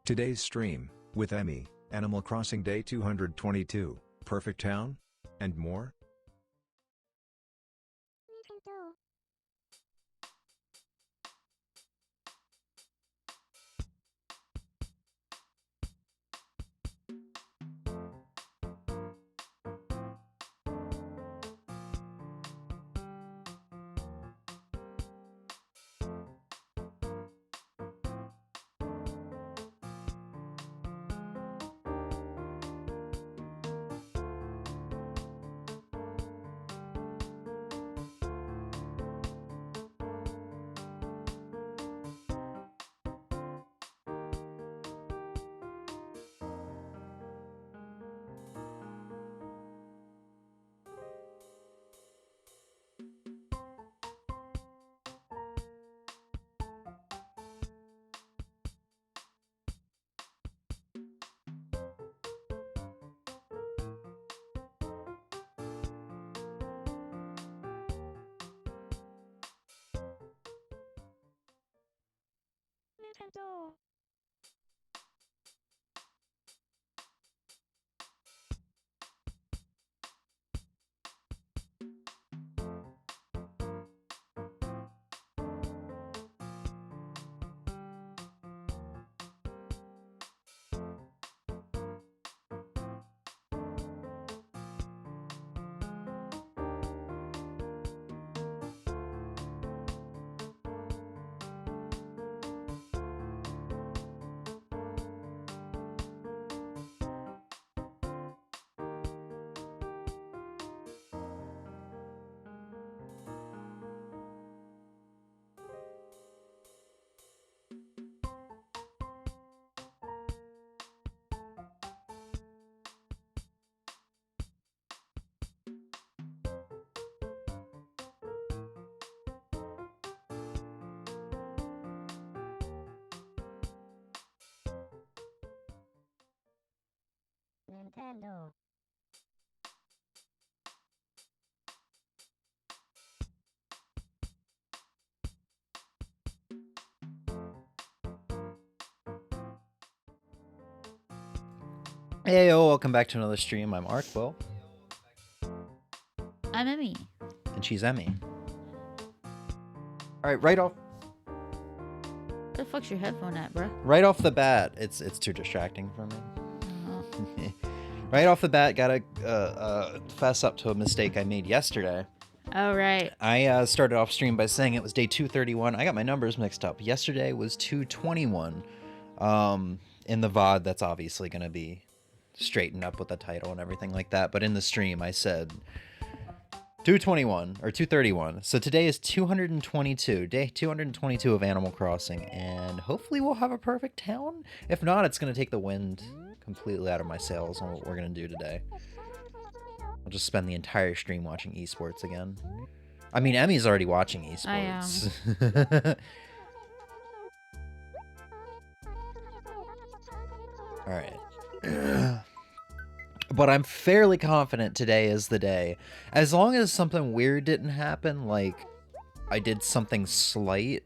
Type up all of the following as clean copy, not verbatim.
Today's stream, with Emmy, Animal Crossing Day 222, Perfect Town, and more. Nintendo. Nintendo. Hey, welcome back to another stream. I'm Arrquil. I'm Emmy. And she's Emmy. Alright, right off Where the fuck's your headphone at, bruh? right off the bat, it's too distracting for me. Right off the bat, gotta fess up to a mistake I made yesterday. Oh, right. I started off stream by saying it was day 231. I got my numbers mixed up. Yesterday was 221. In the VOD, that's obviously gonna be straightened up with the title and everything like that. But in the stream, I said 221 or 231. So today is 222, day 222 of Animal Crossing, and hopefully we'll have a perfect town. If not, it's gonna take the wind completely out of my sails on what we're gonna do today. I'll just spend the entire stream watching esports again. I mean, Emmy's already watching esports. I am. All right. But I'm fairly confident today is the day. As long as something weird didn't happen, like I did something slight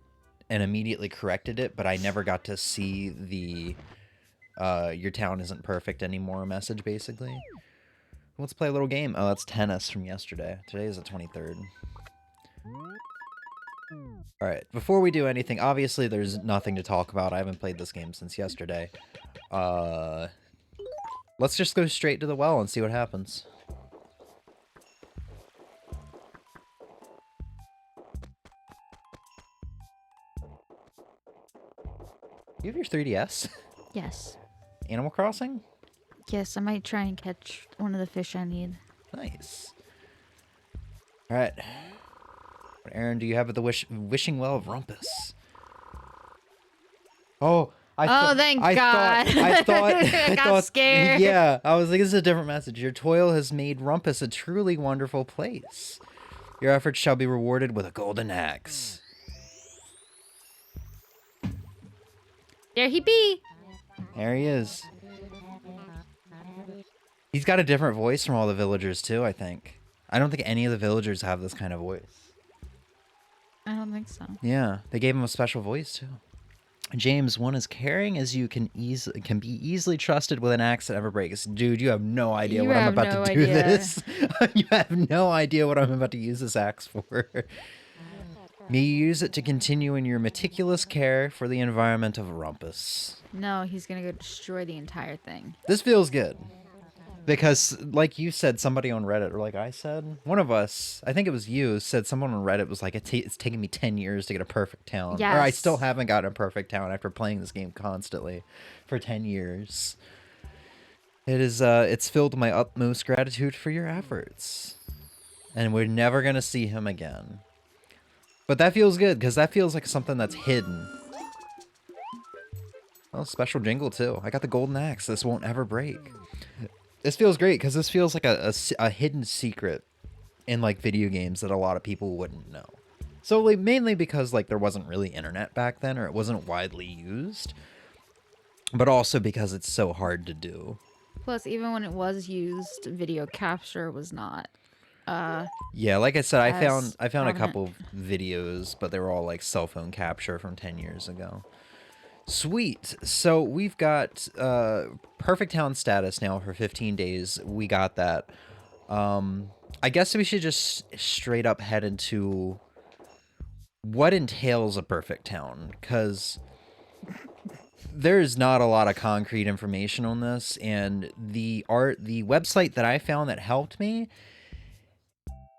and immediately corrected it, but I never got to see the your town isn't perfect anymore message, basically. Let's play a little game. Oh, that's tennis from yesterday. Today is the 23rd. Alright, before we do anything, obviously there's nothing to talk about. I haven't played this game since yesterday. Let's just go straight to the well and see what happens. You have your 3DS? Yes. Animal Crossing? Yes, I might try and catch one of the fish I need. Nice. Alright. What errand do you have at the wishing well of Rumpus? Oh, thank God. I thought scared. Yeah, I was like, this is a different message. Your toil has made Rumpus a truly wonderful place. Your efforts shall be rewarded with a golden axe. There he be. There he is. He's got a different voice from all the villagers, too, I think. I don't think any of the villagers have this kind of voice. I don't think so. Yeah, they gave him a special voice, too. James, one as caring as you can be easily trusted with an axe that never breaks. Dude, you have no idea You what I'm have about no to do idea. this. You have no idea what I'm about to use this axe for. May you use it to continue in your meticulous care for the environment of Rumpus. No, he's gonna go destroy the entire thing. This feels good. Because, like you said, somebody on Reddit, or like I said, one of us, I think it was you, said someone on Reddit was like, it's taken me 10 years to get a perfect town. Yes. Or I still haven't gotten a perfect town after playing this game constantly for 10 years. It's filled my utmost gratitude for your efforts. And we're never going to see him again. But that feels good, because that feels like something that's hidden. Oh, special jingle, too. I got the golden axe. This won't ever break. This feels great because this feels like a hidden secret in like video games that a lot of people wouldn't know. So like, mainly because like there wasn't really internet back then, or it wasn't widely used, but also because it's so hard to do. Plus, even when it was used, video capture was not. Yeah, like I said, I found a prominent. couple of videos, but they were all like cell phone capture from 10 years ago. Sweet. So we've got perfect town status now for 15 days. We got that. I guess we should just straight up head into what entails a perfect town, because there's not a lot of concrete information on this, and the website that I found that helped me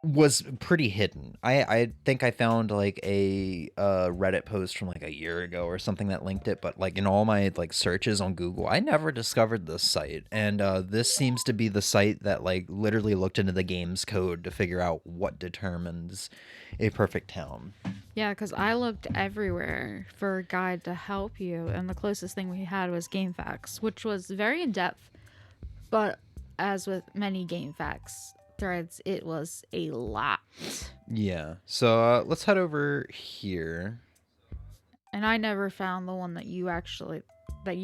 was pretty hidden. I think I found like a Reddit post from like a year ago or something that linked it, but like in all my like searches on Google, I never discovered this site. And this seems to be the site that like literally looked into the game's code to figure out what determines a perfect town. Yeah, because I looked everywhere for a guide to help you, and the closest thing we had was GameFAQs, which was very in depth, but as with many GameFAQs threads, it was a lot. Yeah. So let's head over here. And I never found the one that you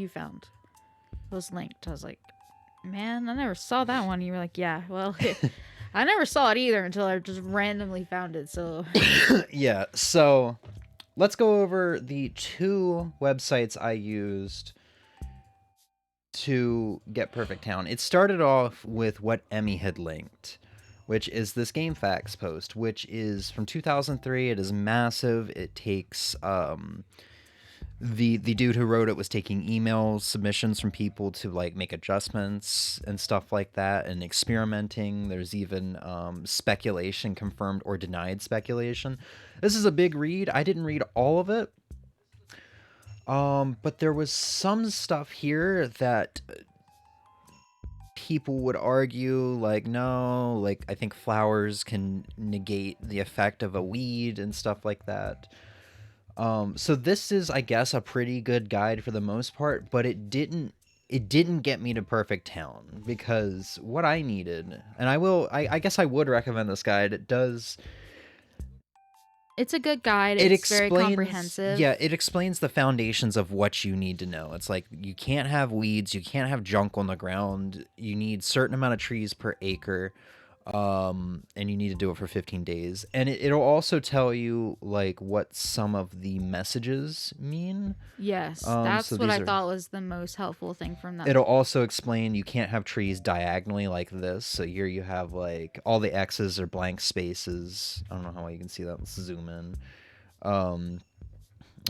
found. It was linked. I was like, man, I never saw that one. You were like, yeah, well, I never saw it either until I just randomly found it. So yeah. So let's go over the two websites I used to get Perfect Town. It started off with what Emmy had linked, which is this GameFAQs post, which is from 2003. It is massive. It takes the dude who wrote it was taking email submissions from people to like make adjustments and stuff like that, and experimenting. There's even speculation, confirmed or denied speculation. This is a big read. I didn't read all of it. But there was some stuff here that people would argue, like, no, like, I think flowers can negate the effect of a weed and stuff like that. So this is, I guess, a pretty good guide for the most part, but it didn't get me to Perfect Town, because what I needed, and I guess I would recommend this guide. it's a good guide. It's very comprehensive. Yeah, it explains the foundations of what you need to know. It's like, you can't have weeds, you can't have junk on the ground, you need certain amount of trees per acre, and you need to do it for 15 days. And it'll also tell you like what some of the messages mean. Yes, that's what I thought was the most helpful thing from that. It'll also explain you can't have trees diagonally like this. So here you have like all the X's are blank spaces. I don't know how well you can see that. Let's zoom in.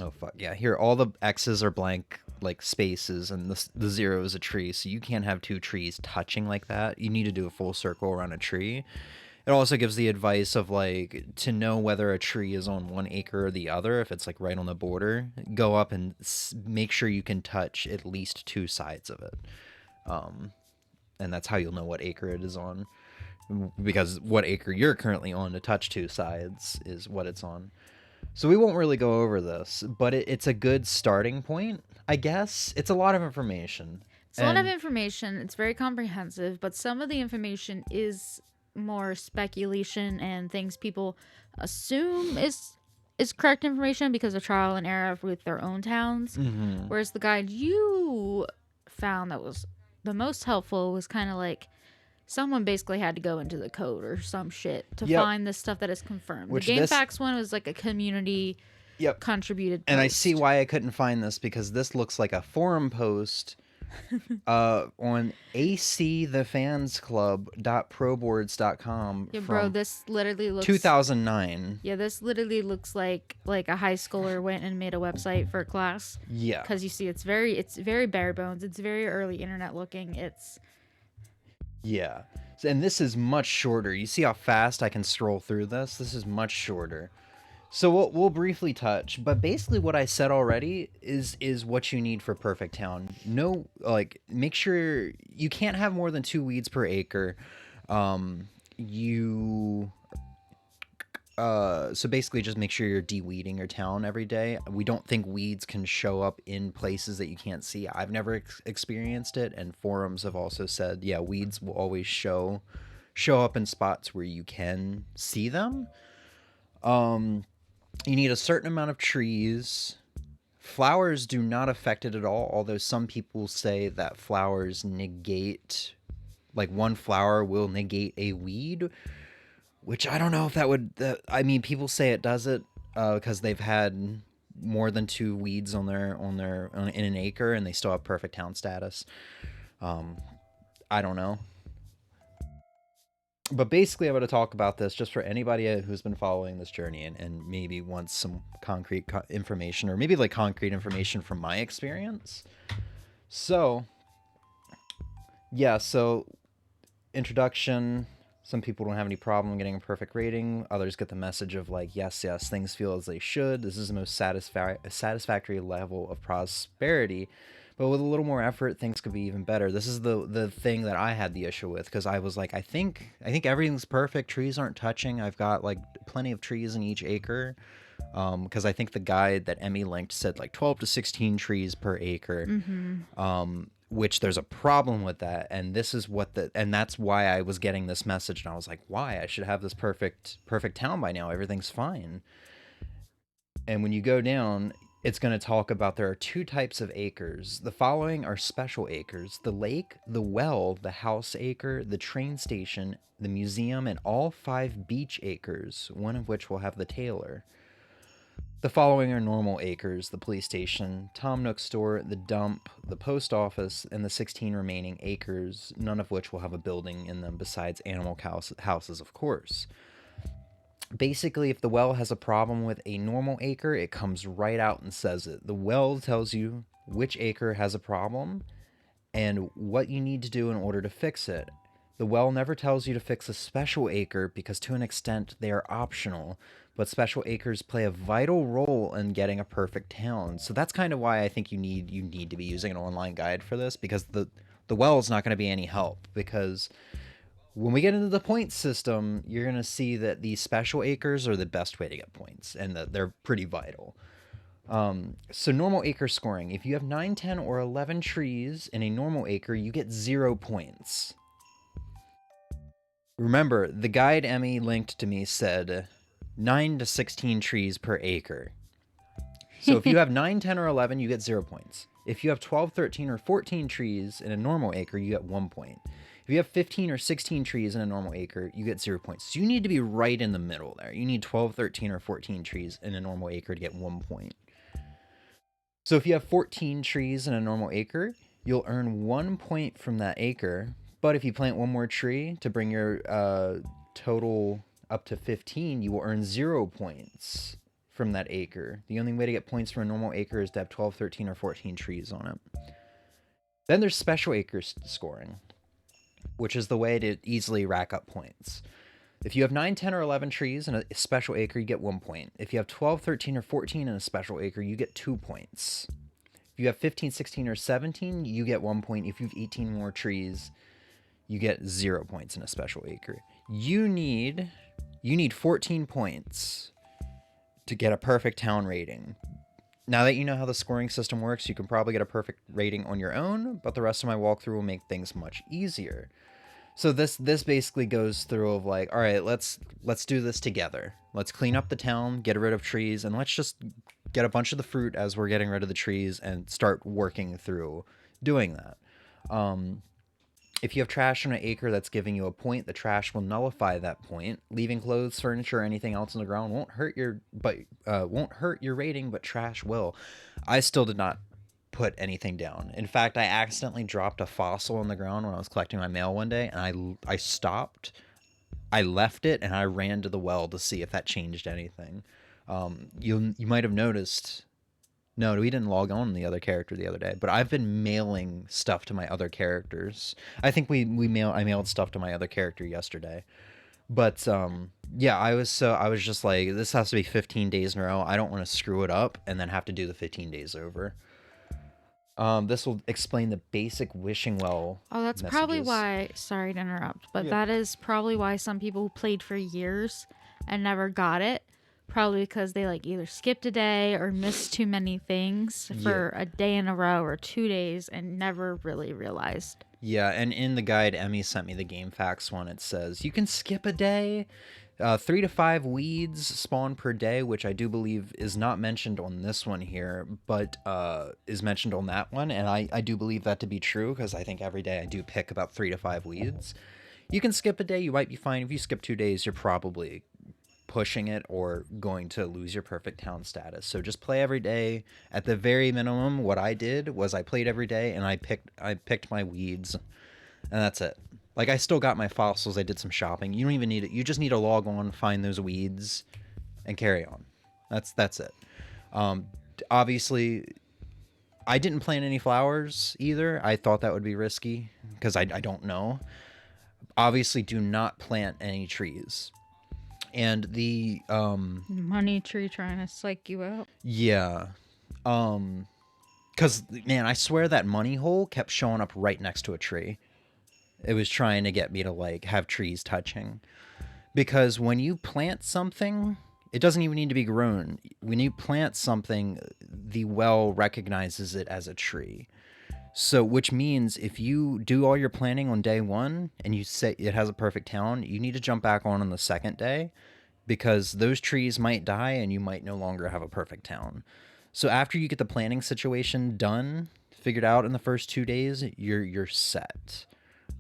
Oh fuck yeah! Here all the X's are blank like spaces, and the 0 is a tree. So you can't have two trees touching like that. You need to do a full circle around a tree. It also gives the advice of like, to know whether a tree is on 1 acre or the other. If it's like right on the border, go up and make sure you can touch at least 2 sides of it. And that's how you'll know what acre it is on, because what acre you're currently on to touch 2 sides is what it's on. So we won't really go over this, but it's a good starting point, I guess. It's a lot of information. It's a lot of information. It's very comprehensive, but some of the information is more speculation and things people assume is correct information because of trial and error with their own towns. Mm-hmm. Whereas the guide you found that was the most helpful was kind of like, someone basically had to go into the code or some shit to find this stuff that is confirmed. The GameFAQs one was like a community Yep. contributed post. And I see why I couldn't find this, because this looks like a forum post on acthefansclub.proboards.com Yeah, from bro, this literally looks 2009. Yeah, this literally looks like a high schooler went and made a website for a class. Yeah. Because you see, it's very bare bones. It's very early internet looking. Yeah. And this is much shorter. You see how fast I can scroll through this? This is much shorter. So we'll briefly touch, but basically what I said already is what you need for Perfect Town. No, like, make sure you can't have more than 2 weeds per acre. So basically just make sure you're de-weeding your town every day. We don't think weeds can show up in places that you can't see. I've never experienced it, and forums have also said, yeah, weeds will always show up in spots where you can see them. You need a certain amount of trees. Flowers do not affect it at all, although some people say that flowers negate, like, one flower will negate a weed, which I don't know if that would, I mean, people say it does it, because they've had more than 2 weeds in an acre and they still have perfect town status. I don't know. But basically, I'm going to talk about this just for anybody who's been following this journey and maybe wants some concrete information, or maybe like concrete information from my experience. So, yeah, so introduction. Some people don't have any problem getting a perfect rating. Others get the message of like, yes, things feel as they should. This is the most satisfactory level of prosperity. But with a little more effort, things could be even better. This is the thing that I had the issue with, because I was like, I think everything's perfect. Trees aren't touching. I've got like plenty of trees in each acre. Because I think the guide that Emmy linked said like 12 to 16 trees per acre. Mm-hmm. Which there's a problem with that. And this is and that's why I was getting this message. And I was like, why? I should have this perfect town by now. Everything's fine. And when you go down, it's going to talk about there are 2 types of acres. The following are special acres: the lake, the well, the house acre, the train station, the museum, and all 5 beach acres, one of which will have the tailor. The following are normal acres: the police station, Tom Nook's store, the dump, the post office, and the 16 remaining acres, none of which will have a building in them besides animal houses, of course. Basically, if the well has a problem with a normal acre, it comes right out and says it. The well tells you which acre has a problem and what you need to do in order to fix it. The well never tells you to fix a special acre, because to an extent they are optional, but special acres play a vital role in getting a perfect town. So that's kind of why I think you need to be using an online guide for this, because the well is not going to be any help, because when we get into the point system, you're going to see that these special acres are the best way to get points, and that they're pretty vital. So normal acre scoring. If you have 9, 10, or 11 trees in a normal acre, you get 0 points. Remember, the guide Emmy linked to me said 9 to 16 trees per acre. So if you have 9, 10, or 11, you get 0 points. If you have 12, 13, or 14 trees in a normal acre, you get 1 point. If you have 15 or 16 trees in a normal acre, you get 0 points. So you need to be right in the middle there. You need 12, 13, or 14 trees in a normal acre to get 1 point. So if you have 14 trees in a normal acre, you'll earn 1 point from that acre. But if you plant one more tree to bring your total up to 15, you will earn 0 points from that acre. The only way to get points from a normal acre is to have 12, 13, or 14 trees on it. Then there's special acre scoring, which is the way to easily rack up points. If you have 9, 10, or 11 trees in a special acre, you get 1 point. If you have 12, 13, or 14 in a special acre, you get 2 points. If you have 15, 16, or 17, you get 1 point. If you have 18 more trees, you get 0 points in a special acre. You need 14 points to get a perfect town rating. Now that you know how the scoring system works, you can probably get a perfect rating on your own, but the rest of my walkthrough will make things much easier. So this basically goes through of like, all right, let's do this together. Let's clean up the town, get rid of trees, and let's just get a bunch of the fruit as we're getting rid of the trees and start working through doing that. If you have trash on an acre that's giving you a point, the trash will nullify that point. Leaving clothes, furniture, or anything else on the ground won't hurt your rating, but trash will. I still did not put anything down. In fact, I accidentally dropped a fossil on the ground when I was collecting my mail one day, and I stopped. I left it, and I ran to the well to see if that changed anything. You might have noticed. No, we didn't log on the other character the other day, but I've been mailing stuff to my other characters. I think I mailed stuff to my other character yesterday. But yeah, I was just like, this has to be 15 days in a row. I don't want to screw it up and then have to do the 15 days over. This will explain the basic wishing well. Oh, that's probably why. Sorry to interrupt, but that is probably why some people played for years and never got it. Probably because they like either skipped a day or missed too many things for a day in a row or 2 days and never really realized. Yeah, and in the guide Emmy sent me the game facts one, it says you can skip a day. 3 to 5 weeds spawn per day, which I do believe is not mentioned on this one here, but is mentioned on that one, and I do believe that to be true, because I think every day I do pick about 3 to 5 weeds. You can skip a day, you might be fine. If you skip 2 days, you're probably pushing it or going to lose your perfect town status. So just play every day. At the very minimum, what I did was I played every day, and I picked my weeds, and that's it. Like, I still got my fossils. I did some shopping. You don't even need it. You just need to log on, find those weeds, and carry on. That's it. Obviously, I didn't plant any flowers either. I thought that would be risky because I don't know. Obviously, do not plant any trees. And the money tree trying to psych you out. Yeah. Because, man, I swear that money hole kept showing up right next to a tree. It was trying to get me to, like, have trees touching. Because when you plant something, it doesn't even need to be grown. When you plant something, the well recognizes it as a tree. So, which means if you do all your planting on day one and you say it has a perfect town, you need to jump back on the second day, because those trees might die and you might no longer have a perfect town. So after you get the planting situation done, figured out in the first 2 days, you're set.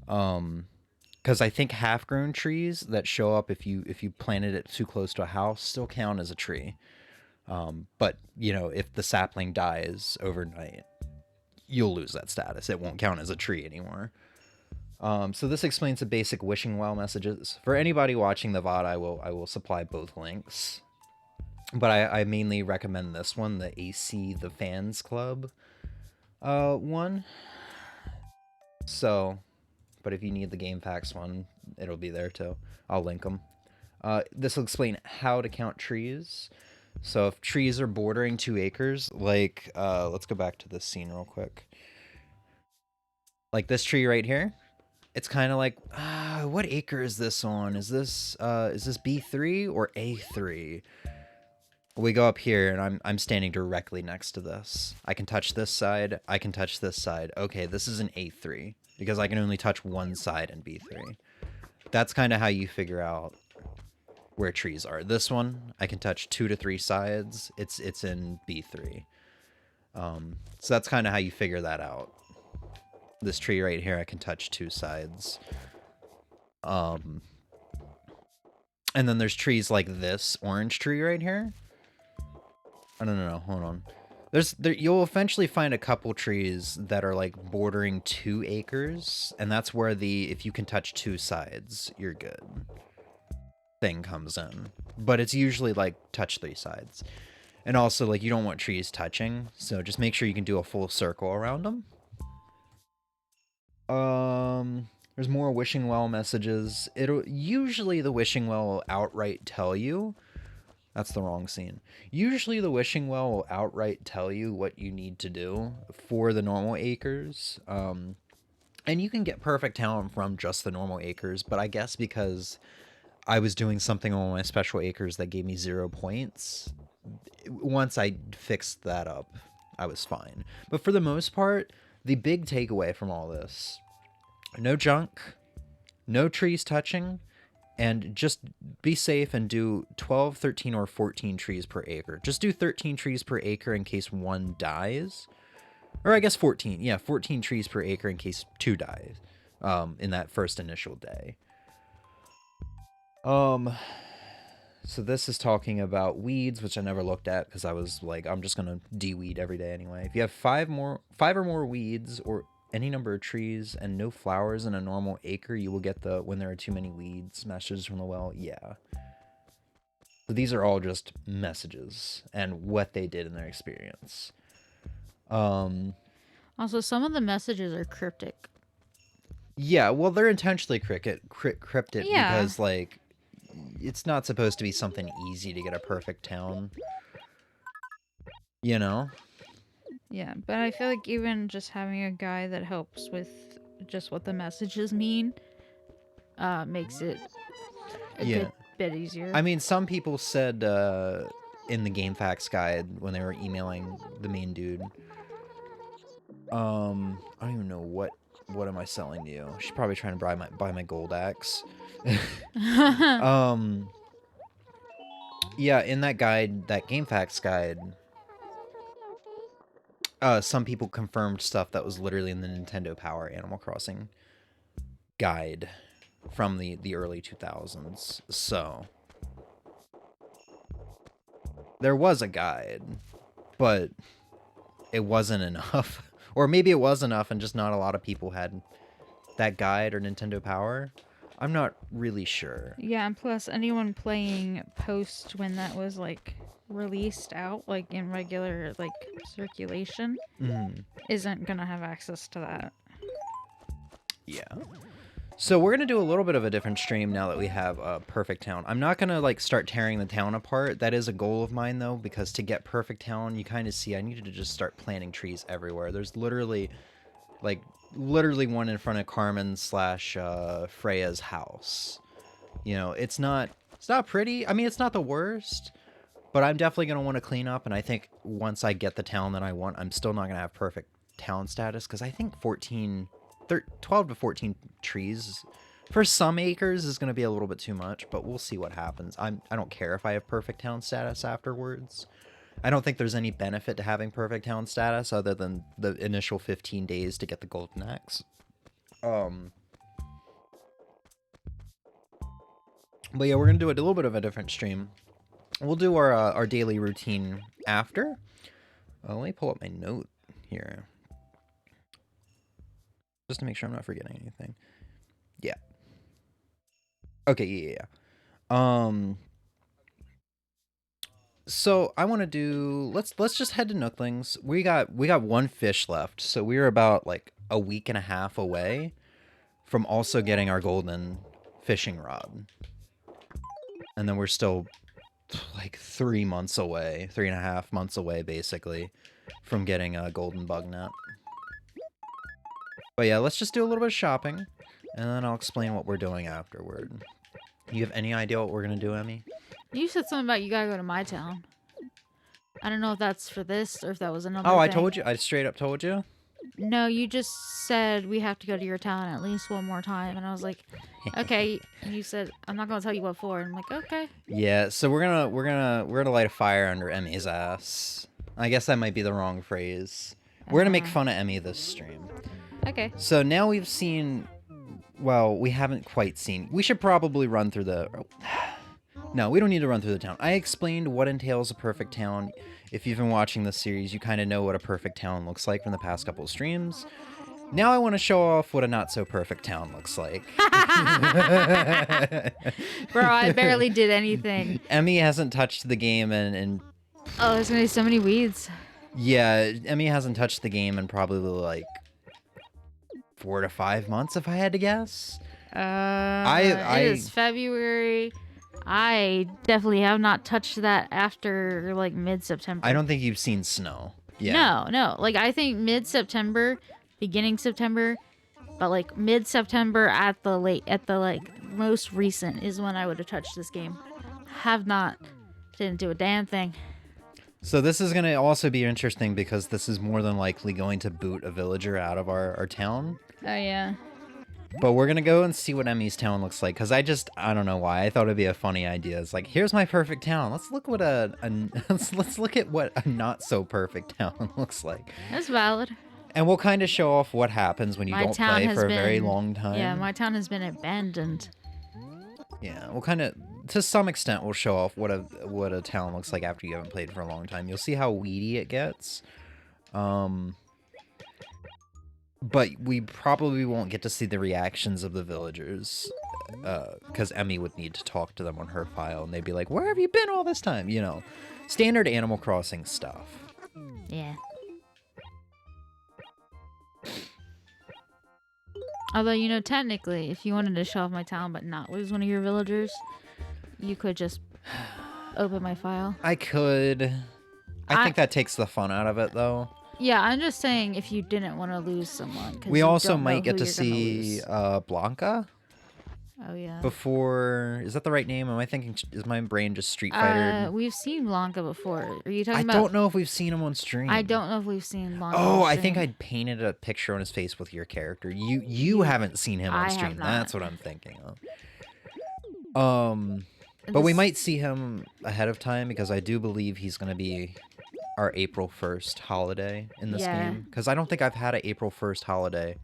Because I think half-grown trees that show up if you planted it too close to a house still count as a tree. But you know, if the sapling dies overnight, you'll lose that status. It won't count as a tree anymore. So this explains the basic wishing well messages. For anybody watching the VOD, I will supply both links. But I mainly recommend this one, the the Fans Club one. So, but if you need the game facts one, it'll be there too. I'll link them. This will explain how to count trees. So if trees are bordering 2 acres, like, let's go back to this scene real quick. Like this tree right here, it's kind of like, what acre is this on? Is this B3 or A3? We go up here, and I'm standing directly next to this. I can touch this side. I can touch this side. Okay, this is an A3 because I can only touch one side in B3. That's kind of how you figure out where trees are. This one, I can touch 2 to 3 sides. It's in B3. So that's kind of how you figure that out. This tree right here, I can touch 2 sides. And then there's trees like this orange tree right here. I don't know. Hold on. You'll eventually find a couple trees that are like bordering 2 acres, and that's where if you can touch 2 sides, you're good. Thing comes in, but it's usually like touch 3 sides, and also like you don't want trees touching, so just make sure you can do a full circle around them. There's more wishing well messages. Usually the wishing well will outright tell you. That's the wrong scene. Usually the wishing well will outright tell you what you need to do for the normal acres. And you can get perfect town from just the normal acres, but I guess because I was doing something on my special acres that gave me 0 points, once I fixed that up, I was fine. But for the most part, the big takeaway from all this, no junk, no trees touching, and just be safe and do 12, 13, or 14 trees per acre. Just do 13 trees per acre in case 1 dies. Or I guess 14. Yeah, 14 trees per acre in case 2 dies. in that first initial day. So this is talking about weeds, which I never looked at because I was like, I'm just gonna de-weed every day anyway. If you have five or more weeds or any number of trees and no flowers in a normal acre, you will get the when there are too many weeds messages from the well. Yeah. So these are all just messages and what they did in their experience. Also, some of the messages are cryptic. Yeah, well, they're intentionally cryptic Yeah. because, like, it's not supposed to be something easy to get a perfect town. You know? Yeah, but I feel like even just having a guy that helps with just what the messages mean makes it a good bit easier. I mean, some people said in the game facts guide when they were emailing the main dude, I don't even know what am I selling to you. She's probably trying to buy my gold axe. Yeah, in that guide, that game facts guide, some people confirmed stuff that was literally in the Nintendo Power Animal Crossing guide from the early 2000s. So there was a guide, but it wasn't enough. Or maybe it was enough and just not a lot of people had that guide or Nintendo Power. I'm not really sure. Yeah, and plus anyone playing post when that was like released out, like in regular like circulation, isn't gonna have access to that. Yeah. So we're gonna do a little bit of a different stream now that we have a perfect town. I'm not gonna like start tearing the town apart. That is a goal of mine though, because to get perfect town, you kind of see I needed to just start planting trees everywhere. There's literally one in front of Carmen / Freya's house. You know, it's not pretty. I mean, it's not the worst, but I'm definitely gonna want to clean up. And I think once I get the town that I want, I'm still not gonna have perfect town status because I think 12 to 14 trees for some acres is going to be a little bit too much, but we'll see what happens. I don't care if I have perfect town status afterwards. I don't think there's any benefit to having perfect town status other than the initial 15 days to get the golden axe. But yeah, we're going to do a little bit of a different stream. We'll do our daily routine after. Let me pull up my note here. Just to make sure I'm not forgetting anything. Yeah. Okay, yeah. So I want to do let's just head to Nooklings. We got one fish left, so we're about like a week and a half away from also getting our golden fishing rod. And then we're still like 3 months away, 3.5 months away basically from getting a golden bug net. But yeah, let's just do a little bit of shopping, and then I'll explain what we're doing afterward. You have any idea what we're going to do, Emmy? You said something about you gotta go to my town. I don't know if that's for this or if that was another Oh, thing. I told you? I straight up told you? No, you just said we have to go to your town at least one more time, and I was like, okay. And you said I'm not gonna tell you what for, and I'm like, okay. Yeah, so we're gonna light a fire under Emmy's ass. I guess that might be the wrong phrase. We're gonna make fun of Emmy this stream. Okay. So now we've seen. Well, we haven't quite seen. We should probably run through the. No, we don't need to run through the town. I explained what entails a perfect town. If you've been watching this series, you kind of know what a perfect town looks like from the past couple of streams. Now I want to show off what a not-so-perfect town looks like. Bro, I barely did anything. Emmy hasn't touched the game and Oh, there's gonna be so many weeds. yeah, Emmy hasn't touched the game in probably like 4 to 5 months, if I had to guess. It is February. I definitely have not touched that after like mid-September. I don't think you've seen snow. Yeah. No. Like I think mid-September, beginning September, but like mid-September at the like most recent is when I would have touched this game. Didn't do a damn thing. So this is going to also be interesting because this is more than likely going to boot a villager out of our town. Oh yeah. But we're going to go and see what Emmy's town looks like because I don't know why. I thought it'd be a funny idea. It's like, here's my perfect town. Let's look what let's look at what a not so perfect town looks like. That's valid. And we'll kind of show off what happens when you My don't town play has for a been- very long time. Yeah, my town has been abandoned. Yeah, we'll kind of, to some extent, we'll show off what a town looks like after you haven't played for a long time. You'll see how weedy it gets. But we probably won't get to see the reactions of the villagers, because Emmy would need to talk to them on her file, and they'd be like, "Where have you been all this time?" You know, standard Animal Crossing stuff. Yeah. Although, you know, technically, if you wanted to show off my town but not lose one of your villagers, you could just open my file. I could. I think that takes the fun out of it, though. Yeah, I'm just saying if you didn't want to lose someone. 'Cause We you also don't know might get who to you're gonna see lose. Blanca Oh, yeah. before. Is that the right name? Am I thinking? Is my brain just Street Fighter? We've seen Blanca before. Are you talking I about? don't know if we've seen him on stream. I don't know if we've seen Blanca. Oh, on I think stream. I painted a picture on his face with your character. You haven't seen him I on have stream. not. That's what I'm thinking of. But we This- might see him ahead of time because I do believe he's going to be our April 1st holiday in this Yeah. game. Because I don't think I've had an April 1st holiday.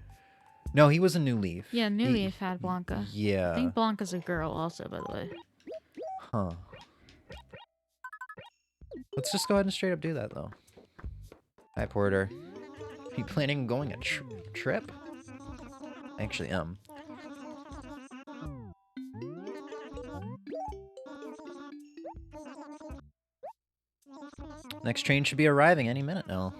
No, he was a New Leaf. Yeah, New He- Leaf had Blanca. Yeah. I think Blanca's a girl also, by the way. Huh. Let's just go ahead and straight up do that, though. Hi, Porter. Are you planning on going a trip? I actually am. Next train should be arriving any minute now.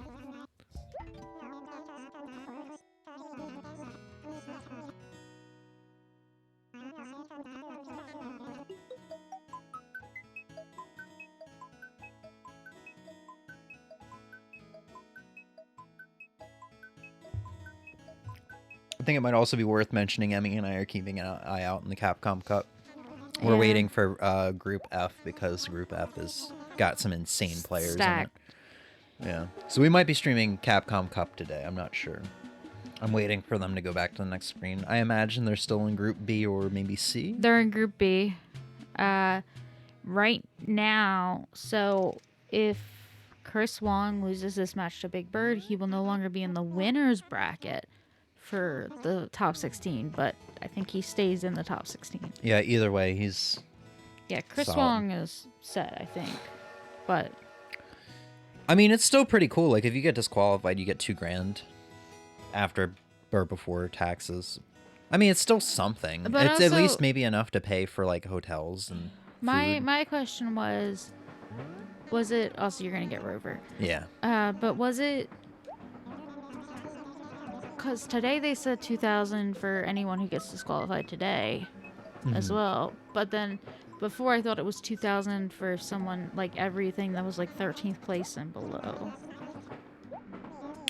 I think it might also be worth mentioning Emmy and I are keeping an eye out in the Capcom Cup. We're Yeah. waiting for Group F because Group F has got some insane players Stacked. in it. Yeah. So we might be streaming Capcom Cup today. I'm not sure. I'm waiting for them to go back to the next screen. I imagine they're still in Group B or maybe C. They're in Group B. Right now, so if Chris Wong loses this match to Big Bird, he will no longer be in the winner's bracket for the top 16, but I think he stays in the top 16. Yeah, either way, he's... Yeah, Chris Solid. Wong is set, I think. But I mean, it's still pretty cool. Like, if you get disqualified, you get $2,000 after or before taxes. I mean, it's still something. But It's at also- least maybe enough to pay for, like, hotels and food. my question was it also you're gonna get Rover? Yeah. But was it? Because today they said 2,000 for anyone who gets disqualified today, as well. But then before I thought it was 2,000 for someone like everything that was like 13th place and below.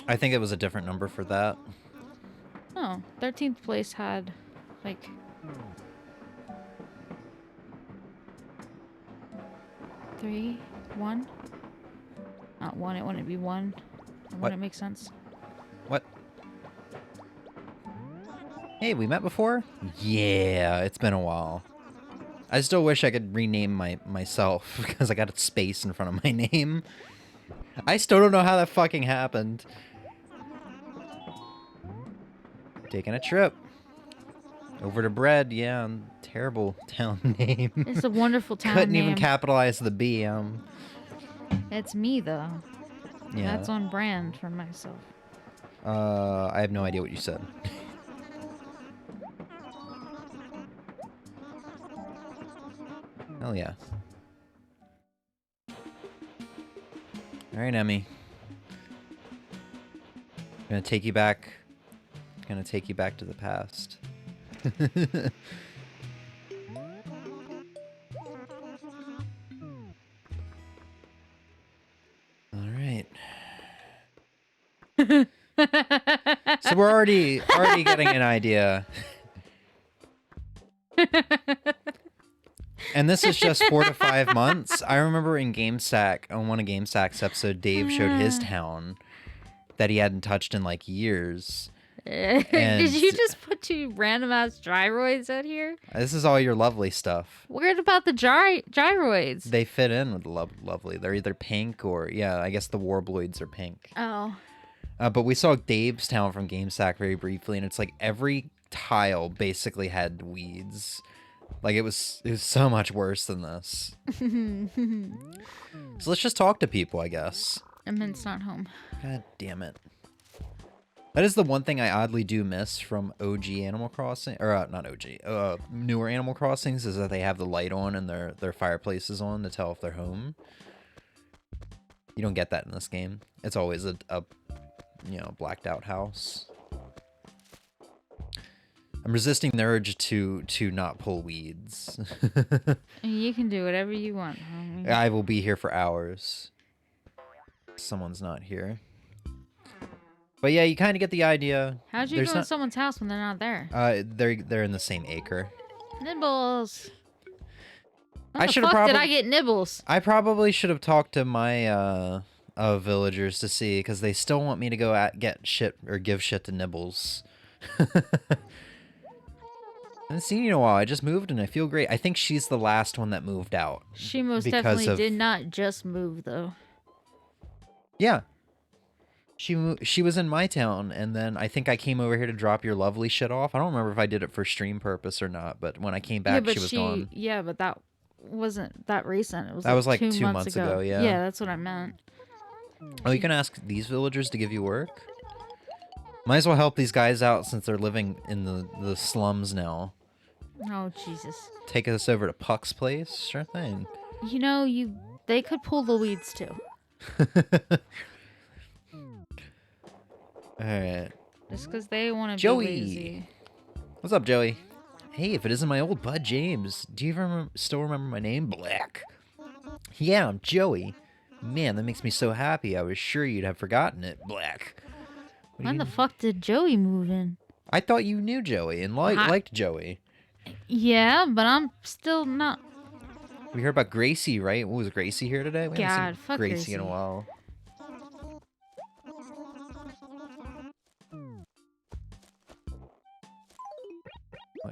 I think it was a different number for that. No, 13th place had like. Three, one. Not one. It wouldn't be one. It What? wouldn't make sense. What? Hey, we met before? Yeah, it's been a while. I still wish I could rename myself because I got a space in front of my name. I still don't know how that fucking happened. Taking a trip. Over to Bread, yeah, terrible town name. It's a wonderful town Couldn't name. even capitalize the B. It's me though. Yeah. That's on brand for myself. I have no idea what you said. Hell yeah. Alright, Emmy. Gonna take you back. Gonna take you back to the past. Alright. So we're already getting an idea. And this is just 4 to 5 months. I remember in GameSack, on one of GameSack's episode, Dave showed his town that he hadn't touched in like years. Did you just put two random ass gyroids out here? This is all your lovely stuff. What about the gyroids? They fit in with lovely. They're either pink or, yeah, I guess the Warbloids are pink. Oh. But we saw Dave's Town from GameStack very briefly, and it's like every tile basically had weeds. Like it was so much worse than this. So let's just talk to people, I guess. Mint's not home. God damn it. That is the one thing I oddly do miss from OG Animal Crossing, or not OG, newer Animal Crossings, is that they have the light on and their fireplaces on to tell if they're home. You don't get that in this game. It's always a blacked out house. I'm resisting the urge to not pull weeds. You can do whatever you want, homie. I will be here for hours. Someone's not here. But yeah, you kind of get the idea. How'd you go to someone's house when they're not there? They're in the same acre. Nibbles. When the fuck did I get nibbles? I probably should have talked to my villagers to see, because they still want me to go get shit or give shit to Nibbles. I haven't seen you in a while. I just moved and I feel great. I think she's the last one that moved out. She most definitely did not just move, though. Yeah. She was in my town, and then I think I came over here to drop your lovely shit off. I don't remember if I did it for stream purpose or not, but when I came back, she was gone. Yeah, but that wasn't that recent. It was that was like 2 months ago. Yeah. Yeah, that's what I meant. Oh, you can ask these villagers to give you work? Might as well help these guys out since they're living in the slums now. Oh, Jesus. Take us over to Puck's place? Sure thing. You know, they could pull the weeds, too. Alright. Just because they want to Joey. be lazy. What's up, Joey? Hey, if it isn't my old bud James, do you still remember my name? Black. Yeah, I'm Joey. Man, that makes me so happy. I was sure you'd have forgotten it, Black. When the fuck did Joey move in? I thought you knew Joey and liked Joey. Yeah, but I'm still not. We heard about Gracie, right? What was Gracie here today? We haven't seen fuck Gracie in a while.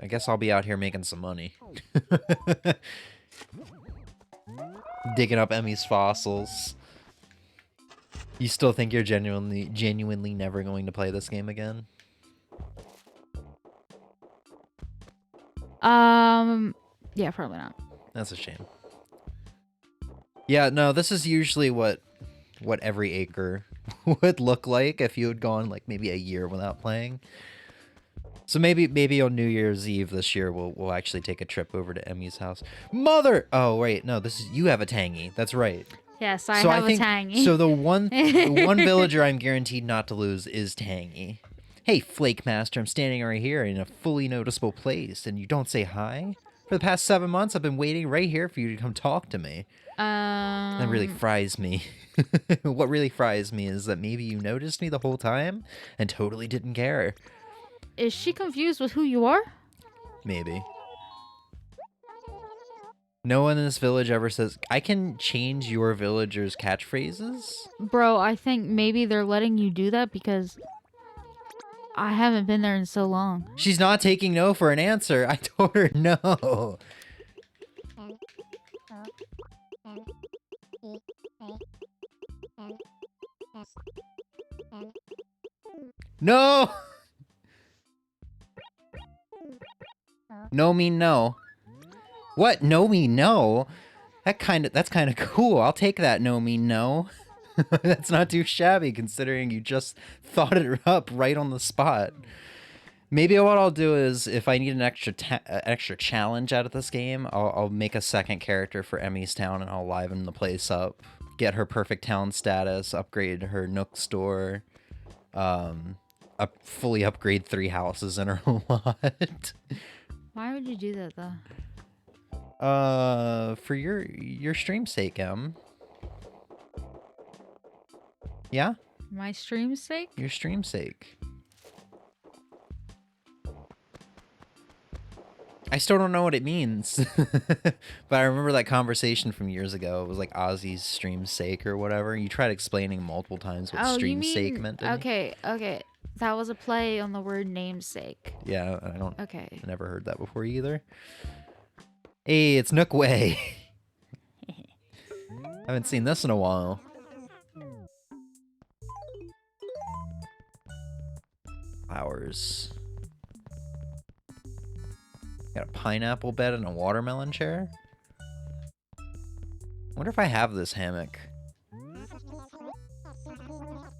I guess I'll be out here making some money. Digging up Emmy's fossils. You still think you're genuinely never going to play this game again? Yeah, probably not. That's a shame. Yeah, no, this is usually what every acre would look like if you had gone like maybe a year without playing. So maybe on New Year's Eve this year we'll actually take a trip over to Emmy's house. Mother! Oh wait, no, you have a Tangy. That's right. Yes, I have a Tangy. So the one villager I'm guaranteed not to lose is Tangy. Hey, Flake Master, I'm standing right here in a fully noticeable place, and you don't say hi? For the past 7 months, I've been waiting right here for you to come talk to me. That really fries me. What really fries me is that maybe you noticed me the whole time and totally didn't care. Is she confused with who you are? Maybe. No one in this village ever says, I can change your villagers' catchphrases? Bro, I think maybe they're letting you do that because I haven't been there in so long. She's not taking no for an answer. I told her no. No! No mean no. What? No mean no? That's kind of cool. I'll take that no mean no. That's not too shabby considering you just thought it up right on the spot. Maybe what I'll do is if I need an extra challenge out of this game, I'll make a second character for Emmy's town and I'll liven the place up, get her perfect town status, upgrade her Nook store, fully upgrade 3 houses in her lot. Why would you do that though? For your stream's sake, Em. Yeah? My stream's sake? Your stream's sake. I still don't know what it means. But I remember that conversation from years ago. It was like Ozzy's stream's sake or whatever. You tried explaining multiple times what stream's sake meant to me. Okay. That was a play on the word namesake. Yeah, I don't. Okay. I never heard that before either. Hey, it's Nookway. Haven't seen this in a while. chairs. Got a pineapple bed and a watermelon chair. Wonder if I have this hammock.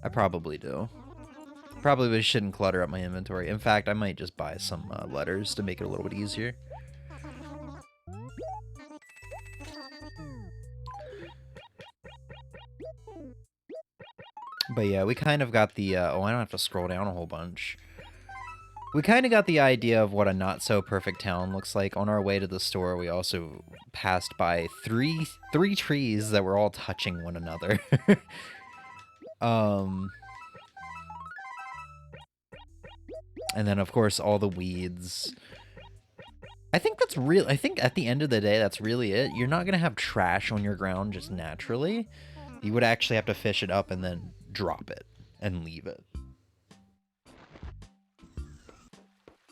I probably do. Probably shouldn't clutter up my inventory. In fact, I might just buy some letters to make it a little bit easier. But yeah, we kind of got the, oh, I don't have to scroll down a whole bunch. We kind of got the idea of what a not-so-perfect town looks like. On our way to the store, we also passed by three trees that were all touching one another. And then, of course, all the weeds. I think that's real. I think at the end of the day, that's really it. You're not going to have trash on your ground just naturally. You would actually have to fish it up and then drop it and leave it.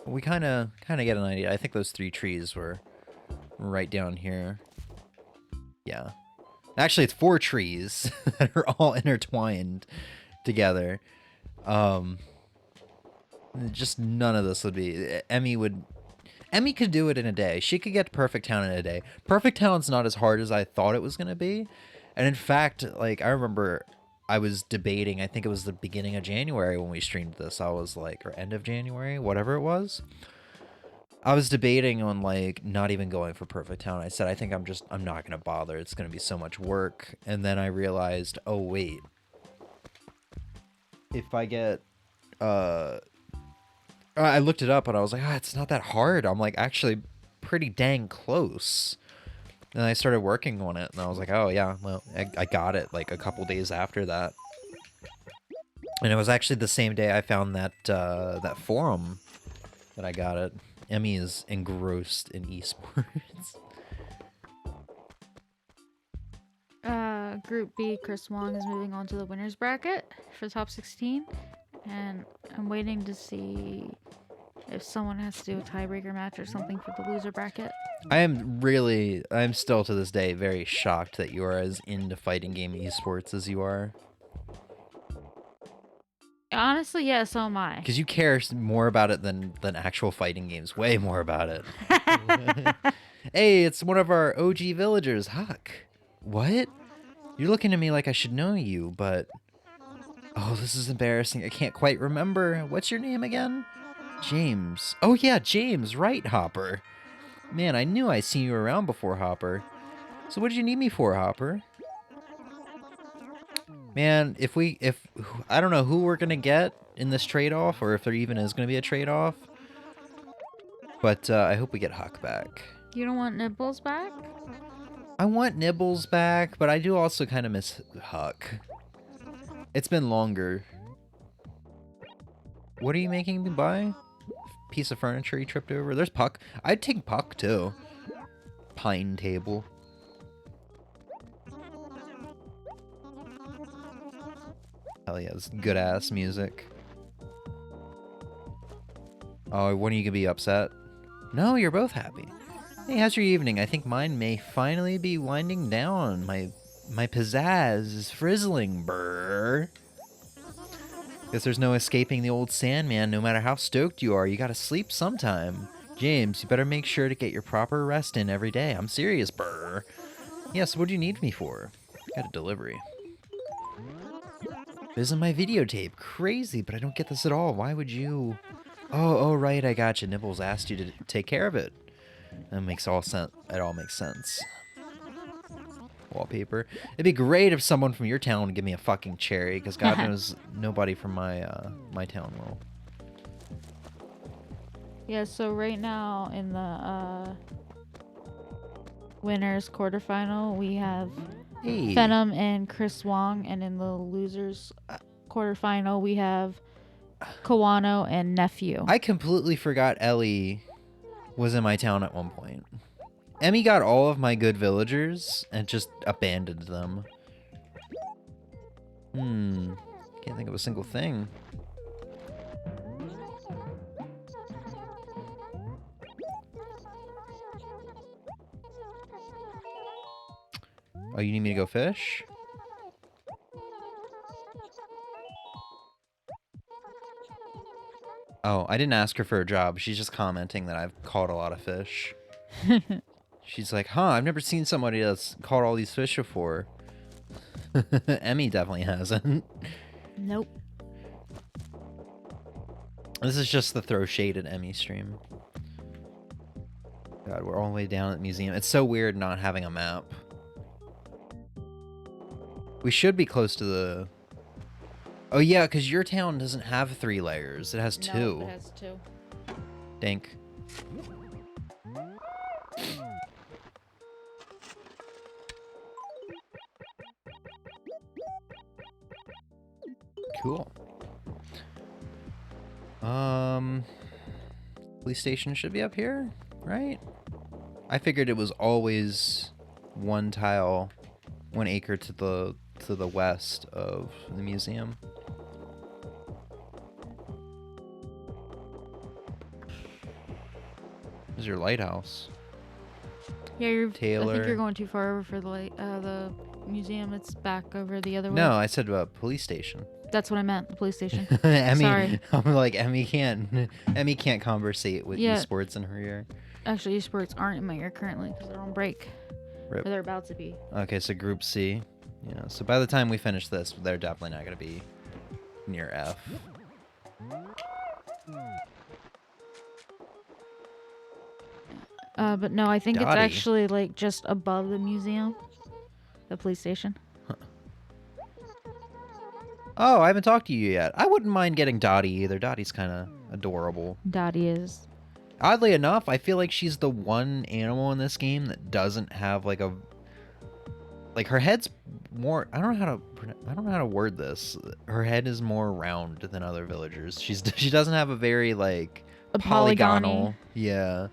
We kind of get an idea. I think those 3 trees were right down here. Yeah. Actually, it's 4 trees that are all intertwined together. Just none of this would be... Emmy could do it in a day. She could get to Perfect Town in a day. Perfect Town's not as hard as I thought it was going to be. And in fact, like, I remember I was debating, I think it was the beginning of January when we streamed this. I was like, or end of January, whatever it was. I was debating on, like, not even going for Perfect Town. I said, I think I'm not going to bother. It's going to be so much work. And then I realized, oh, wait. If I get, I looked it up and I was like, it's not that hard. I'm like actually pretty dang close. And I started working on it and I was like, oh yeah, well, I got it like a couple days after that. And it was actually the same day I found that, that forum that I got it. Emmy is engrossed in esports. Group B, Chris Wong is moving on to the winners bracket for the top 16. And I'm waiting to see if someone has to do a tiebreaker match or something for the loser bracket. I'm still to this day very shocked that you are as into fighting game esports as you are. Honestly, yeah, so am I. Because you care more about it than actual fighting games. Way more about it. Hey, it's one of our OG villagers, Huck. What? You're looking at me like I should know you, but... Oh, this is embarrassing. I can't quite remember. What's your name again? James. Oh, yeah, James. Right, Hopper. Man, I knew I'd seen you around before, Hopper. So what did you need me for, Hopper? Man, if I don't know who we're going to get in this trade-off, or if there even is going to be a trade-off. But I hope we get Huck back. You don't want Nibbles back? I want Nibbles back, but I do also kind of miss Huck. It's been longer. What are you making me buy? Piece of furniture you tripped over? There's Puck. I'd take Puck, too. Pine table. Hell yeah, it's good-ass music. Oh, when are you gonna be upset? No, you're both happy. Hey, how's your evening? I think mine may finally be winding down. My pizzazz is frizzling, brr. Guess there's no escaping the old Sandman, no matter how stoked you are. You gotta sleep sometime. James, you better make sure to get your proper rest in every day. I'm serious, brr. Yes, what do you need me for? Got a delivery. This is my videotape. Crazy, but I don't get this at all. Why would you... Oh, right, I got you. Nibbles asked you to take care of it. That makes all sense. It all makes sense. Wallpaper. It'd be great if someone from your town would give me a fucking cherry, because God knows nobody from my my town will. Yeah, so right now in the winners quarterfinal, we have Venom and Chris Wong, and in the losers quarterfinal, we have Kawano and Nephew. I completely forgot Ellie was in my town at one point. Emmy got all of my good villagers and just abandoned them. Can't think of a single thing. Oh, you need me to go fish? Oh, I didn't ask her for a job. She's just commenting that I've caught a lot of fish. She's like, huh, I've never seen somebody that's caught all these fish before. Emmy definitely hasn't. Nope. This is just the throw shade at Emmy stream. God, we're all the way down at the museum. It's so weird not having a map. We should be close to the... Oh yeah, because your town doesn't have 3 layers. It has 2. No, it has 2. Dink. Cool. Police station should be up here, right? I figured it was always 1 tile, 1 acre to the west of the museum. There's your lighthouse. Yeah, I Taylor. think you're going too far over for the museum. It's back over the other way. No, I said police station. That's what I meant. The police station. Emmy, Sorry. I'm like, Emmy can't conversate with esports in her ear. Actually, esports aren't in my ear currently because they're on break. Rip. Or they're about to be. Okay, so Group C. Yeah, so by the time we finish this, they're definitely not going to be near F. But no, I think Dottie. it's actually like just above the museum, the police station. Oh, I haven't talked to you yet. I wouldn't mind getting Dottie either. Dottie's kind of adorable. Dottie is. Oddly enough, I feel like she's the one animal in this game that doesn't have like a... Like her head's more... I don't know how to word this. Her head is more round than other villagers. She doesn't have a very like A polygonal... Yeah.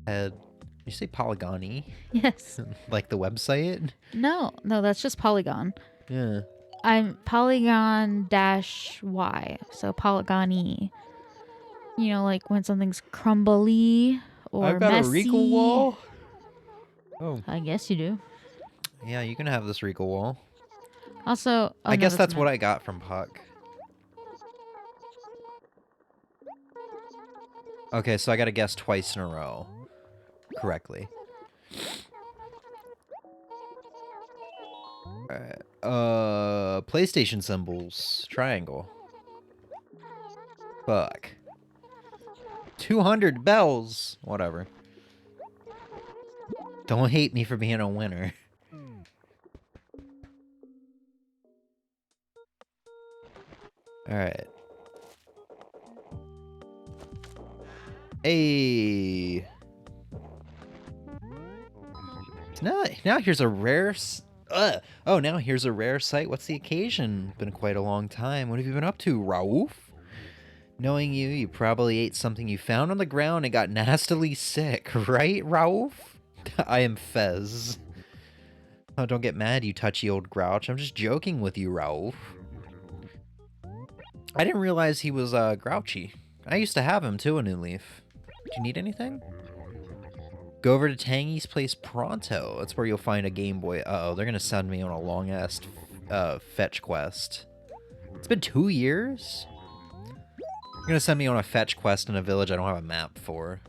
Head. Did you say polygony? Yes. Like the website? No, that's just Polygon. Yeah. I'm Polygon-Y, so polygony. You know, like when something's crumbly or I've got messy. a Arrquil wall. Oh. I guess you do. Yeah, you can have this Arrquil wall. Also, I guess that's what I got from Puck. Okay, so I gotta guess twice in a row. Correctly. Alright. PlayStation symbols. Triangle. Fuck. 200 bells. Whatever. Don't hate me for being a winner. Alright. Hey. Now here's a rare... Oh, now here's a rare sight. What's the occasion? Been quite a long time. What have you been up to, Raouf? Knowing you, you probably ate something you found on the ground and got nastily sick, right, Raouf? I am Fez. Oh, don't get mad, you touchy old grouch. I'm just joking with you, Raouf. I didn't realize he was grouchy. I used to have him too in New Leaf. Do you need anything? Go over to Tangy's place pronto. That's where you'll find a Game Boy. Uh-oh, they're gonna send me on a long-ass fetch quest. It's been 2 years? You're gonna send me on a fetch quest in a village I don't have a map for.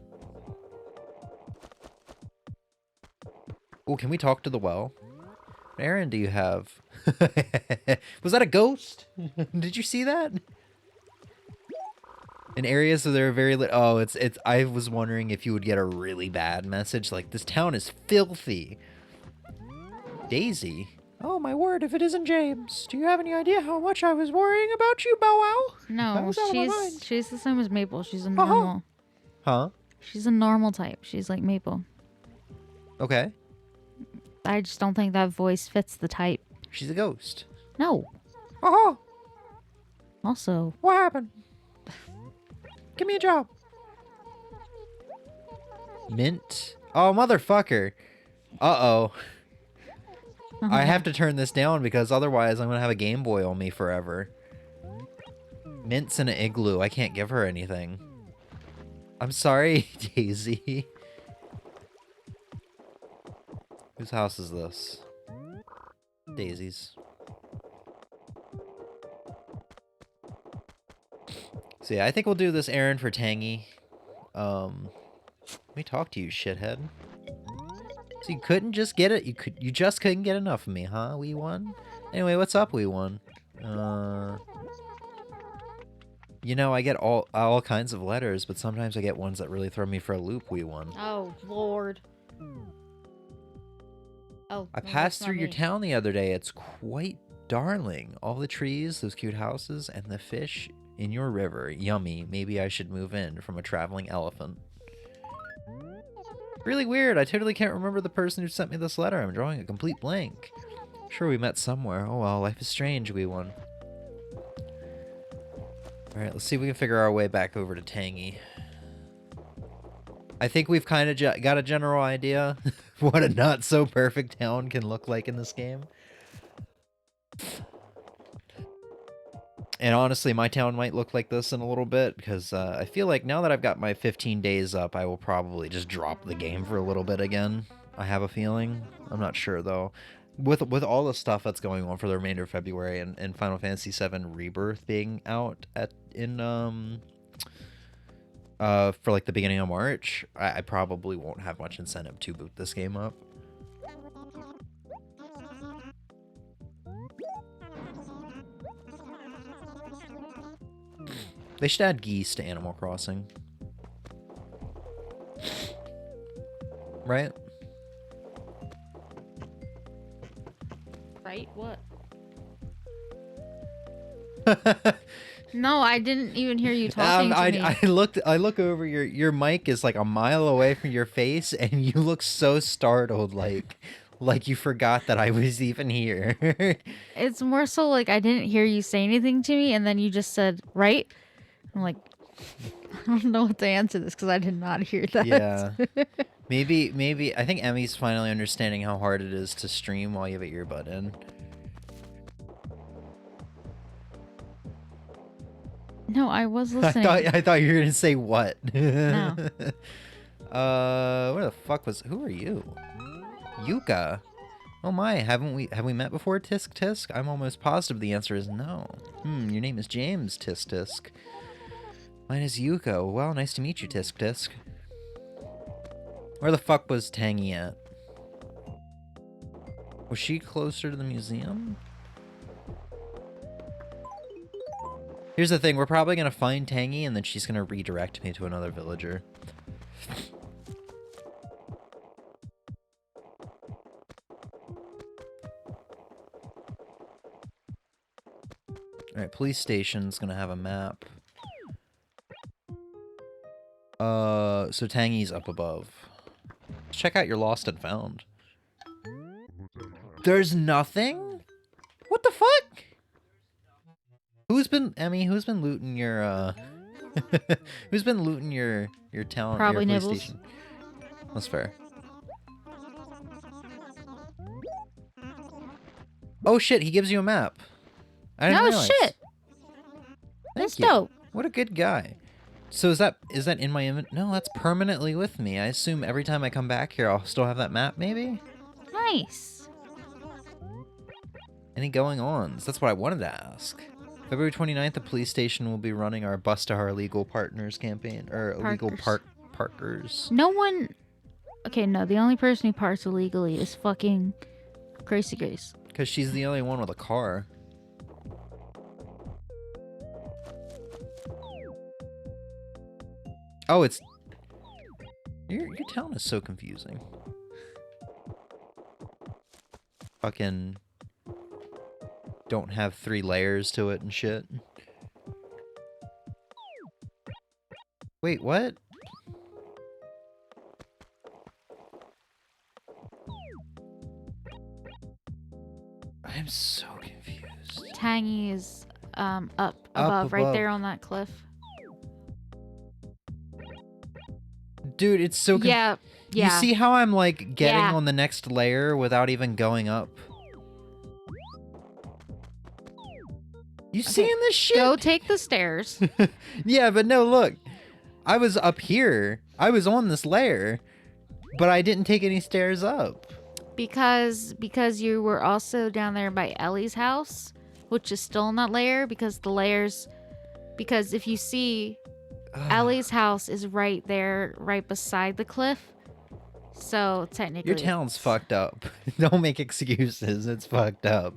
Oh, can we talk to the well? What errand do you have? Was that a ghost? Did you see that? In areas where there are very oh, it's I was wondering if you would get a really bad message like this town is filthy. Daisy. Oh my word, if it isn't James. Do you have any idea how much I was worrying about you, Bow Wow? No, she's the same as Maple. She's a normal. Huh? She's a normal type. She's like Maple. Okay. I just don't think that voice fits the type. She's a ghost. No. Oh. Also. What happened? Give me a job. Mint. Oh, motherfucker. Uh-oh. I have to turn this down because otherwise I'm going to have a Game Boy on me forever. Mint's in an igloo. I can't give her anything. I'm sorry, Daisy. Whose house is this? Daisy's. So yeah, I think we'll do this errand for Tangy. Let me talk to you, shithead. So you couldn't just get it? You just couldn't get enough of me, huh, Wee One? Anyway, what's up, Wee One? You know, I get all kinds of letters, but sometimes I get ones that really throw me for a loop, Wee One. Oh, Lord. Oh, I passed through your town the other day. It's quite darling. All the trees, those cute houses, and the fish in your river. Yummy. Maybe I should move in from a traveling elephant. Really weird. I totally can't remember the person who sent me this letter. I'm drawing a complete blank. Sure, we met somewhere. Oh well, life is strange, Wee One. Alright, let's see if we can figure our way back over to Tangy. I think we've kind of got a general idea what a not-so-perfect town can look like in this game. And honestly, my town might look like this in a little bit, because I feel like now that I've got my 15 days up, I will probably just drop the game for a little bit again. I have a feeling. I'm not sure, though. With all the stuff that's going on for the remainder of February and Final Fantasy VII Rebirth being out for like the beginning of March, I probably won't have much incentive to boot this game up. They should add geese to Animal Crossing. Right? Right? What? No, I didn't even hear you talking to me. I look over, your mic is like a mile away from your face, and you look so startled, like you forgot that I was even here. It's more so like I didn't hear you say anything to me, and then you just said, right? I'm like, I don't know what to answer this because I did not hear that. Yeah. Maybe, I think Emmy's finally understanding how hard it is to stream while you have an earbud in. No, I was listening. I thought you were gonna say what? No. Where the fuck who are you? Yuka. Oh my, have we met before, Tisk Tisk? I'm almost positive the answer is no. Your name is James, Tisk Tisk. Mine is Yuka. Well, nice to meet you, Tisk Tisk. Where the fuck was Tangy at? Was she closer to the museum? Here's the thing, we're probably gonna find Tangy and then she's gonna redirect me to another villager. Alright, police station's gonna have a map. So Tangy's up above. Let's check out your lost and found. There's nothing? What the fuck? Who's been looting your who's been looting your town? Probably your police Nibbles. station? That's fair. Oh shit, he gives you a map. I didn't realize. Shit. That's Thank you. dope. What a good guy. So is that in my inventory? No, that's permanently with me. I assume every time I come back here, I'll still have that map, maybe? Nice. Any going-ons? That's what I wanted to ask. February 29th, the police station will be running our Bust Our Illegal Partners campaign. Or illegal parkers. No one... Okay, no, the only person who parks illegally is fucking Gracie Grace. Because she's the only one with a car. Oh, it's... Your town is so confusing. Fucking... don't have 3 layers to it and shit. Wait, what? I'm so confused. Tangy is up above, right there on that cliff. Dude, it's so Yeah. You see how I'm like getting on the next layer without even going up? You seeing this shit? Go take the stairs. Yeah, but no, look. I was up here. I was on this layer, but I didn't take any stairs up. Because you were also down there by Ellie's house, which is still in that layer because the layers Because if you see, Ellie's house is right there, right beside the cliff. So technically, Your town's fucked up. Don't make excuses. It's fucked up.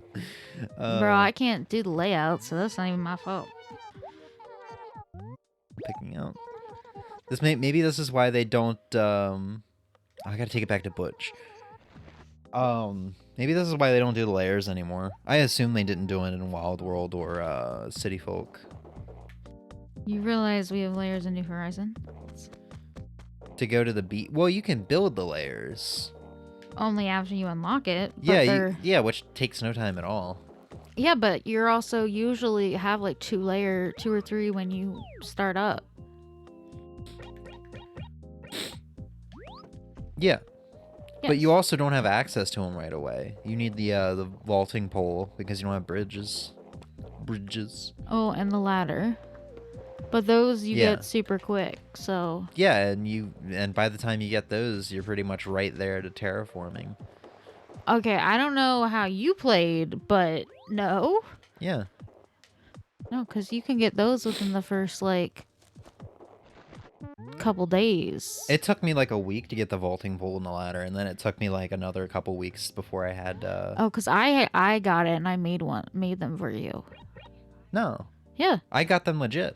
Bro, I can't do the layout, so that's not even my fault. Picking out. Maybe this is why they don't. I gotta take it back to Butch. Maybe this is why they don't do the layers anymore. I assume they didn't do it in Wild World or City Folk. You realize we have layers in New Horizon? To go to the beach. Well, you can build the layers. Only after you unlock it. Yeah, which takes no time at all. Yeah, but you're also usually have like 2 or 3 when you start up. Yeah. Yes. But you also don't have access to them right away. You need the vaulting pole because you don't have bridges. Oh, and the ladder. But those you get super quick, so... Yeah, and by the time you get those, you're pretty much right there to terraforming. Okay, I don't know how you played, but no. Yeah. No, because you can get those within the first, like, couple days. It took me like a week to get the vaulting pole and the ladder, and then it took me like another couple weeks before I had... Oh, because I got it and I made them for you. No. Yeah. I got them legit.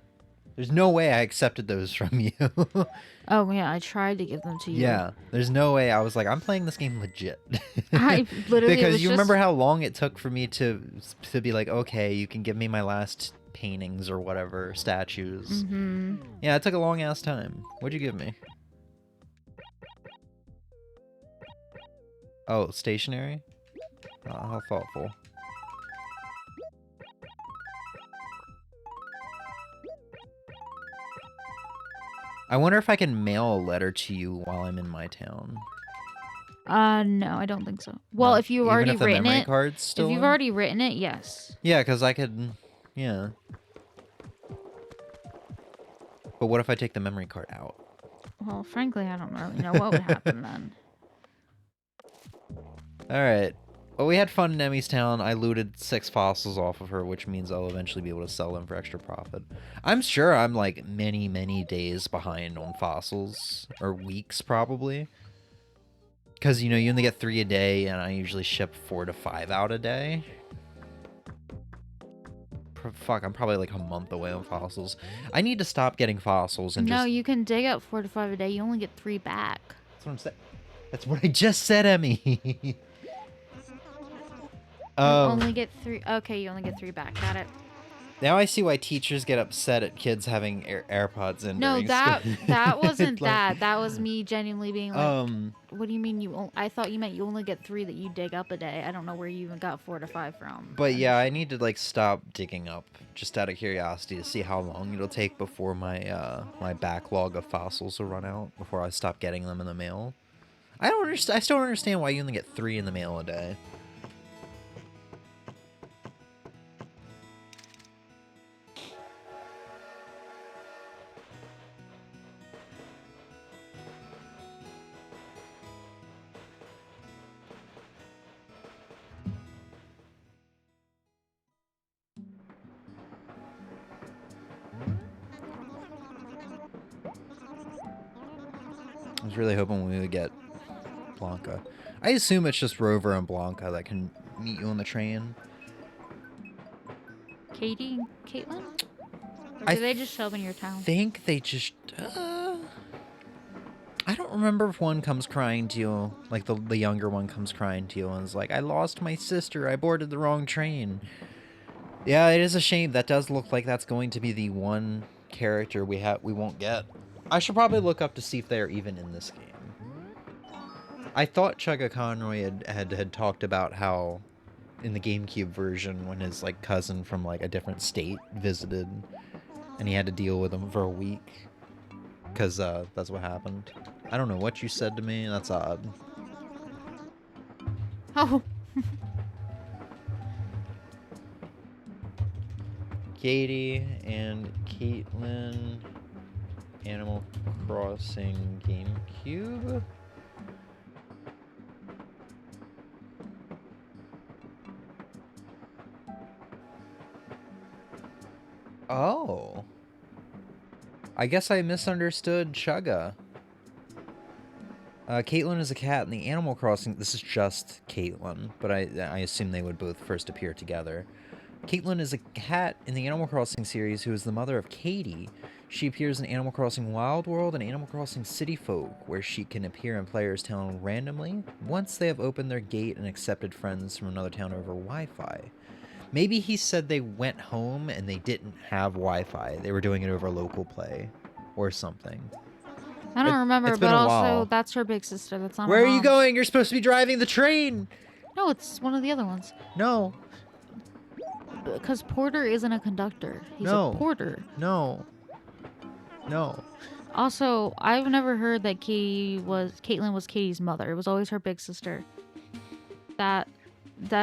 There's no way I accepted those from you. Oh, yeah, I tried to give them to you. Yeah, there's no way. I was like, I'm playing this game legit. I literally because you remember how long it took for me to be like, okay, you can give me my last paintings or whatever, statues. Mm-hmm. Yeah, it took a long ass time. What'd you give me? Oh, stationery? Oh, how thoughtful. I wonder if I can mail a letter to you while I'm in my town. No, I don't think so. Well, No, if you've even already if the written memory it, card's still if you've in? already written it, yes. Yeah, because I could, yeah. But what if I take the memory card out? Well, frankly, I don't really know what would happen then. Alright. Well, we had fun in Emmy's town. I looted 6 fossils off of her, which means I'll eventually be able to sell them for extra profit. I'm sure I'm like many, many days behind on fossils. Or weeks, probably. Because, you know, you only get 3 a day, and I usually ship 4 to 5 out a day. Fuck, I'm probably like a month away on fossils. I need to stop getting fossils and No, you can dig up 4 to 5 a day. You only get 3 back. That's what I'm saying. That's what I just said, Emmy. You only get 3. Okay, you only get 3 back. Got it. Now I see why teachers get upset at kids having AirPods in. No, during that school. wasn't Like, that. That was me genuinely being like, what do you mean I thought you meant you only get 3 that you dig up a day. I don't know where you even got 4 to 5 from. But yeah, I need to like stop digging up just out of curiosity to see how long it'll take before my my backlog of fossils will run out before I stop getting them in the mail. I still don't understand why you only get 3 in the mail a day. I was really hoping we would get Blanca. I assume it's just Rover and Blanca that can meet you on the train. Katie and Caitlin? Or do they just show up in your town? I think they just... I don't remember if one comes crying to you, like the younger one comes crying to you and is like, I lost my sister, I boarded the wrong train. Yeah, it is a shame. That does look like that's going to be the one character we won't get. I should probably look up to see if they're even in this game. I thought Chugga Conroy had talked about how in the GameCube version when his like cousin from like a different state visited and he had to deal with him for a week because that's what happened. I don't know what you said to me. That's odd. Oh. Katie and Caitlin, Animal Crossing GameCube. Oh. I guess I misunderstood Chugga. Caitlin is a cat in the Animal Crossing. This is just Caitlin, but I assume they would both first appear together. Caitlin is a cat in the Animal Crossing series who is the mother of Katie. She appears in Animal Crossing Wild World and Animal Crossing City Folk, where she can appear in players' town randomly once they have opened their gate and accepted friends from another town over Wi-Fi. Maybe he said they went home and they didn't have Wi-Fi. They were doing it over local play or something. I don't remember, it's been but a also while. that's her big sister. That's not Where her are you mom. going? You're supposed to be driving the train. No, it's one of the other ones. No. Because Porter isn't a conductor. He's No. a porter. No. No. Also, I've never heard that Caitlin was Katie's mother. It was always her big sister. That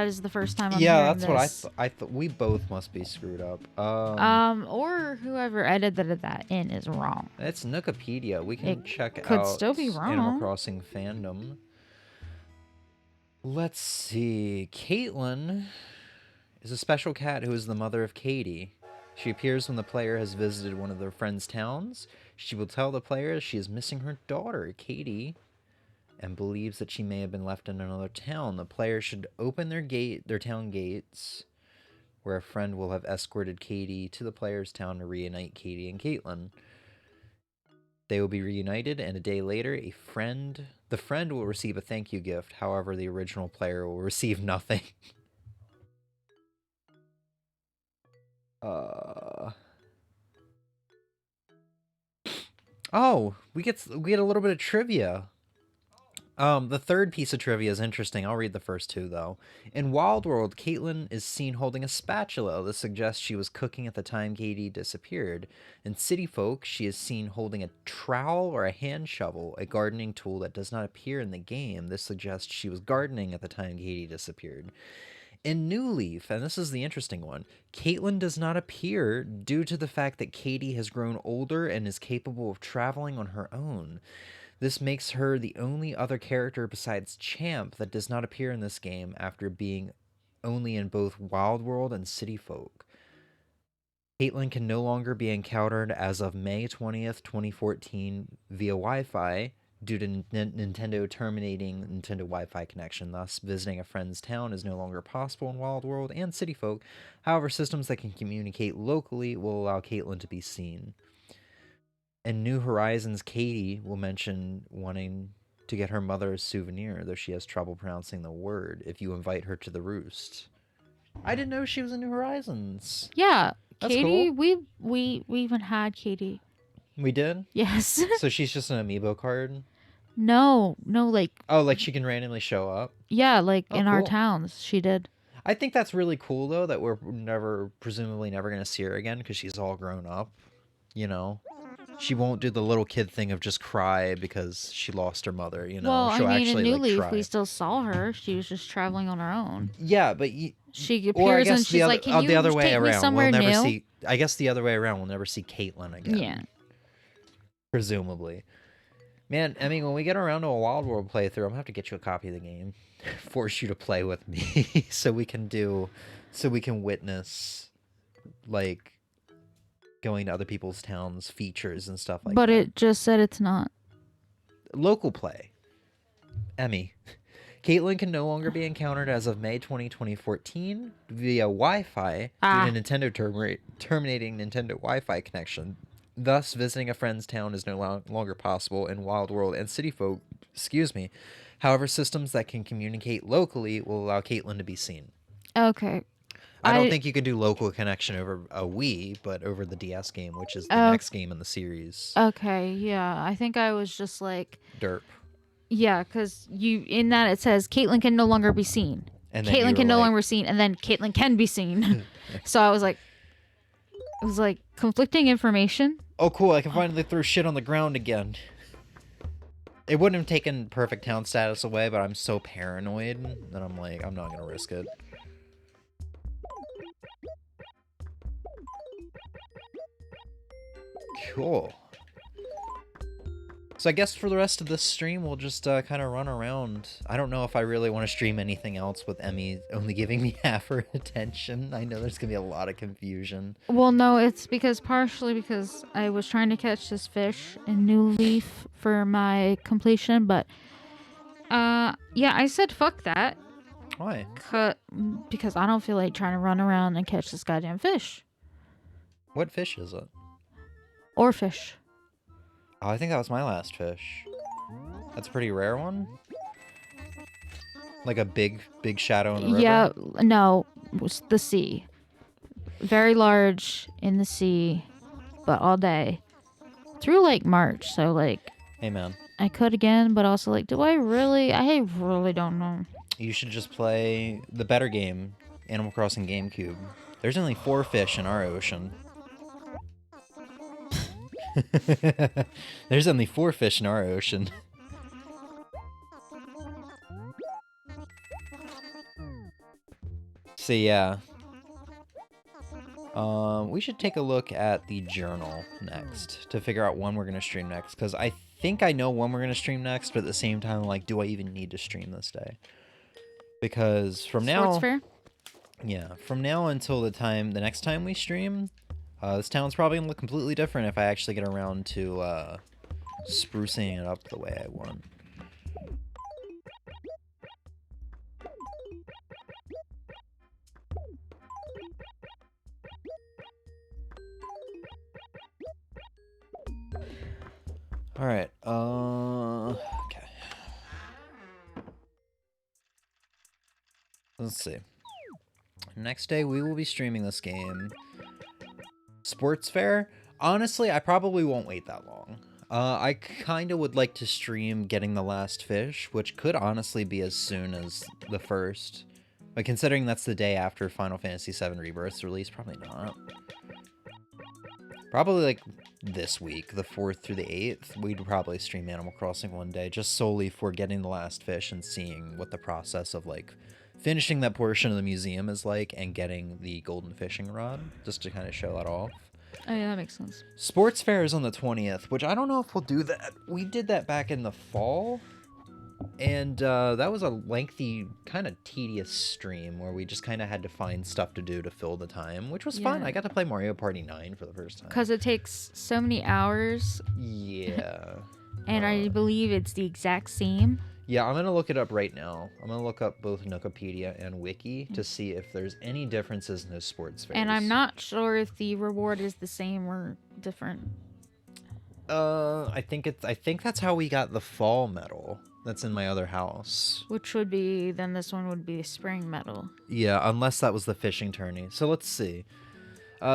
is the first time I'm hearing that's this. what I thought. We both must be screwed up. Or whoever edited that in is wrong. It's Wikipedia. We can It check out could still be Animal wrong. Crossing fandom. Let's see. Caitlin is a special cat who is the mother of Katie. She appears when the player has visited one of their friends' towns. She will tell the player she is missing her daughter, Katie, and believes that she may have been left in another town. The player should open their town gates, where a friend will have escorted Katie to the player's town to reunite Katie and Caitlin. They will be reunited, and a day later, the friend will receive a thank you gift. However, the original player will receive nothing. Oh, we get a little bit of trivia. The third piece of trivia is interesting. I'll read the first two, though. In Wild World, Caitlin is seen holding a spatula. This suggests she was cooking at the time Katie disappeared. In City Folk, she is seen holding a trowel or a hand shovel, a gardening tool that does not appear in the game. This suggests she was gardening at the time Katie disappeared. In New Leaf, and this is the interesting one, Caitlin does not appear due to the fact that Katie has grown older and is capable of traveling on her own. This makes her the only other character besides Champ that does not appear in this game after being only in both Wild World and City Folk. Caitlin can no longer be encountered as of May 20th, 2014 via Wi-Fi due to Nintendo terminating Nintendo Wi-Fi connection. Thus, visiting a friend's town is no longer possible in Wild World and City Folk. However, systems that can communicate locally will allow Caitlin to be seen. In New Horizons, Katie will mention wanting to get her mother a souvenir, though she has trouble pronouncing the word, if you invite her to the roost. I didn't know she was in New Horizons. Yeah, That's Katie. cool. We even had Katie. We did? Yes. So she's just an amiibo card? No, like Oh, like she can randomly show up? yeah, like Oh, in our cool. towns, she did. I think that's really cool, though, that we're presumably never going to see her again because she's all grown up, you know? She won't do the little kid thing of just cry because she lost her mother, you know? Well, She'll I mean, in actually, New like, Leaf, try. we still saw her. She was just traveling on her own. Yeah, but She or I appears guess and she's like, "Can you the other way take me around. somewhere We'll never new?" see. I guess the other way around. We'll never see Caitlin again. Yeah. Presumably. Man, I mean, when we get around to a Wild World playthrough, I'm gonna have to get you a copy of the game, force you to play with me, so we can witness, like, going to other people's towns, features and stuff like that. But it just said it's not. Local play. Emmy. Caitlin can no longer be encountered as of May 20, 2014 via Wi-Fi due to Nintendo terminating Nintendo Wi-Fi connection. Thus, visiting a friend's town is no longer possible in Wild World and City Folk. However, systems that can communicate locally will allow Caitlin to be seen. Okay. I don't think you can do local connection over a Wii, but over the DS game, which is the next game in the series. Okay, yeah. I think I was just like... Derp. Yeah, because in that it says Caitlin can no longer be seen. And then Caitlin can no longer be seen, and then Caitlin can be seen. So I was like... It was like conflicting information. Oh, cool. I can finally throw shit on the ground again. It wouldn't have taken perfect town status away, but I'm so paranoid that I'm like, I'm not going to risk it. Cool. So I guess for the rest of this stream, we'll just kind of run around. I don't know if I really want to stream anything else with Emmy only giving me half her attention. I know there's going to be a lot of confusion. Well, no, it's partially because I was trying to catch this fish in New Leaf for my completion, but yeah, I said fuck that. Why? Because I don't feel like trying to run around and catch this goddamn fish. What fish is it? Or fish. Oh, I think that was my last fish. That's a pretty rare one? Like a big shadow in the river? Yeah, no, it was the sea. Very large in the sea, but all day. Through like March, so like... Hey, man. I could again, but also like, do I really? I really don't know. You should just play the better game, Animal Crossing GameCube. There's only 4 fish in our ocean. There's only 4 fish in our ocean. So yeah. We should take a look at the journal next to figure out when we're going to stream next, because I think I know when we're going to stream next, but at the same time, like, do I even need to stream this day? Because from Sports now... fair? Yeah, from now until the next time we stream, this town's probably going to look completely different if I actually get around to sprucing it up the way I want. Alright, okay. Let's see. Next day, we will be streaming this game. Sports Fair? Honestly, I probably won't wait that long. I kind of would like to stream getting the last fish, which could honestly be as soon as the 1st. But considering that's the day after Final Fantasy VII Rebirth's release, probably not. Probably like this week, the 4th through the 8th, we'd probably stream Animal Crossing one day, just solely for getting the last fish and seeing what the process of like finishing that portion of the museum is like and getting the golden fishing rod, just to kind of show that off. Oh yeah, that makes sense. Sports Fair is on the 20th, which I don't know if we'll do that. We did that back in the fall, and that was a lengthy, kind of tedious stream where we just kind of had to find stuff to do to fill the time, which was fun. I got to play Mario Party 9 for the first time. Because it takes so many hours. Yeah. And I believe it's the exact same. Yeah, I'm going to look it up right now. I'm going to look up both Wikipedia and Wiki to see if there's any differences in those sports fairs. And I'm not sure if the reward is the same or different. I think that's how we got the fall medal. That's in my other house. Which would be, then this one would be a spring medal. Yeah, unless that was the fishing tourney. So let's see.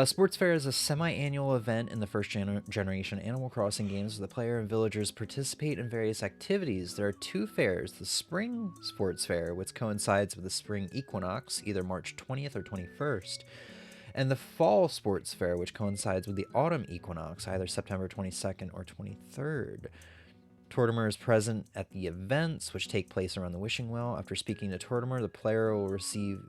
Sports Fair is a semi-annual event in the first generation Animal Crossing games where the player and villagers participate in various activities. There are 2 fairs, the Spring Sports Fair, which coincides with the spring equinox, either March 20th or 21st, and the Fall Sports Fair, which coincides with the autumn equinox, either September 22nd or 23rd. Tortimer is present at the events, which take place around the wishing well. After speaking to Tortimer, the player will receive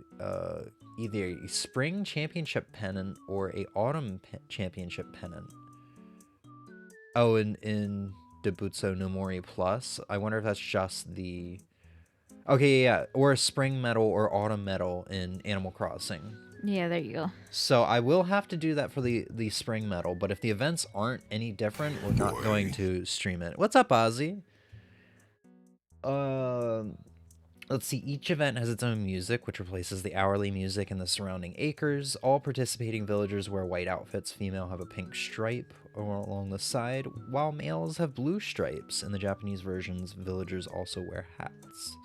either a spring championship pennant or a autumn championship pennant. Oh, in Debutso no Mori Plus, I wonder if that's just the... Okay, yeah, or a spring medal or autumn medal in Animal Crossing. Yeah, there you go. So I will have to do that for the spring medal, but if the events aren't any different, we're not going to stream it. What's up, Ozzy? Let's see. Each event has its own music, which replaces the hourly music in the surrounding acres. All participating villagers wear white outfits. Female have a pink stripe along the side, while males have blue stripes. In the Japanese versions, villagers also wear hats.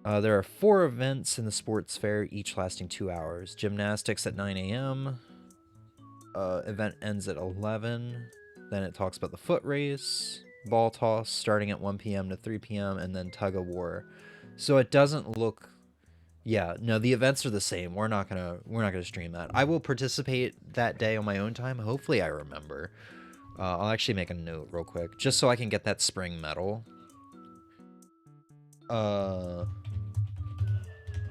There are 4 events in the sports fair, each lasting 2 hours. Gymnastics at 9 a.m. Event ends at 11. Then it talks about the foot race, ball toss starting at 1 p.m. to 3 p.m. and then tug of war. So it doesn't look... Yeah, no, the events are the same. We're not gonna stream that. I will participate that day on my own time. Hopefully I remember. I'll actually make a note real quick, just so I can get that spring medal.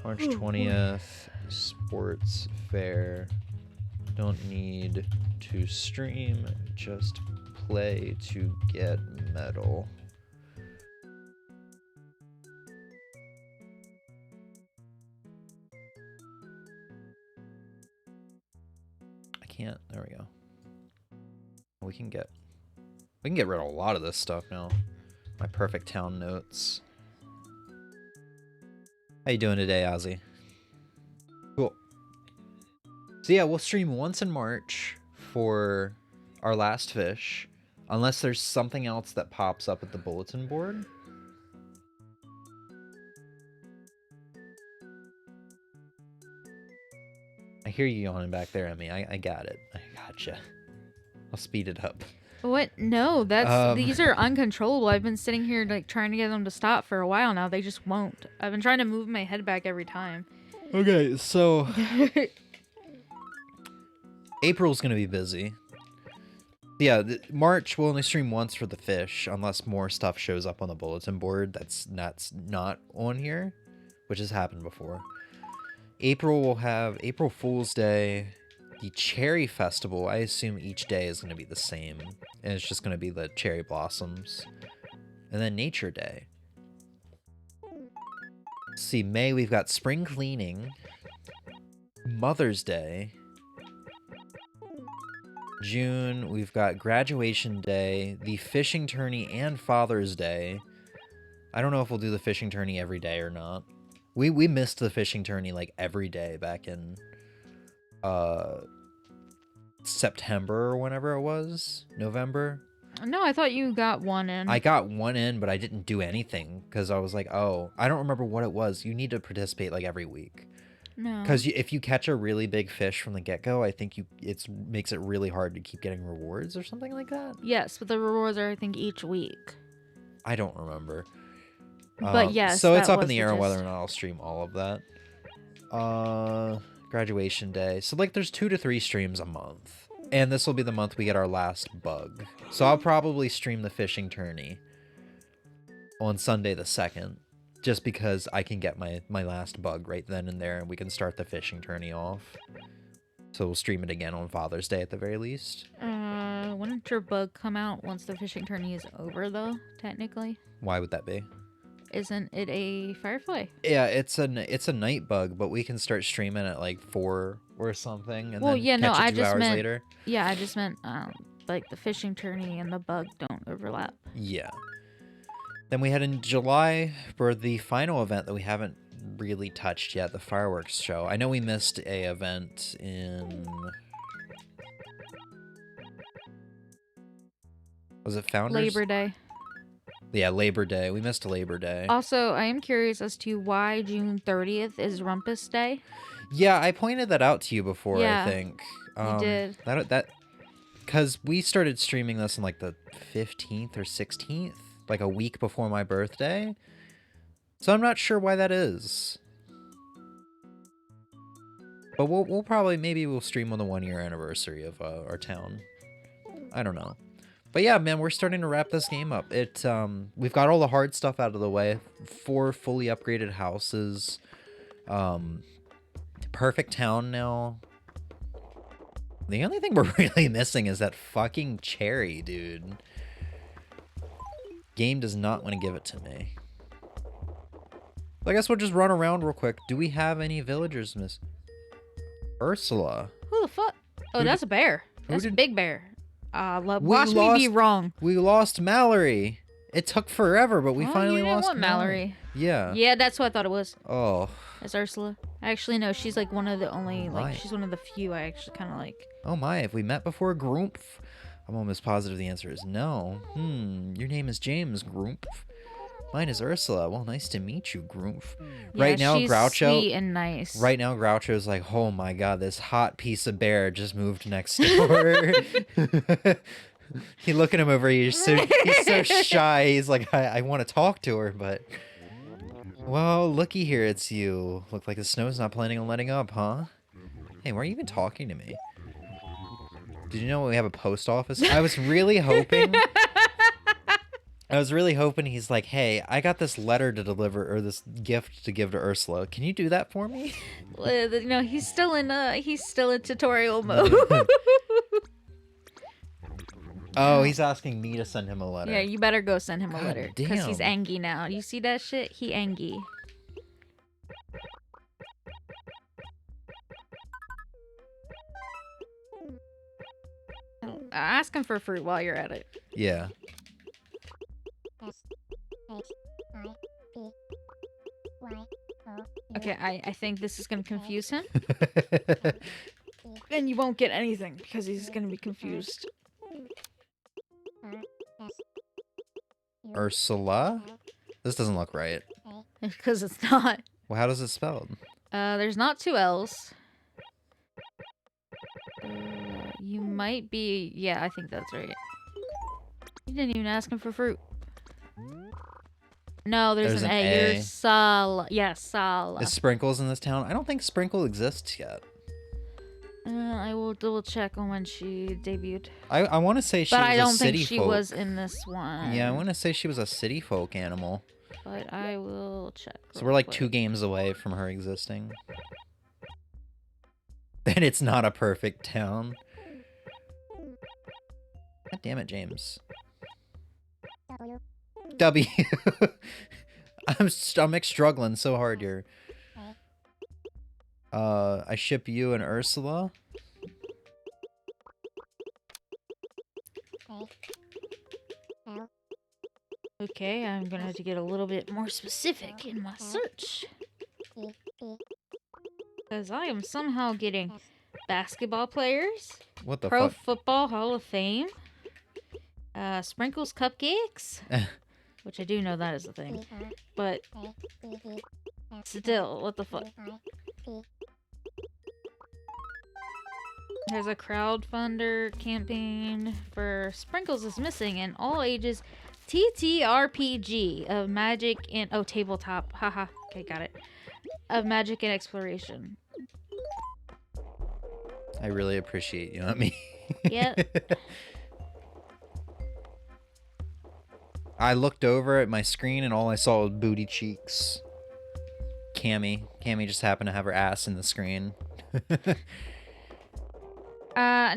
March 20th, sports fair. Don't need to stream, just play to get medal? I can't. There we go. We can get rid of a lot of this stuff now. My perfect town notes. How you doing today, Ozzy? Cool. So yeah, we'll stream once in March for our last fish, unless there's something else that pops up at the bulletin board. I hear you yawning back there, Emmy. I got it. I gotcha. I'll speed it up. What? No, these are uncontrollable. I've been sitting here like trying to get them to stop for a while now. They just won't. I've been trying to move my head back every time. Okay, so April's gonna be busy. Yeah, March we'll only stream once for the fish, unless more stuff shows up on the bulletin board that's not on here, which has happened before. April will have April Fool's Day, the Cherry Festival. I assume each day is going to be the same, and it's just going to be the cherry blossoms. And then Nature Day. Let's see, May we've got Spring Cleaning, Mother's Day. June we've got Graduation Day, the Fishing Tourney, and Father's Day. I don't know if we'll do the Fishing Tourney every day or not. We missed the fishing tourney like every day back in September or whenever it was. November. No, I thought you got one in. I got one in, but I didn't do anything because I was like, oh, I don't remember what it was. You need to participate like every week. No. Because if you catch a really big fish from the get-go, I think it makes it really hard to keep getting rewards or something like that. Yes, but the rewards are I think each week. I don't remember. But yes, so it's that up in was the the air gist. whether or not I'll stream all of that. Graduation Day. So like there's 2 to 3 streams a month. And this will be the month we get our last bug. So I'll probably stream the fishing tourney on Sunday the 2nd. Just because I can get my last bug right then and there and we can start the fishing tourney off. So we'll stream it again on Father's Day at the very least. Wouldn't your bug come out once the fishing tourney is over though, technically? Why would that be? Isn't it a firefly? Yeah, it's a night bug, but we can start streaming at like 4 or something, and Well, then yeah, no, catch it I 2 just hours meant- later. Yeah, I just meant like the fishing tourney and the bug don't overlap. Yeah. Then we head in July for the final event that we haven't really touched yet, the fireworks show. I know we missed a event in... Was it Founders? Labor Day. Yeah, Labor Day. We missed Labor Day. Also, I am curious as to why June 30th is Rumpus Day. Yeah, I pointed that out to you before, Yeah, I think. You did. That because we started streaming this on like the 15th or 16th, like a week before my birthday. So I'm not sure why that is. But we'll probably, maybe we'll stream on the 1-year anniversary of our town. I don't know. But yeah, man, we're starting to wrap this game up. We've got all the hard stuff out of the way. 4 fully upgraded houses. Perfect town now. The only thing we're really missing is that fucking cherry, dude. Game does not want to give it to me. I guess we'll just run around real quick. Do we have any villagers miss? Ursula. Who the fuck? Oh, Who that's a bear. That's a did- big bear. Watch me be wrong. We lost Mallory. It took forever, but we Oh, finally you didn't lost want Mallory. Yeah. Yeah, that's what I thought it was. Oh. It's Ursula. Actually, no, she's like one of the only, My. like, she's one of the few I actually kind of like. Oh my, have we met before, Groomp? I'm almost positive the answer is no. Your name is James, Groomp. Mine is Ursula. Well, nice to meet you, Groomp. Right Yeah, now, she's Groucho. sweet and nice. Right now, Groucho's like, oh my god, this hot piece of bear just moved next door. He look at him over here. He's so shy. He's like, I want to talk to her, but... Well, looky here, it's you. Look like the snow's not planning on letting up, huh? Hey, why are you even talking to me? Did you know we have a post office? I was really hoping... he's like, hey, I got this letter to deliver, or this gift to give to Ursula. Can you do that for me? No, he's still in tutorial mode. Oh, he's asking me to send him a letter. Yeah, you better go send him a God letter. Because he's damn. angry now. You see that shit? He angry. Ask him for fruit while you're at it. Yeah. Okay, I think this is gonna confuse him. And you won't get anything because he's gonna be confused. Ursula? This doesn't look right. Because it's not. Well, how does it spelled? There's not 2 L's. You might be... Yeah, I think that's right. You didn't even ask him for fruit. No, there's an A. You're Sala. Yeah, Sala. Is Sprinkles in this town? I don't think Sprinkle exists yet. I will double check on when she debuted. I want to say she was a city folk. But I don't think she was in this one. Yeah, I want to say she was a city folk animal. But I will check. So we're like 2 games away from her existing. And it's not a perfect town. God damn it, James. W. I'm struggling so hard here. I ship you and Ursula. Okay, I'm gonna have to get a little bit more specific in my search. Because I am somehow getting basketball players, What the Pro fuck? Football Hall of Fame, Sprinkles Cupcakes, which I do know that is a thing, but still, what the fuck? There's a crowdfunder campaign for Sprinkles is missing in all ages TTRPG of magic and tabletop. Haha. Okay, got it. Of magic and exploration. I really appreciate you, not me. Yep. I looked over at my screen and all I saw was booty cheeks. Cammy just happened to have her ass in the screen.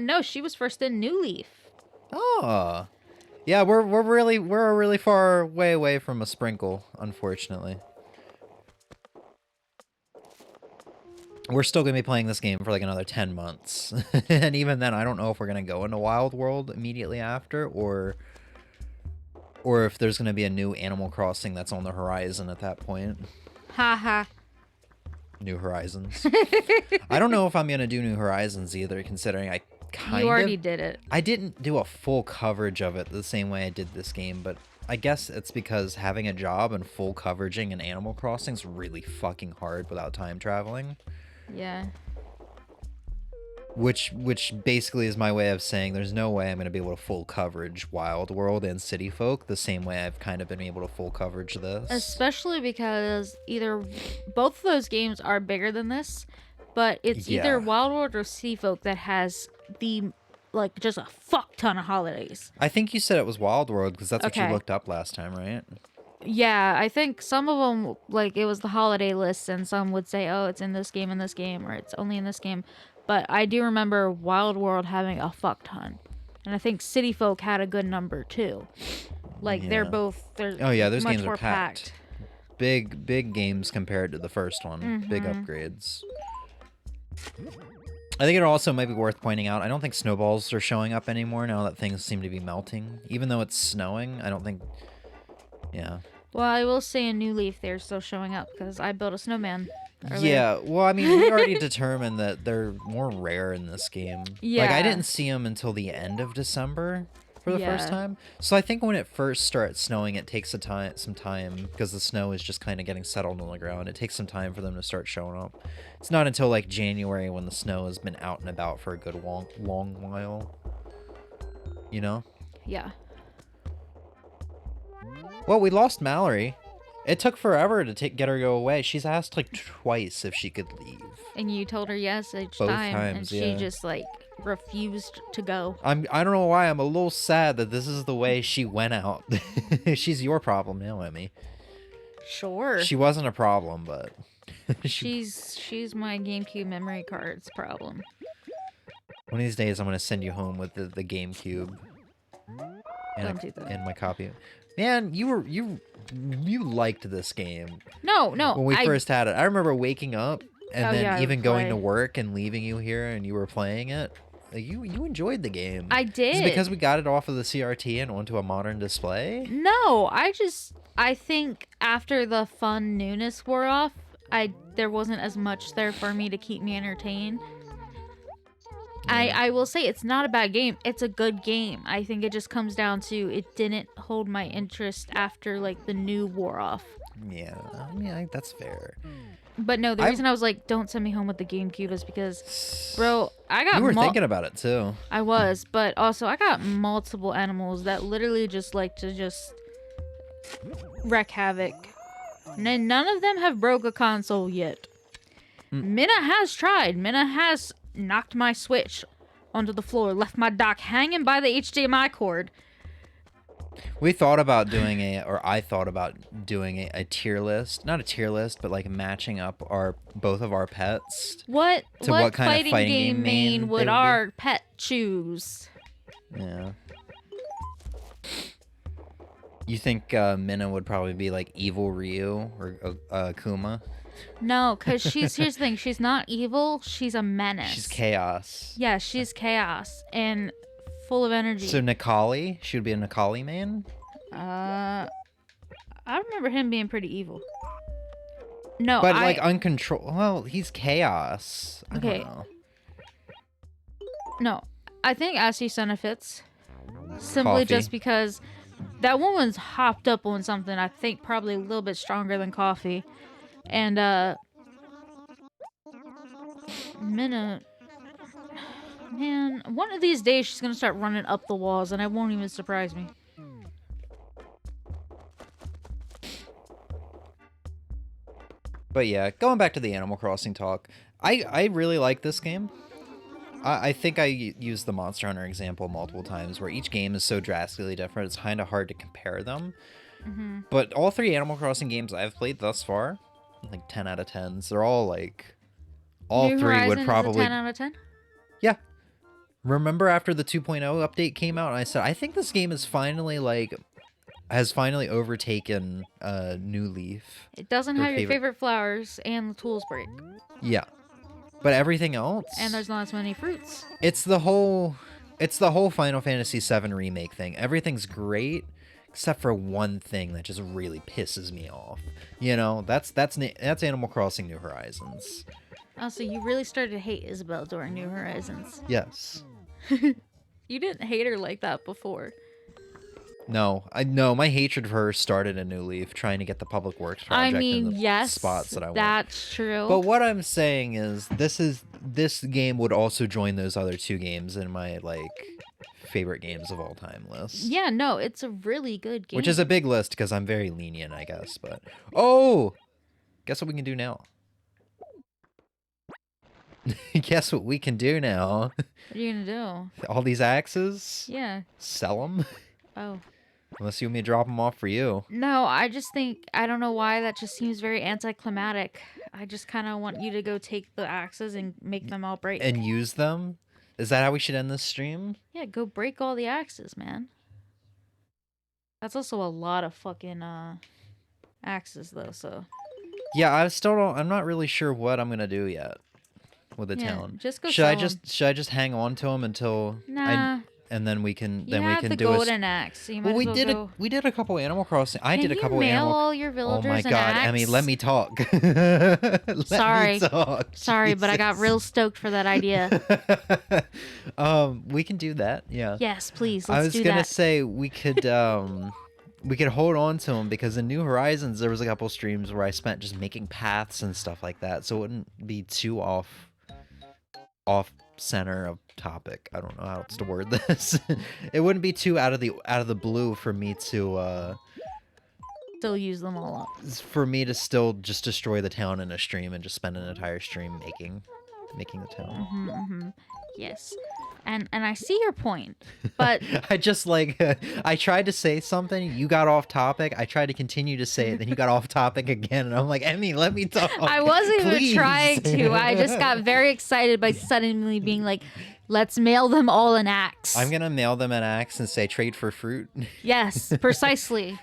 No, she was first in New Leaf. Oh. Yeah, we're really far way away from a Sprinkle, unfortunately. We're still going to be playing this game for like another 10 months. And even then, I don't know if we're going to go into Wild World immediately after, or if there's going to be a new Animal Crossing that's on the horizon at that point. Haha. New Horizons. I don't know if I'm going to do New Horizons either, considering I kind of... You already did it. I didn't do a full coverage of it the same way I did this game, but I guess it's because having a job and full coveraging in Animal Crossing is really fucking hard without time traveling. Yeah. Which basically is my way of saying there's no way I'm going to be able to full coverage Wild World and City Folk the same way I've kind of been able to full coverage this. Especially because both of those games are bigger than this, but it's either Wild World or City Folk that has just a fuck ton of holidays. I think you said it was Wild World because that's what you looked up last time, right? Yeah, I think some of them, it was the holiday list, and some would say, oh, it's in this game, or it's only in this game. But I do remember Wild World having a fuck ton. And I think City Folk had a good number, too. They're those much games more are packed. Big games compared to the first one. Mm-hmm. Big upgrades. I think it also might be worth pointing out, I don't think snowballs are showing up anymore now that things seem to be melting. Even though it's snowing, I don't think... Yeah. Well, I will say in New Leaf they're still showing up because I built a snowman earlier. Yeah, well, I mean, we already determined that they're more rare in this game. Yeah. I didn't see them until the end of December for the first time. So I think when it first starts snowing, it takes some time because the snow is just kind of getting settled on the ground. It takes some time for them to start showing up. It's not until January when the snow has been out and about for a good long while. You know? Yeah. Well, we lost Mallory. It took forever to get her to go away. She's asked twice if she could leave. And you told her yes each Both time, and times, she just refused to go. I don't know why. I'm a little sad that this is the way she went out. She's your problem now, Emmy. Sure. She wasn't a problem, but she's my GameCube memory card's problem. One of these days, I'm gonna send you home with the GameCube. Don't do that. in my copy. Man, you liked this game No, when we first had it. I remember waking up and then even going to play. work and leaving you here and you were playing it. Like, you enjoyed the game. I did. Is it because we got it off of the CRT and onto a modern display? No, I think after the fun newness wore off, there wasn't as much there for me to keep me entertained. I will say it's not a bad game. It's a good game. I think it just comes down to it didn't hold my interest after like the new wore off. Yeah, I mean, that's fair. But no, the reason I was like, don't send me home with the GameCube is because, bro, I got... You were thinking about it, too. I was, but also I got multiple animals that literally just like to just wreak havoc. And none of them have broke a console yet. Minna has tried. Minna has knocked my Switch onto the floor, left my dock hanging by the HDMI cord. We thought about doing I thought about doing a tier list. Not a tier list, but like matching up both of our pets. What kind of fighting game main would our pet choose? Yeah. You think Minna would probably be like evil Ryu or Kuma? No, because here's the thing. She's not evil. She's a menace. She's chaos. Yeah, she's chaos and full of energy. So Nikali? She would be a Nikali man? I remember him being pretty evil. No, but like uncontrolled. Well, he's chaos. I don't know. No, I think Asusuna fits. Simply just because that woman's hopped up on something I think probably a little bit stronger than Coffee. And Minna, man, one of these days she's gonna start running up the walls and it won't even surprise me. But yeah, going back to the Animal Crossing talk, I really like this game. I think I used the Monster Hunter example multiple times where each game is so drastically different, it's kind of hard to compare them. Mm-hmm. But all three Animal Crossing games I've played thus far, like 10 out of 10s, they're all like... All New three Horizon would probably... is a 10 out of 10? Yeah. Remember after the 2.0 update came out, and I said, I think this game is finally like... has finally overtaken New Leaf. It doesn't have your favorite flowers and the tools break. Yeah. But everything else... And there's not as many fruits. It's the whole Final Fantasy VII remake thing. Everything's great, except for one thing that just really pisses me off. You know, that's Animal Crossing New Horizons. Oh, so you really started to hate Isabelle during New Horizons. Yes. You didn't hate her like that before. No, my hatred for her started in New Leaf, trying to get the public works project in the spots that I want. That's true. But what I'm saying is, this game would also join those other two games in my like favorite games of all time list. Yeah, no, it's a really good game. Which is a big list because I'm very lenient, I guess. But guess what we can do now? Guess what we can do now? What are you gonna do? All these axes? Yeah. Sell them? Oh. Unless you want me to drop them off for you. No, I just think, I don't know why, that just seems very anticlimactic. I just kind of want you to go take the axes and make them all break. And use them? Is that how we should end this stream? Yeah, go break all the axes, man. That's also a lot of fucking axes, though, so... Yeah, I'm not really sure what I'm gonna do yet with the town. Just go should I just hang on to them until... Nah. And then we can You have the golden axe. So you might well, as well go. we did a couple Animal Crossing. I did a couple Can you mail Animal. all your villagers Oh my an god, axe? Emmy, let me talk. Sorry. Me talk. Sorry, but I got real stoked for that idea. We can do that. Yeah. Yes, please. I Let's was do gonna that. say we could hold on to them because in New Horizons there was a couple streams where I spent just making paths and stuff like that, so it wouldn't be too off center of topic. I don't know how else to word this. It wouldn't be too out of the blue for me to Still use them all up. for me to still just destroy the town in a stream and just spend an entire stream making the town. Yes. And I see your point, but I just I tried to say something, you got off topic. I tried to continue to say it, then you got off topic again, and I'm like, Emmy, let me talk. I wasn't even please. trying to. I just got very excited by suddenly being like, Let's mail them all an axe. I'm gonna mail them an axe and say trade for fruit. Yes, precisely.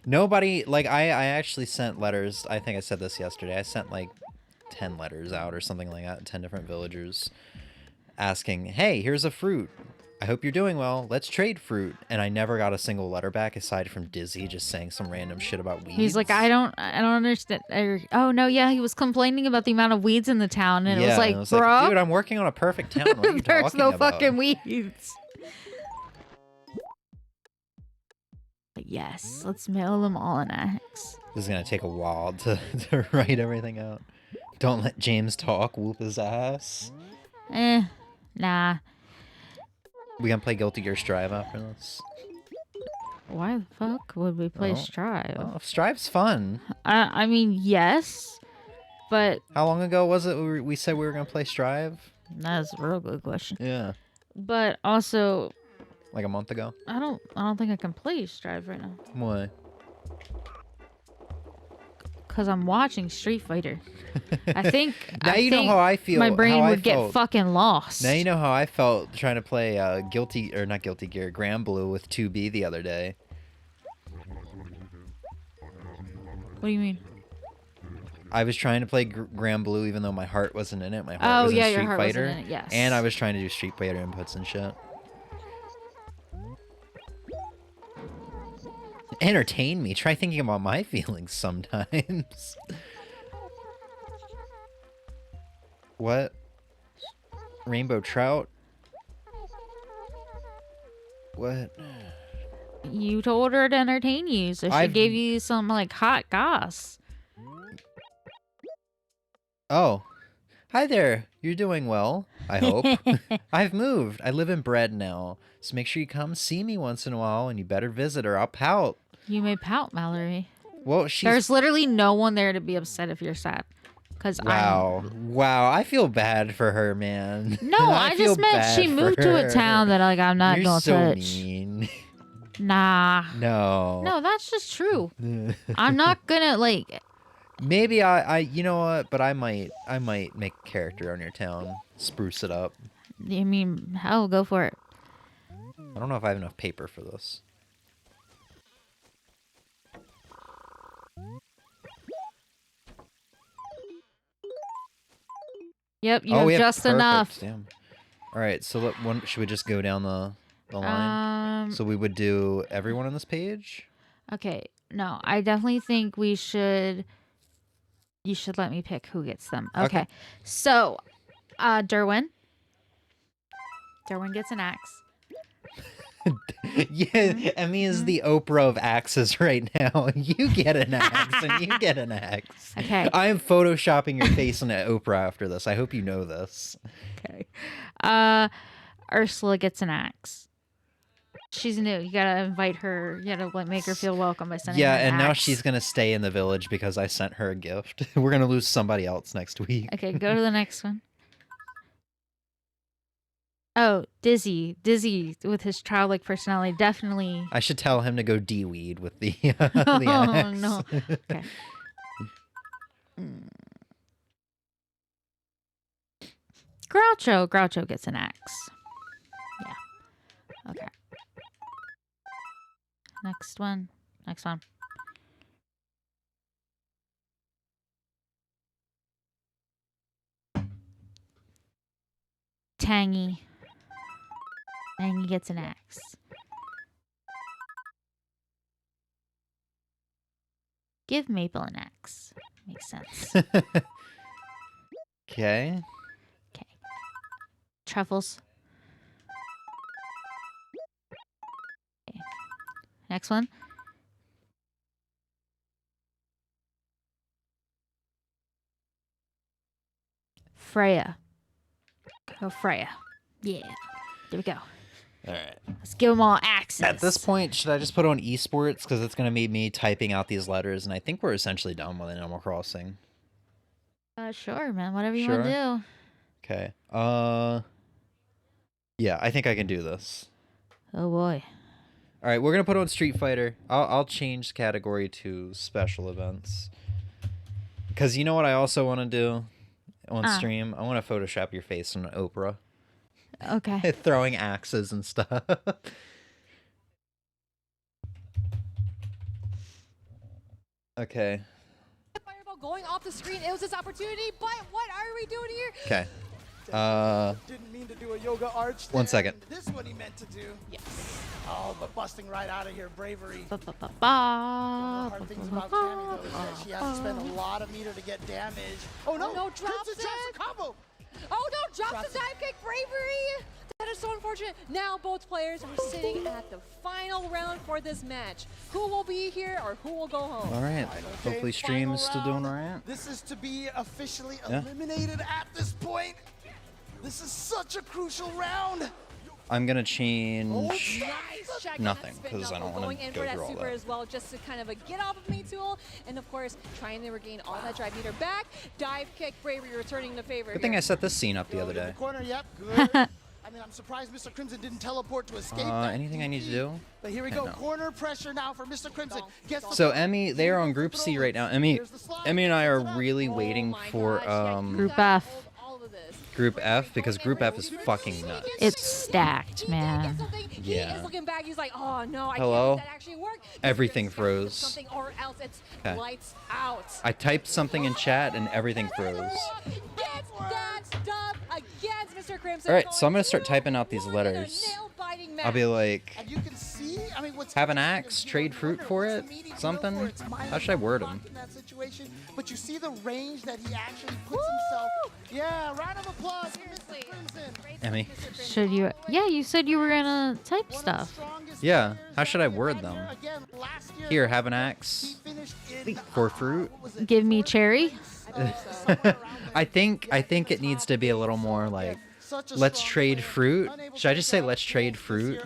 Nobody, like, I actually sent letters. I think I said this yesterday. I sent like 10 letters out or something like that, 10 different villagers asking, hey, here's a fruit. I hope you're doing well. Let's trade fruit. And I never got a single letter back aside from Dizzy just saying some random shit about weeds. He's like, I don't understand. Oh no, yeah, he was complaining about the amount of weeds in the town, and it was like, bro, dude, I'm working on a perfect town. What are you there's talking no about? fucking weeds. But yes, let's mail them all an axe. This is gonna take a while to write everything out. Don't let James talk. Whoop his ass. Nah. We gonna play Guilty Gear Strive after this? Why the fuck would we play Strive? Oh, Strive's fun. I mean, yes, but How long ago was it we said we were gonna play Strive? that's a real good question. Yeah, But also, like a month ago. I don't think I can play Strive right now Why? because I'm watching Street Fighter. I think Now you know how I feel. my brain how I would get felt. fucking lost. Now you know how I felt trying to play not Guilty Gear, Grand Blue with 2B the other day. What do you mean? I was trying to play Grand Blue even though my heart wasn't in it. My heart was in your Street heart Fighter. wasn't in it, yes. And I was trying to do Street Fighter inputs and shit. Entertain me. Try thinking about my feelings sometimes. What? Rainbow trout? What? You told her to entertain you, so she gave you some like hot goss. Oh. Hi there. You're doing well, I hope. I've moved. I live in Bread now. So make sure you come see me once in a while and you better visit or I'll pout. You may pout, Mallory. Well, she's... There's literally no one there to be upset if you're sad. Cause Wow. I feel bad for her, man. No, I just meant she moved to a town that like I'm not You're gonna so touch. mean. Nah. No. No, that's just true. I'm not gonna like. Maybe I you know what, but I might make a character on your town, spruce it up. I mean, hell, go for it. I don't know if I have enough paper for this. Yep, you have just perfect. enough. Damn. All right, so should we just go down the line? So we would do everyone on this page? Okay, no, I definitely think we should. You should let me pick who gets them. Okay. So, Derwin. Derwin gets an axe. Yeah, Emmy is the Oprah of axes right now. You get an axe and you get an axe. Okay. I am photoshopping your face on Oprah after this. I hope you know this. Okay. Ursula gets an axe. She's new. You gotta invite her. You gotta like make her feel welcome by sending her an and now axe. she's gonna stay in the village because I sent her a gift. We're gonna lose somebody else next week. Okay, go to the next one. Oh, Dizzy. Dizzy with his childlike personality, definitely. I should tell him to go de-weed with the, the Oh, axe. no. Okay. Groucho gets an axe. Yeah. Okay. Next one. Tangy. Tangy gets an axe. Give Maple an axe. Makes sense. Okay. Okay. Truffles. Okay. Next one. Freya. Go Freya. Yeah. There we go. All right. Let's give them all axes. At this point, should I just put on esports because it's gonna be me typing out these letters, and I think we're essentially done with Animal Crossing. Sure, man. Whatever you want to do. Okay. Yeah, I think I can do this. Oh boy. All right, we're gonna put on Street Fighter. I'll change the category to special events. Because you know what I also want to do, on stream. I want to Photoshop your face on Oprah. Okay. Throwing axes and stuff. Okay. Fireball going off the screen. It was his opportunity, but what are we doing here? Okay. Didn't mean to do a yoga arch. 1 second. This is what he meant to do. Yes. Oh, but busting right out of here, bravery. Ba, ba, ba, The ba, hard things ba, about ba, Cammy, though, is that she has to spend a lot of meter to get damage. Oh no! no, drops Crimson drops it. a combo. Oh no, drops the dive kick, bravery! That is so unfortunate. Now both players are sitting at the final round for this match. Who will be here or who will go home? All right. Okay, Hopefully stream final is still doing round. all right. This is to be officially Yeah. eliminated at this point. This is such a crucial round. I'm gonna change. Nice check. Nothing, That's been 'cause I don't Knuckle wanna going in go for that through all super that. as well, just to kind of a get off of me tool, and of course trying to regain all that drive meter back. Dive kick, bravery returning the favor. Good thing here. I set this scene up the other Going in day. the corner, yep, good. I mean, I'm surprised Mr. Crimson didn't teleport to escape that Anything I need to DP. do? But here we Yeah, go, no. corner pressure now for Mr. Crimson. Gets the So block. Emmy, they are on Group C right now. Emmy and I are really waiting Oh my for gosh, yeah, you Group gotta F. hold all of this. Group F because Group F is fucking nuts. It's stacked, He did man. get something. He Yeah. is looking back. He's like, oh no, I Hello? can't let that actually work. Everything He's froze. Something or else it's 'Kay. lights out. I typed something in chat and everything froze. Gets that dub against Mr. Crimson. All right, so I'm gonna start typing out these 2-1 in a letters. nail-biting I'll be match. like, And you can see, I mean, what's have an interesting axe, is you're trade in fruit corner, for what's it, the meaty drill something? for? It's How should I word block 'em? in that situation, but you see the range that he actually puts himself. Yeah, round of applause for Seriously. Mr. Crimson. Emmy. Should you? Yeah, you said you were gonna type One of the stuff. strongest Yeah, players how should I out here word right them? here. Again, last year, Here, have an he axe. finished in, For fruit? what was it, Give me fourth cherry. place? Somewhere around there. I think it needs to be a little more like, let's trade fruit. Should I just say let's trade fruit?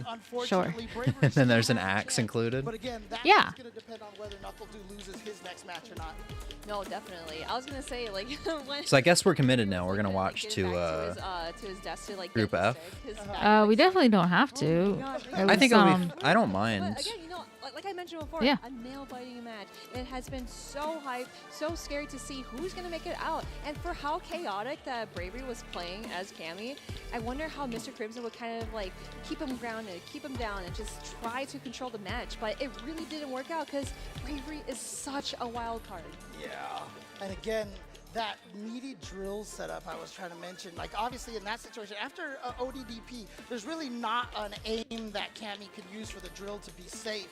Sure. And then there's an axe included. But again, that's Yeah. just gonna depend on whether Knuckle Dew loses his next match or not. No, definitely. I was gonna say like when. So I guess we're committed now. We're gonna watch Get to back to his desk to like Group get F. sick, 'cause We definitely don't have to. Oh my gosh. At I least think it'll on- be. I don't But mind. again, you know, like I mentioned before, Yeah. a nail-biting match. It has been so hyped, so scary to see who's gonna make it out, and for how chaotic that Bravery was playing as Cammy, I wonder how Mr. Crimson would kind of like keep him grounded, keep him down, and just try to control the match. But it really didn't work out because Bravery is such a wild card. Yeah. And again, that meaty drill setup I was trying to mention, like obviously in that situation, after ODDP, there's really not an aim that Cammy could use for the drill to be safe.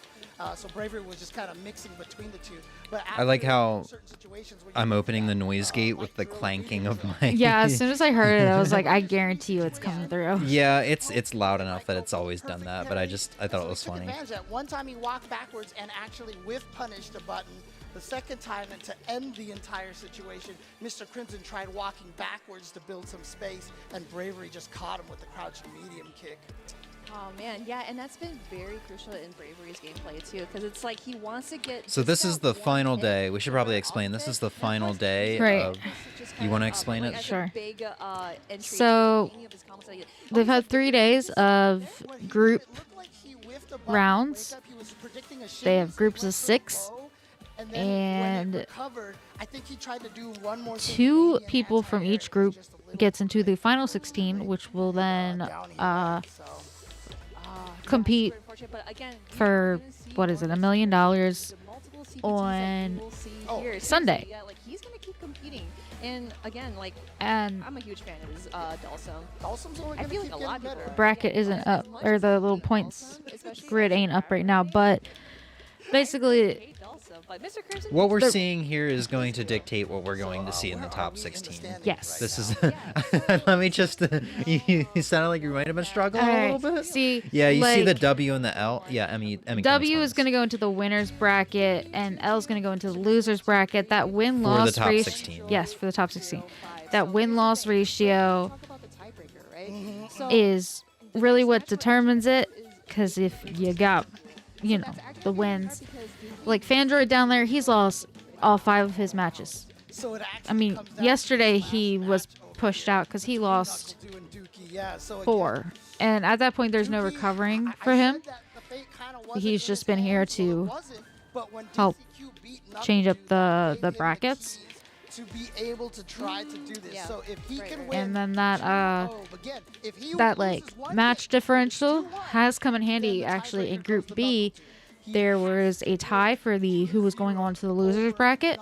So Bravery was just kind of mixing between the two. But I like after how certain situations where you I'm use opening the that, noise gate light with the drill, clanking really of drill. my. Yeah, as soon as I heard it, I was like, I guarantee you it's coming through. Yeah, it's loud enough that it's always done Perfect that, but I memory. thought So it he was took funny. advantage of that. One time he walked backwards and actually whiff punished a button. The second time, and to end the entire situation, Mr. Crimson tried walking backwards to build some space, and Bravery just caught him with the crouching medium kick. Oh man, yeah, and that's been very crucial in Bravery's gameplay too, because it's like he wants to get. So this just is that the one final hit day. We should probably per explain. This outfit. is the And of final course, day Right. of. this is just You kind wanna of, explain like, it? as a Sure. big, entry to So, the beginning of his comments that he- They've had 3 days of What he did, group it looked like he whiffed a button rounds. to wake up. He was predicting a They have shimmy, so he groups went of for the 6, bow, and then when and it recovered, I think he tried to do one more thing, 2 maybe an people from anti-air, each and group just a little gets bit into the final 16, which will then down he went, so. compete super unfortunate, but again, we for, are gonna see what is it, more $1 million the multiple CPTs that we on will see Oh, here. Sunday. Seriously, yeah, like he's gonna keep competing, and again, like and I'm a huge fan of his Dulcim. Dawson's only I gonna feel keep like a lot of getting people better. are- bracket isn't up, As much or as the I little hate points Dulcim, especially grid as a ain't up right Bravery, now, but I basically hate Dulcim, but Mr. Crimson What we're The- seeing here is going to dictate what we're going to see in the Where are top we in the 16. standings Yes. right This now? is. Let me just. You sounded like you might have been struggling a Alright, little bit. see, Yeah, you see the like, W and the L. Yeah, Emmy. W is going to go into the winners bracket, and L is going to go into the losers bracket. That win-loss top ratio, 16. yes, for the top 16. That win-loss ratio talk about the tiebreaker, right? So is really what determines it, because if you got, you know, the wins, like Fandroid down there, he's lost all 5 of his matches. So it actually I mean, comes down yesterday to the he last was match pushed out because he lost Knuckle Dew and Dookie, yeah, so again, 4, and at that point there's no Dookie, recovering I for said him. that the fate kinda wasn't He's in just his been here hands, so it to wasn't, but when help DCQ beat Knuckle change up Dew, the gave him brackets. keys to be able to try to do this. Yeah. So if he Right, can right. win, And then that again, if he that loses like one match game, differential 2-1, has come in handy then the actually in tiebreaker Group goes to B. Knuckle Dude. There was a tie for the who was going on to the losers bracket,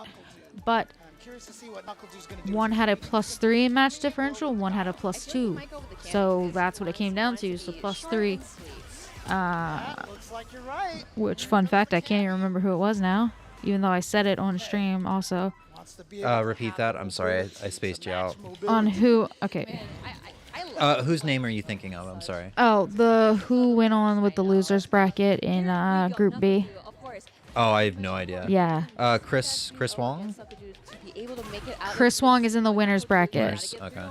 but I'm curious to see what Knuckle Dude's gonna do. one had a +3 in match differential, one had a +2. So that's what it came down to, so +3. Looks like you're right. Which, fun fact, I can't even remember who it was now, even though I said it on stream also. Wants to be able to Repeat have that. the I'm sorry, mobility I spaced to you match out. mobility. On who, okay. Whose name are you thinking of? I'm sorry. Oh, the who went on with the losers bracket in Group B. Oh, I have no idea. Yeah. Chris Wong? Chris Wong is in the winners bracket. Winners, okay.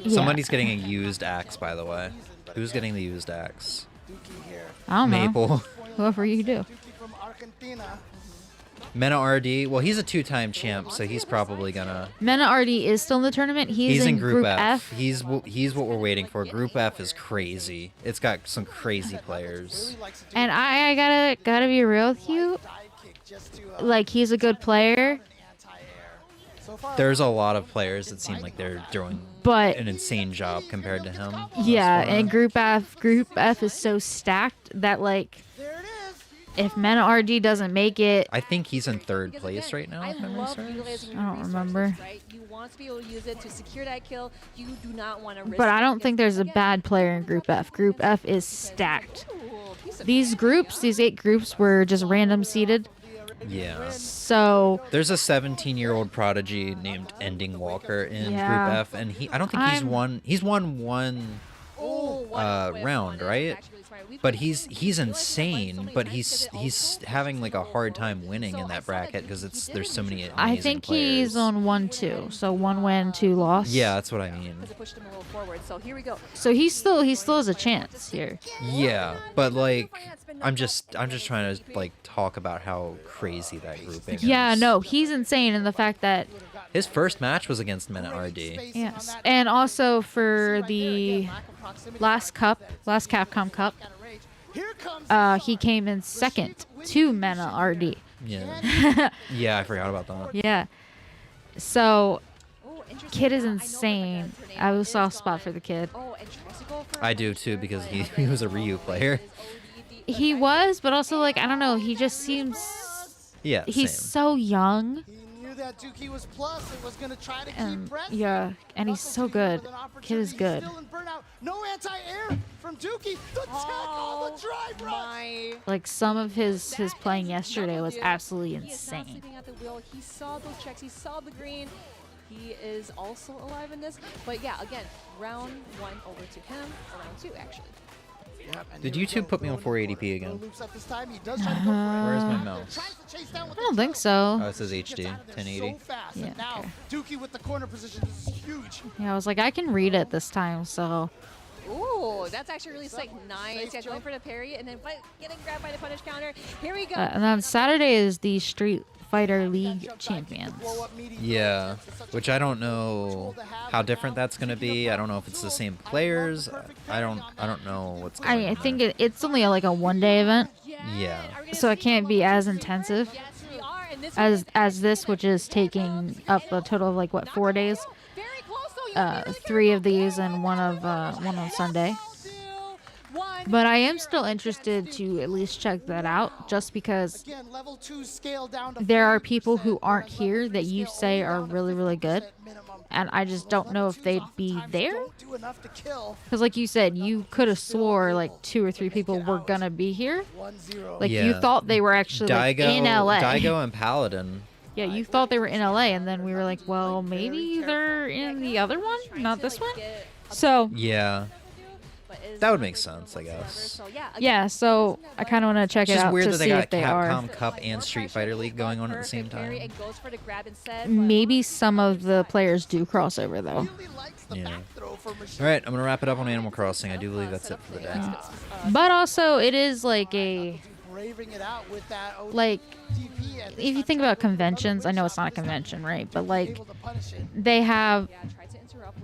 Yeah. Somebody's getting a used axe, by the way. Who's getting the used axe? Dookie here. I don't know. Maple. Whoever you do. Dookie from Argentina. Mena RD. Well, he's a 2-time champ, so he's probably gonna. Mena RD is still in the tournament. He's in Group F. F. He's what we're waiting for. Group F is crazy. It's got some crazy players. Really likes to do And I gotta be real with you. dive kick just to, Like, he's a good player, anti-air. So far, There's a lot of players that seem like they're doing but an insane job compared to him. thus yeah, far. and Group F is so stacked that, like, there it is. if Mena RD doesn't make it, I think he's in 3rd place right now. If memory serves. I don't remember. Right? You want to be able to use it to secure that kill. You do not want to risk But I it don't think because, there's a again, bad player in Group F. Group F is stacked. ooh, piece of These groups, these 8 groups, were just random seeded. Yeah. So There's a 17-year-old prodigy named Ending Walker in Yeah. Group F, and I don't think he's I'm- won. He's won one. Oh, round, right? But he's insane. But he's having like a hard time winning in that bracket because there's so many amazing I think players. he's on 1-2. So 1 win, 2 loss. Yeah, that's what I mean. Because it pushed him a little forward. So here we go. So he still has a chance here. Yeah, but like I'm just trying to like talk about how crazy that grouping is. Yeah, no, he's insane in the fact that His first match was against Mena RD. yes, and also for the last Capcom Cup, Here comes he came in second to Mena RD. Yeah. Yeah, I forgot about that. Yeah. So Oh, interesting. kid is I know the insane. guy's name I have a is, soft spot for the kid. Oh, and Tricycle for I do too because he was a Ryu player. He was, but also like I don't know. He just seems Yeah, he's same. so young. He knew that Dookie was plus. It was going to try to And keep pressing. yeah, and he's so good. Kid is good. Still in burnout. No anti-air from Dookie. The tech on the drive rush. My Like some of his playing yesterday was absolutely He is not insane. sleeping at the wheel. He saw those checks. He saw the green. He is also alive in this. But yeah, again, round 1 over to him. Or round 2, actually. Yep, and Did here we YouTube go. put me on Going 480p again? no loops up this time. He does try to go for it. Where's my mouse? Tries to chase down with I don't the think drill. so. Oh, it says HD, Gets out of there 1080. So fast. Yeah, And now okay. Dookie with the corner position is huge. Yeah, I was like, I can read it this time, so Ooh, that's actually really sick. Nice. Yeah, going for the parry and then getting grabbed by the punish counter. Here we go. and then Saturday is the Street Fighter League champions. Yeah, which I don't know how different that's gonna be. I don't know if it's the same players. I don't know what's going on. I think it's only like a 1-day event, Yeah. so it can't be as intensive Yes, we are. And this as this, which is taking up a total of like what 4 days. very close though. You have to be really 3 of careful. these and one on Sunday. But I am still interested to at least check that out, just because Again, level 2 scale down to there are 40%, people who aren't where here level that 3 you scale say only are down to really, really 50% good, minimum. and I just So don't know if level they'd 2s be oftentimes there. don't do enough to kill. Because like you said, you could have swore like 2 or 3 people were gonna be here. 1-0. Like you Yeah. thought they were actually like, in LA. Daigo and Paladin. Yeah, you thought they were in LA, and then we were like, well, maybe they're in the other one, not this one. So Yeah. That would make sense, I guess. So yeah, yeah, so I kind of want to check It's it just out weird to that they see got if they are. Capcom Cup and Street Fighter League going on at the same time. Maybe some of the players do cross over though. Really likes the Yeah. back throw for Machine. All right, I'm gonna wrap it up on Animal Crossing. I do believe that's it for the day. But also, it is like a Braving it out with that like ODP and if you think about conventions, I know it's not a convention, right? But like able to punish it. they have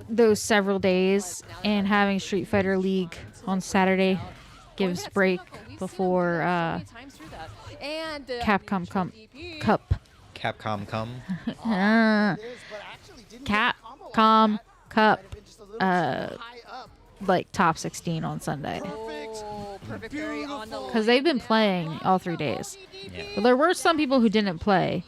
those several days, and having Street Fighter League on Saturday gives break before Capcom Cup Capcom come. Uh, It is, but actually didn't get a combo off Capcom that. Cup, Might have been just a little too high up. like top 16 on Sunday. Perfect. Oh, perfect parry on the Because they've been playing all 3 days. Yeah. But there were some people who didn't play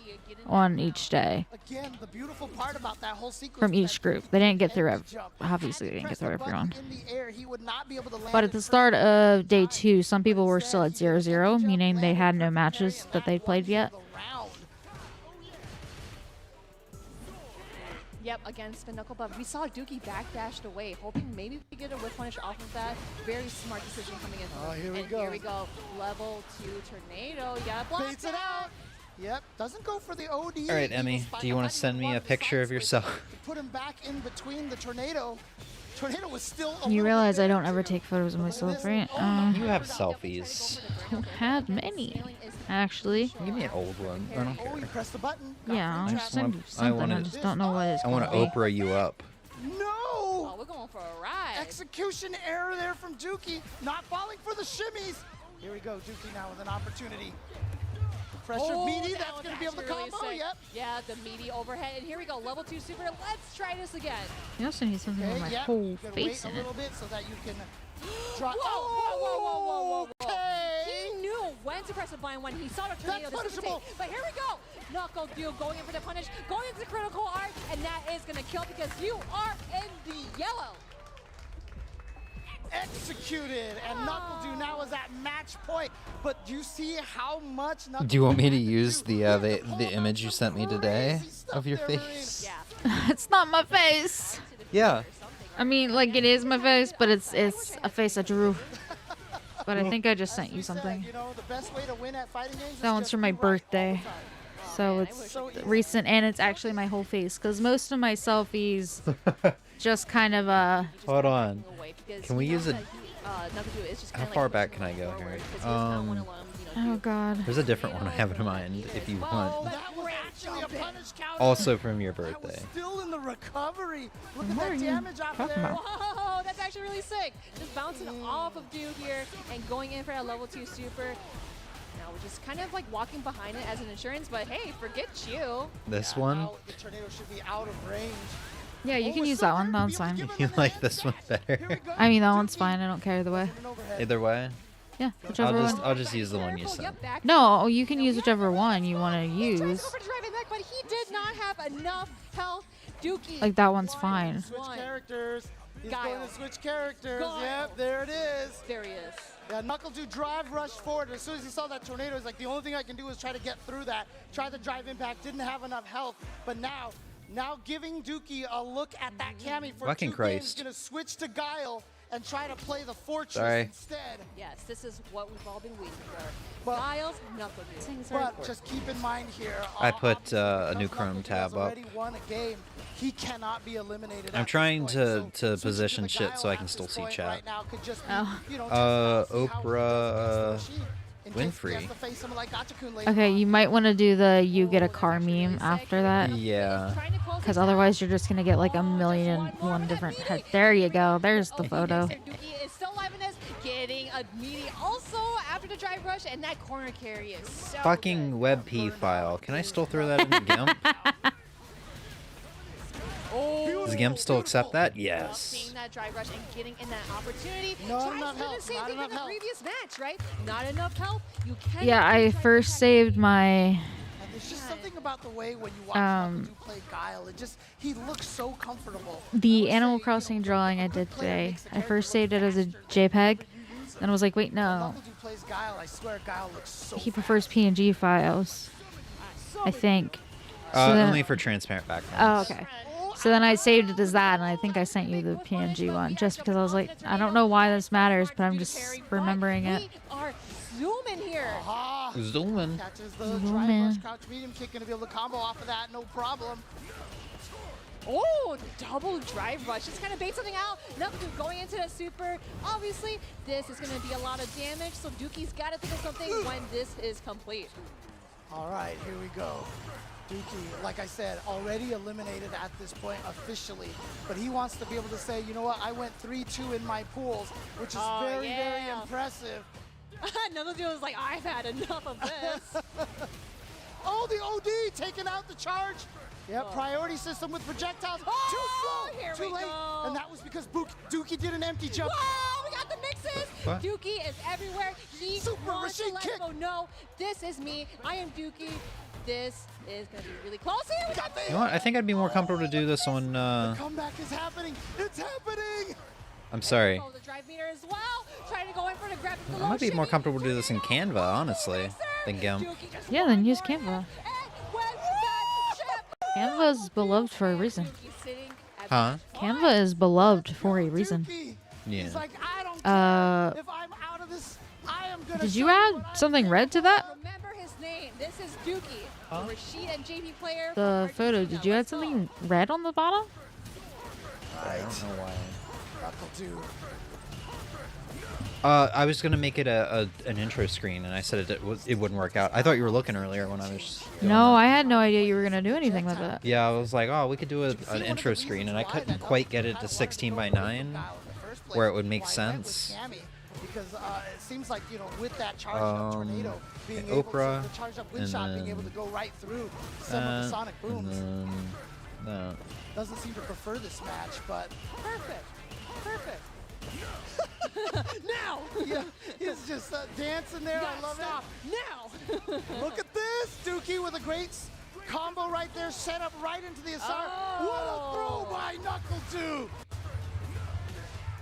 on each day Again, the beautiful part about that whole sequence from is each that group. They didn't get through jump. obviously Had they to didn't get press through the button everyone. in the air, he would not be able to land But it at the perfectly. start of day 2, some people were still at 0-0, meaning they had no matches that they'd played yet. Yep, again, spin knuckle, but we saw Dookie backdashed away, hoping maybe we get a whip punish off of that. Very smart decision coming in. Oh, here we and go. Here we go. Level 2 tornado. You gotta block Baits it that. out. Yep, doesn't go for the OD. All right, Emmy, do you want to send me a picture of yourself? To put him back in between the tornado. Tornado was still a You little realize bit I there, don't ever too. take photos of But look at myself, this. right? Oh, You have selfies. I don't have many, actually. Give me an old one. I don't Oh, he care. pressed the button. Yeah, I'll just send wanna- you I something. I wanna- just don't know what it's I want gonna to be. Oprah you up. No! Oh, we're going for a ride. Execution error there from Dookie. Not falling for the shimmies. Here we go, Dookie now with an opportunity. Pressure meaty, that that's was going to be able to actually really combo, sick. yep. Yeah, the meaty overhead. And here we go, level 2 super. Let's try this again. You also need something with my yep. whole You gotta face wait in a it. little bit so that you can drop. Whoa. Okay. He knew when to press a blind when he saw the tornado. That's this could punishable. take. But here we go. Knuckle Deal going in for the punish, going into critical art, and that is going to kill because you are in the yellow. Executed, and Knuckle Dew now is at match point. But you see how much Knuckle Do you want me to Dew had use do. the image you sent me today Crazy stuff of your there, Marine. face? Yeah. It's not my face. Yeah. I mean, like it is my face, but it's a face I drew. But I think I just sent As we you said, something. you know, the best way to win at fighting games is That one's just for my be right all the birthday. time. So man, I it's wish So easy. recent, and it's actually my whole face. Because most of my selfies just kind of Hold on. Away because Can we he use knows a- that Knuckle Dew is just How kinda far like back pushing can I him go forward here? because he does not wanna let him, oh do- god. There's a different one I have in mind if you Oh, want. that was actually a punish counter. Also from your That was birthday. still in the recovery. Look at What are that you damage off of talking there. about? Whoa, that's actually really sick. Just bouncing off of Dew here and going in for that level 2 super. Now we're just kind of like walking behind it as an insurance, but hey, forget you. This Yeah, one? now the tornado should be out of range. Yeah, you Oh, can we're use still that one. there That to one's be able to fine. give him You an like edge. this one Here we better? go. I mean, that one's Dookie fine. I don't care either way. with an overhead. Either way. Yeah, whichever one. I'll just use the one you Careful, sent. yep, back. No, you can use whichever one you want to He tries use. to go for the driving back, but he did not have enough health. Dookie. Like that one's fine. Switch One. characters. He's Guile. going to switch characters. Guile. Yep, there it is. There he is. Yeah, Knuckle Dew drive rush forward. As soon as he saw that tornado, he's like, the only thing I can do is try to get through that. Try the drive impact. Didn't have enough health. But now giving Dookie a look at that Cammy for Fucking 2 games. Christ. Gonna switch to Guile and try to play the Fortress Sorry. instead. Yes, this is what we've all been waiting for. But- Miles, Knuckle Dew. But just keep in mind here. I put, obviously, a because new Chrome Knuckle Dew tab has up. already won a game. He cannot be eliminated. I'm at this trying point. to So switching position the shit Guile so I at can this still see point chat. right now could just be, Oh. you know, just see how he Oprah, does against the machine in case he Winfrey. has to face someone like Gachakun later Okay, on. you might want to do the you get a car meme after that. Yeah. Because otherwise you're just going to get like a million and one different head. There you go. There's the photo. Dookie is still alive in this, getting a meaty also after the drive rush, and that corner carry is so Fucking good. WebP file. Can I still throw that into GIMP? Oh, Does GIMP still accept that? seeing Yes. that drive rush and getting in that opportunity. Not Tries enough to do the health, same not thing enough in the health. previous match, right? Not enough health. You can. Yeah, I first saved my And there's just something about the way when you watch Knuckle Dew play Guile, he looks so comfortable. the Animal Crossing drawing I did today. I first saved it as a JPEG, then I was like, wait, no. Knuckle Dew plays Guile, I swear Guile looks so He prefers PNG files, I think. So then- Only for transparent backgrounds. Oh, okay. So then I saved it as that, and I think I sent you the PNG one, just because I was like, I don't know why this matters, but I'm just remembering it. We are zooming here. Ah, Zooming. catches the Zoom drive in. rush crouch medium kick, gonna be able to combo off of that, no problem. Oh, double drive rush. Just kind of bait something out. Knuckle Dew going into the super. Obviously, this is going to be a lot of damage, so Dookie's got to think of something when this is complete. All right, here we go. Dookie, like I said, already eliminated at this point officially, but he wants to be able to say, you know what, I went 3-2 in my pools, which is Oh, very, very yeah. impressive. Knuckle Dew was like, I've had enough of this. Oh, the OD taking out the charge. Yep, priority system with projectiles. Oh, Too here slow, we too late. go. And that was because Dookie did an empty jump. Whoa, we got the mixes. What? Dookie is everywhere. He Super wants to machine let kick. go. No, this is me. I am Dookie. This is going to be really close here. We got the You know what? I think I'd be more comfortable to do this on. comeback is happening. It's happening. I'm sorry. Oh, the drive meter as well. Trying to go in for the grab. I might be more comfortable to do this in Canva, honestly, than GIMP. Yeah, then use Canva. Canva is beloved for a reason. Huh? Canva is beloved for a reason. Dookie. Yeah. He's like, I don't care. If I'm out of this, I am gonna. Did show you add what I'm something made red to for. that? Remember his name. This is Dookie, the Rashid and JP player. The from photo, Argentina. did you add Let's go. something red on the bottom? I don't know why. Knuckle do. I was gonna make it an intro screen, and I said it wouldn't work out. I thought you were looking earlier when I was. Doing No, that. I had no idea you were gonna do anything with it. Yeah, I was like, oh, we could do an intro screen, and I couldn't quite get it to 16:9, where it would make sense. Because it seems like, you know, with that charged up tornado being able Oprah, to, the charged up wind and shot being able to then go right through some of the sonic and booms. then that. Doesn't seem to prefer this match, but Perfect. Perfect. now, yeah, he's just dancing there. I love Stop it. now. Look at this, Dookie with a great combo right there, set up right into the Asar. What a throw by Knuckle 2.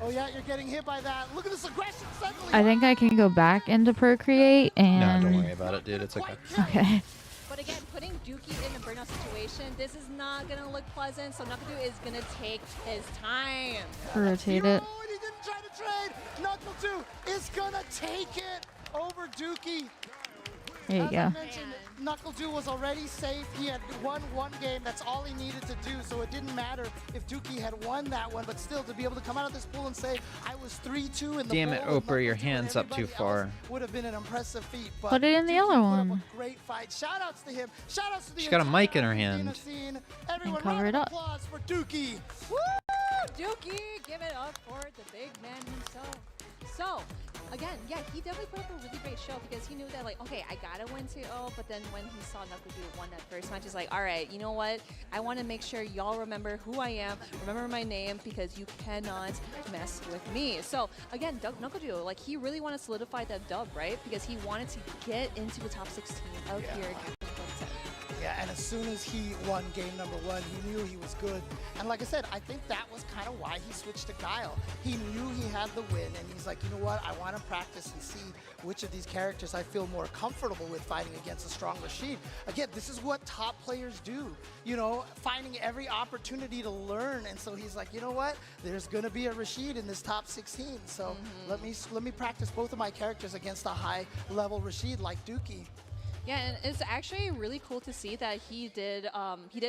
Oh yeah, you're getting hit by that. Look at this aggression suddenly. I think I can go back into Procreate No, and. don't worry about it, dude. It's okay. Okay. But again, putting Dookie in a burnout situation, this is not going to look pleasant. So Nakadu is going to take his time. Rotate Hero, it. and he didn't try to trade. Knuckle 2 is gonna take it over Dookie. There you As I go. mentioned, Knuckle 2 was already safe. He had won one game. That's all he needed to do. So it didn't matter if Dookie had won that one. But still, to be able to come out of this pool and say, I was 3-2 in the Damn it, pool with Oprah, your Knuckle 2 and hand's up too everybody far. else would have been an impressive feat. But Put it in the Dookie other put up one. a great fight. Shout outs to him. Shout outs to the She's got a entire mic in her Argentina hand. Scene. Everyone, cover round it of up. applause for Dookie. Woo! Dookie, give it up for the big man himself. So, again, yeah, he definitely put up a really great show because he knew that, like, okay, I gotta win 2-0, but then when he saw Nakadu won that first match, he's like, all right, you know what? I want to make sure y'all remember who I am, remember my name, because you cannot mess with me. So, again, Nakadu, like, he really wanted to solidify that dub, right? Because he wanted to get into the top 16 out here in Capcom Cup X. Yeah, and as soon as he won game number 1, he knew he was good. And like I said, I think that was kind of why he switched to Guile. He knew he had the win, and he's like, you know what? I want to practice and see which of these characters I feel more comfortable with fighting against a strong Rashid. Again, this is what top players do, you know, finding every opportunity to learn. And so he's like, you know what? There's going to be a Rashid in this top 16. So let me practice both of my characters against a high-level Rashid like Dookie. Yeah, and it's actually really cool to see that he did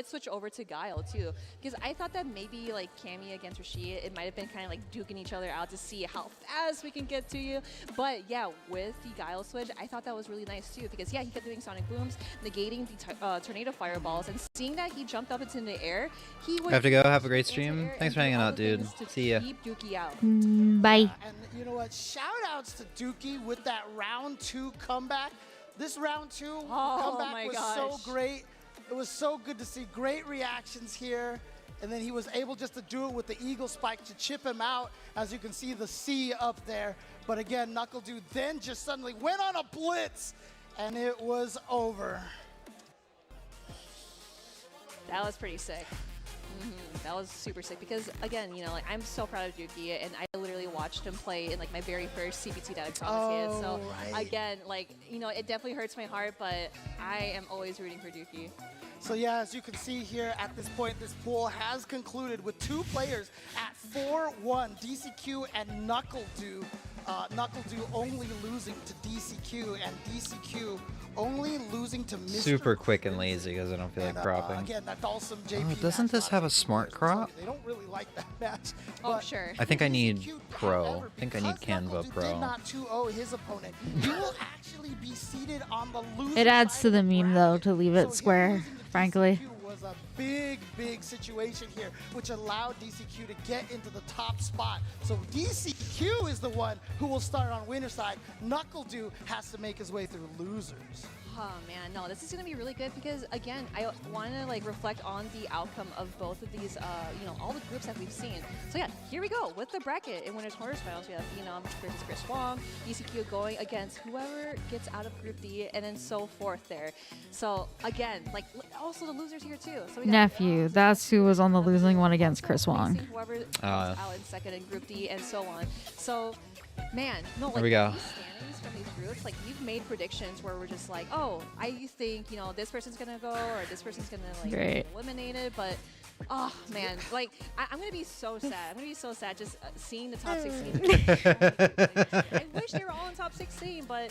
switch over to Guile too, because I thought that maybe like Cammy against Rashid, it might have been kind of like duking each other out to see how fast we can get to you. But yeah, with the Guile switch, I thought that was really nice too, because yeah, he kept doing sonic booms, negating the tornado fireballs, and seeing that he jumped up into the air, he would Have to go. Have a great into stream. the air Thanks for and do hanging all out, the dude. things to See ya. keep Dookie out. Bye. And you know what? Shout outs to Dookie with that round 2 comeback. This round 2 comeback my was gosh. so great. It was so good to see great reactions here. And then he was able just to do it with the eagle spike to chip him out. As you can see the C up there. But again, Knuckle Dude then just suddenly went on a blitz and it was over. That was pretty sick. That was super sick because, again, you know, like I'm so proud of Dookie, and I literally watched him play in like my very first CPT that I promised. So right. again, like, you know, it definitely hurts my heart, but I am always rooting for Dookie. So yeah, as you can see here at this point, this pool has concluded with 2 players at 4-1, DCQ and Knuckle Dude. Knuckle Dude only losing to DCQ, and DCQ only losing to Mr. Super quick and lazy because I don't feel like And, cropping. Again, that Dawson JP Oh, doesn't match this have a lots of smart players. crop? They don't really like that match. Oh, but sure. I think I need DCQ, Pro. however, I think I need because Knuckle Canva Dude Pro. did not 2-0 his opponent. He will actually be seated on the loser It adds side to the of meme, though, bracket. to leave So it him square, losing to frankly. DCQ was a big situation here, which allowed DCQ to get into the top spot. So DCQ is the one who will start on winner side. Knuckle Dude has to make his way through losers. Oh man, no, this is gonna be really good because again, I want to like reflect on the outcome of both of these, all the groups that we've seen. So yeah, here we go with the bracket in winners quarterfinals. We have Phenom versus Chris Wong, ECQ going against whoever gets out of Group D, and then so forth there. So again, like also the losers here too. So we got Nephew, that's who was on the losing one against Chris Wong. Whoever comes out in second in Group D, and so on. So. Man, no, like There we go. these standings from these groups, like we've made predictions where we're just like, oh, I think, this person's gonna go or this person's gonna like Right. be eliminated, but oh man, like I'm gonna be so sad. I'm gonna be so sad just seeing the top 16. I wish they were all in top 16, but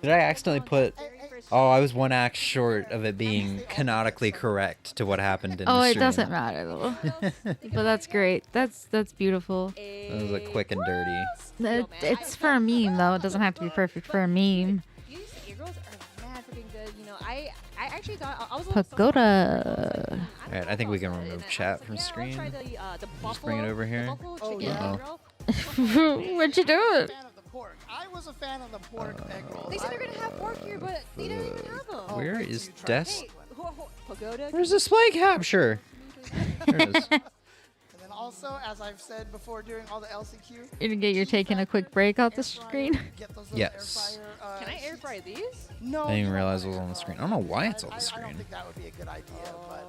Did I accidentally put? very first Oh, I was one act short of it being canonically correct to what happened in Oh, the it stream. doesn't matter though. But that's great. That's beautiful. That was a quick and dirty. It's for a meme though. It doesn't have to be perfect for a meme. These A-girls are mad freaking good. I actually thought I was a little Pagoda. Alright, I think we can remove chat from screen. Just bring it over here. Oh, Yeah. What you doing? Fan of the pork. I was a fan of the pork egg rolls. They said they're gonna have pork here, but they didn't even have them. Where wait is till you try it. Des? Hey, Pagoda. Where's display capture? There it is. And then also, as I've said before during all the LCQ, You didn't get your taking a quick break off the screen. get those little Yes. air fryer, Can I air fry these? No. I didn't even you realize it don't was air on the fry. screen. I don't know why it's on the I don't screen. think that would be a good idea, but.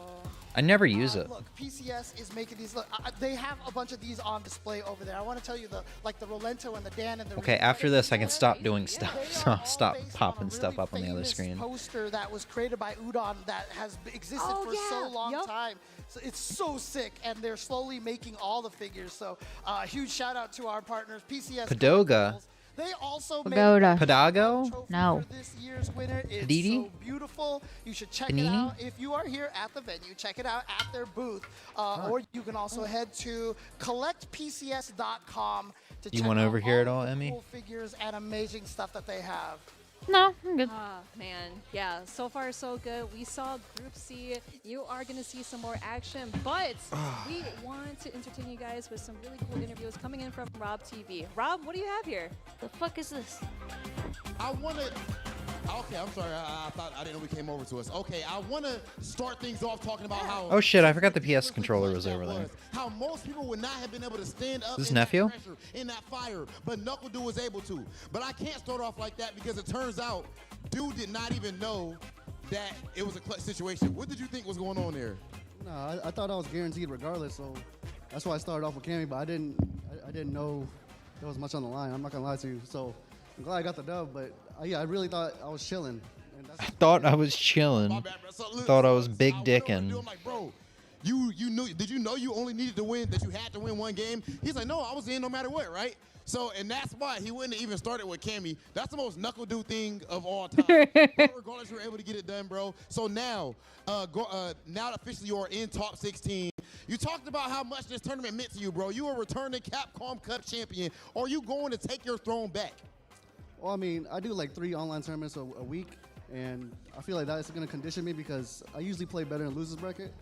I never use it. Look, PCS is making these. Look, they have a bunch of these on display over there. I want to tell you the Rolento and the Dan and the. Okay, after this, I can stop doing stuff. They So are I'll all stop based popping on a stuff really up on the other famous screen. Poster that was created by Udon that has existed Oh, for yeah. so long Yup. time. So it's so sick, and they're slowly making all the figures. So huge shout out to our partners, PCS. Padoga. They also Pagoda. made Padago? trophy No. for this year's winner. It's Padidi? so beautiful. You should check it Panini? out. If you are here at the venue, check it out at their booth. Or you can also head to collectpcs.com to You check want out over here at all all, the Emmy? cool figures and amazing stuff that they have. No, I'm good. Ah, man. Yeah, so far so good. We saw Group C. You are going to see some more action, but we want to entertain you guys with some really cool interviews coming in from Rob TV. Rob, what do you have here? The fuck is this? I want to. Okay, I'm sorry. I thought I didn't know we came over to us. Okay, I want to start things off talking about how. Oh shit, I forgot the PS controller was over there. How most people would not have been able to stand up This in that nephew? pressure, in that fire, but Knuckle Dude was able to. But I can't start off like that because it turns out Dude did not even know that it was a clutch situation. What did you think was going on there? No, I thought I was guaranteed regardless, so that's why I started off with Cammy. But I didn't know there was much on the line. I'm not gonna lie to you. So I'm glad I got the dub, but yeah, I really thought I was chilling. And that's, Thought I was chilling. My bad, bro. So, look, Thought I was big I went over to dickin'. him like, bro, you knew? Did you know you only needed to win? That you had to win one game? He's like, no, I was in no matter what, right? So, and that's why he wouldn't have even started with Cammy. That's the most Knuckle Dude thing of all time. But regardless, you were able to get it done, bro. So now, now officially you are in top 16. You talked about how much this tournament meant to you, bro. You are returning Capcom Cup champion. Are you going to take your throne back? well, I mean, I do like 3 online tournaments a week, and I feel like that's gonna condition me because I usually play better in losers bracket.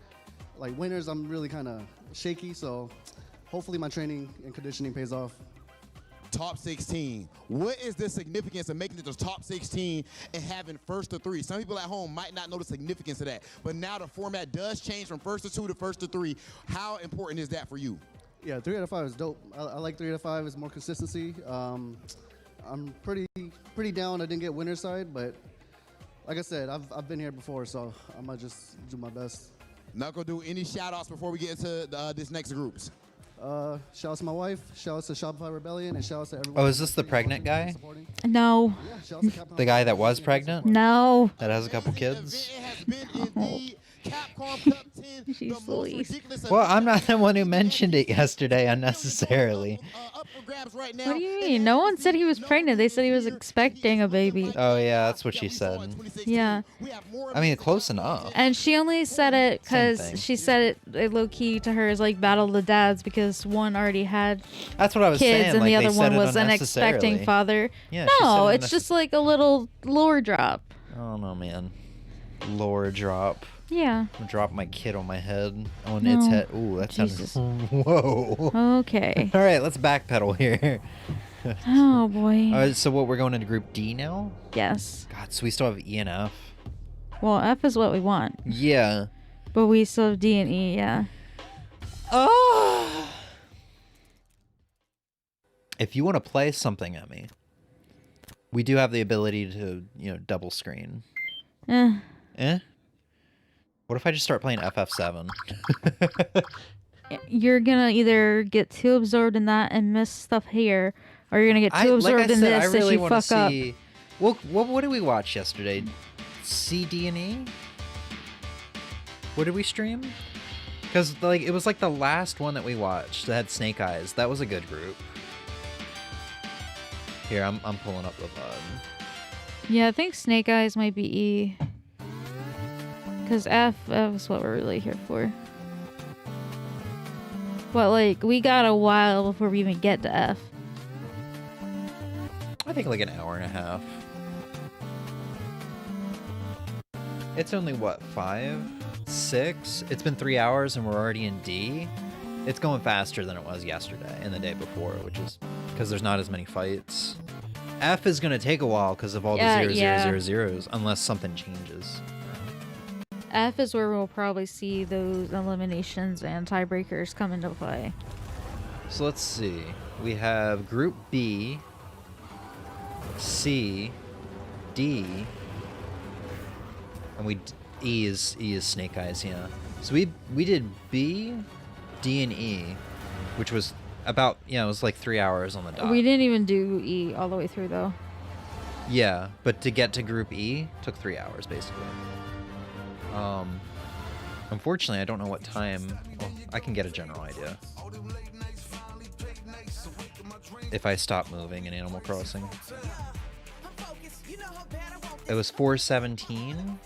Like winners, I'm really kind of shaky. So hopefully my training and conditioning pays off. Top 16. What is the significance of making it to top 16 and having first to 3? Some people at home might not know the significance of that, but now the format does change from first to 2 to first to 3. How important is that for you? Yeah, 3 out of 5 is dope. I like 3 out of 5. It's more consistency. I'm pretty down. I didn't get winner's side, but like I said, I've been here before, so I might just do my best. Knuckle Dude, any shout outs before we get into this next groups? Shout out to my wife, shout out to Shopify Rebellion, and shout out to everyone. Oh, is this the pregnant guy? supporting. No. Yeah, shout out to Capcom. The guy that was pregnant? No. That has a couple This kids? event has been indeed Capcom Cup 10, She's the most Louise. ridiculous Well, event I'm not the one who that mentioned it has yesterday unnecessarily. up for grabs right now. What do you It mean? No has one said he was no pregnant. They said he was here. expecting a baby. Oh, yeah, that's what she we saw in said. 2016. Yeah. We have more I mean, events close to come. enough. And she only said it Same because thing. she said it low key to her is like battle of the dads because one already had That's what I was kids saying. and like, the they other said one it was an expecting unnecessarily. father. Yeah, she said No, it it's just like a little lore drop. I don't know, man. Lore drop. Yeah. I'm gonna drop my kid on my head. On No. its head. Ooh, that sounds. Jesus. Whoa. Okay. All right, let's backpedal here. Oh boy. So what, we're going into Group D now? Yes. God, so we still have E and F. Well, F is what we want, Yeah. but we still have D and E. Yeah. Oh. If you want to play something at me, we do have the ability to, double screen. Eh. Eh? What if I just start playing FF7? You're gonna either get too absorbed in that and miss stuff here, or you're gonna get too absorbed in this that you fuck up. Well, what did we watch yesterday? C, D, and E? What did we stream? Because it was like the last one that we watched that had Snake Eyes. That was a good group. Here, I'm pulling up the VOD. Yeah, I think Snake Eyes might be E. Because F is what we're really here for. But, we got a while before we even get to F. I think an hour and a half. It's only, what, 5? 6? It's been 3 hours and we're already in D. It's going faster than it was yesterday and the day before, which is because there's not as many fights. F is going to take a while because of all the 0s, unless something changes. F is where we'll probably see those eliminations and tiebreakers come into play. So let's see. We have Group B, C, D, and E is Snake Eyes, yeah. So we did B, D, and E, which was about, it was 3 hours on the dot. We didn't even do E all the way through, though. Yeah, but to get to Group E took 3 hours, basically. Unfortunately, I don't know what time. Well, I can get a general idea. If I stop moving in Animal Crossing. It was 4:17.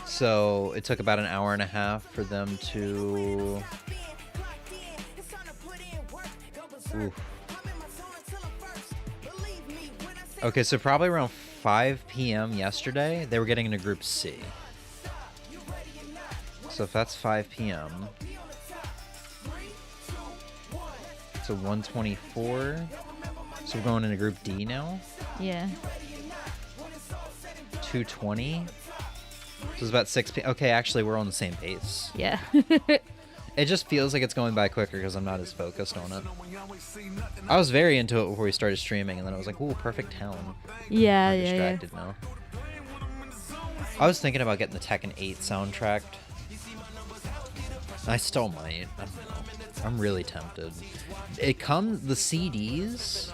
So it took about an hour and a half for them to... Oof. Okay, so probably around 5 p.m. yesterday, they were getting into Group C. So if that's 5 p.m. So 1:24. So we're going into Group D now? Yeah. 2:20. So it's about 6 p.m. Okay, actually, we're on the same pace. Yeah. It just feels like it's going by quicker because I'm not as focused on it. I was very into it before we started streaming, and then I was like, ooh, Perfect Town. Yeah, I'm distracted now. I was thinking about getting the Tekken 8 soundtrack. I still might. I don't know. I'm really tempted. The CDs.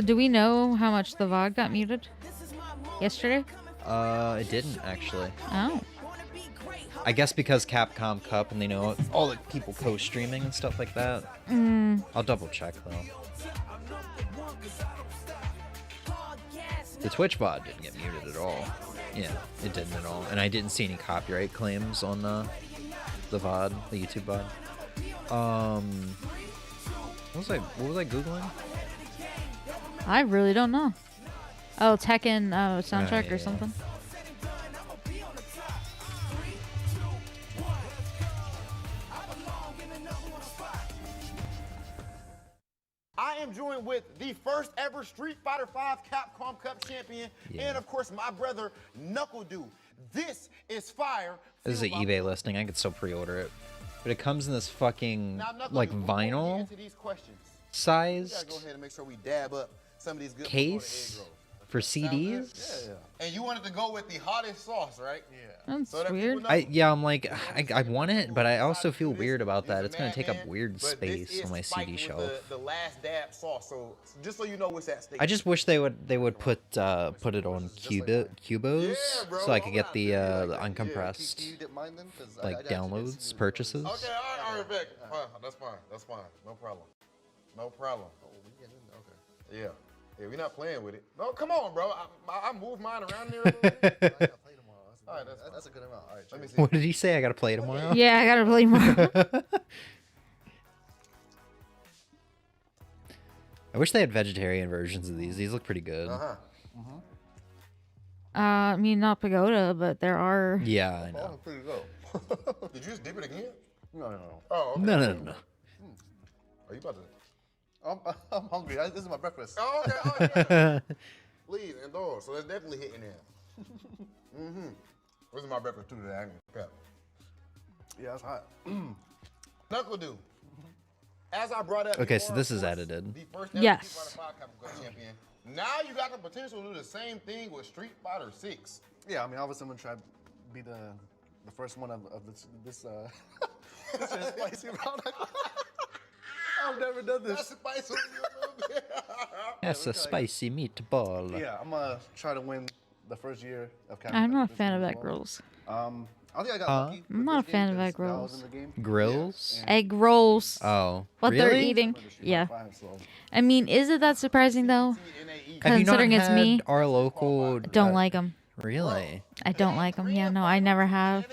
Do we know how much the VOD got muted yesterday? It didn't, actually. Oh. I guess because Capcom Cup and they know all the people co-streaming and stuff like that. I'll double check though. The Twitch VOD didn't get muted at all. Yeah, it didn't at all. And I didn't see any copyright claims on the VOD, the YouTube VOD. What was I Googling? I really don't know. Oh, Tekken soundtrack or something. I am joined with the first ever Street Fighter V Capcom Cup champion, and of course my brother Knuckle Dude. This is fire. This is an eBay listing. I could still pre-order it, but it comes in this fucking vinyl sized Go ahead and make sure we dab up some of these good case for CDs. Yeah. And you wanted to go with the hottest sauce, right? Yeah. That's weird. I'm like, I want it, but I also feel weird about that. It's gonna take up weird space on my CD shelf. The last dab sauce. So just so you know what's at stake. I just wish they would put it on Cubos, so I could get the uncompressed downloads, purchases. Okay, all right, Vic. That's fine. No problem. Oh, we get in. Okay. Yeah. Yeah, we're not playing with it. No, come on, bro. I move mine around there a little bit. I gotta play tomorrow. All right, that's a good amount. All right, let me see. What did he say? I gotta play tomorrow? Yeah, I gotta play tomorrow. I wish they had vegetarian versions of these. These look pretty good. I mean, not Pagoda, but there are. Yeah, I know. Pretty good. Did you just dip it again? No. Oh, okay. No. Are you about to? I'm hungry. This is my breakfast. Oh, okay. Oh, yeah. Please, indulge. So that's definitely hitting there. Mm-hmm. This is my breakfast too today. I ain't gonna cap. Yeah, it's hot. Knuckle do. As I brought up. Okay, so before, this of is course, edited. The first ever Yes. Street Fighter 5 Capcom Cup champion. Now you got the potential to do the same thing with Street Fighter 6. Yeah, I mean, obviously I'm gonna try to be the first one of this this is spicy brown. I've never done this. That's spicy a little bit. That's a spicy meatball. Yeah, I'm gonna try to win the first year of Capcom. I'm not a Cup fan of as egg well. rolls. I think I got lucky. I'm with not this a fan game of egg 'cause I was rolls. in the game. Grills? Egg rolls. Oh. What they're really? eating. Yeah. So, I mean, is it that surprising though? Have you not Considering it's had me, our local? don't like them. Really? I don't like them. Yeah, no, I never have.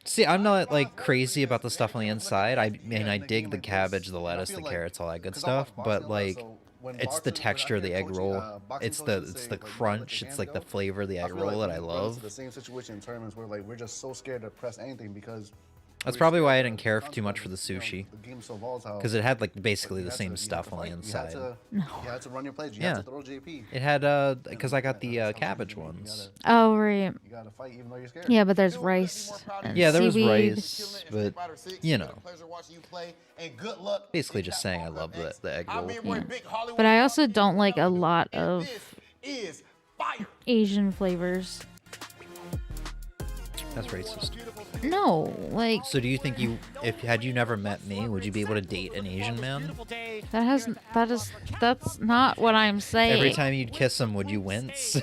See, I'm not like crazy about the stuff on the inside. I mean, I dig the cabbage, the lettuce, the carrots, all that good stuff. But like, it's the texture of the egg roll. It's the crunch. It's like the flavor of the egg roll that I love. The same situation in tournaments where like we're just so scared to press anything because. That's probably why I didn't care too much for the sushi, The game's so volatile. because it had like basically You the had same to- you stuff had to on the fight. inside. You had to run your plays. You Yeah. had to throw JP. It had because I got the cabbage ones. Oh right. You gotta fight even though you're scared. Yeah, but there's rice and Yeah, there was seaweed. rice, but you know, basically Basically just saying I love the egg roll. But I also don't like a lot of is fire. Asian flavors. That's racist. No, like So do you think had you never met me, would you be able to date an Asian man? that's not what I'm saying. Every time you'd kiss him, would you wince?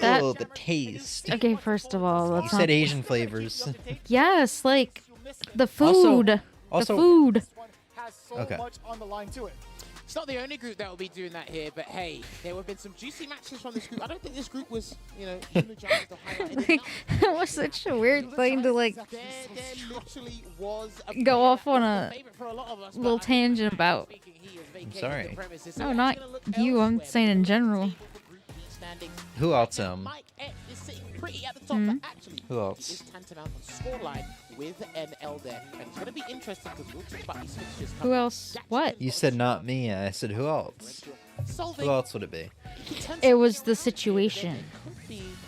That- Oh, the taste. Okay, first of all, You that's said not. Asian flavors. Yes, like the Also- food. also- the food. Has so Okay. much on the line to it. It's not the only group that will be doing that here, but hey, there have been some juicy matches from this group. I don't think this group was, energized or highlighted Like, enough. that was such a weird thing to like There literally was a go player off on that a was favorite for a lot of us, but little I think tangent about. speaking, he has vacated sorry. the premises. So No, we're not gonna look you. I'm elsewhere saying in because general. the table for Group B standings Who else, right now, Mike X is sitting pretty at the top, Hmm? but actually, Who else? he is tantamount on scoreline with an L there. And it's going to be interesting because we'll talk about these fixtures Who coming up. else? What? You said not me. I said who else? Solving Who else would it be? It was the situation.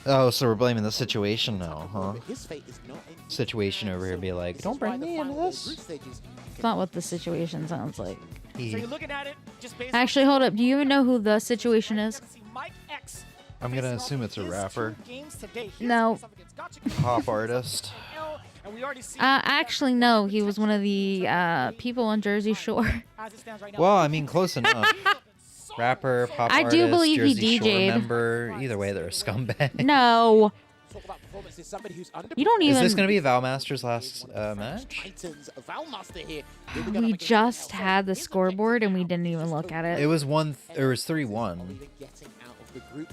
Oh, so we're blaming the situation now, huh? His fate is not in Situation over here be like, don't bring me into this. It's not what the situation sounds like. So you're looking at it just based Actually, hold up. Do you even know who the situation is? Mike X. I'm gonna assume it's a His rapper. 2 games to date. Here's No. something against Gotcha. Pop artist. And we already see Actually, no. He was one of the people on Jersey Shore. as it stands right now. Well, I mean, close enough. Rapper, pop I artist, do believe he Jersey Shore DJ'd. member. Either way, they're a scumbag. No. Talk about performances, somebody who's under You don't Is even. this gonna be Valmaster's last match? Titans, Valmaster here. We just had the scoreboard and we didn't even look at It it. was 3-1.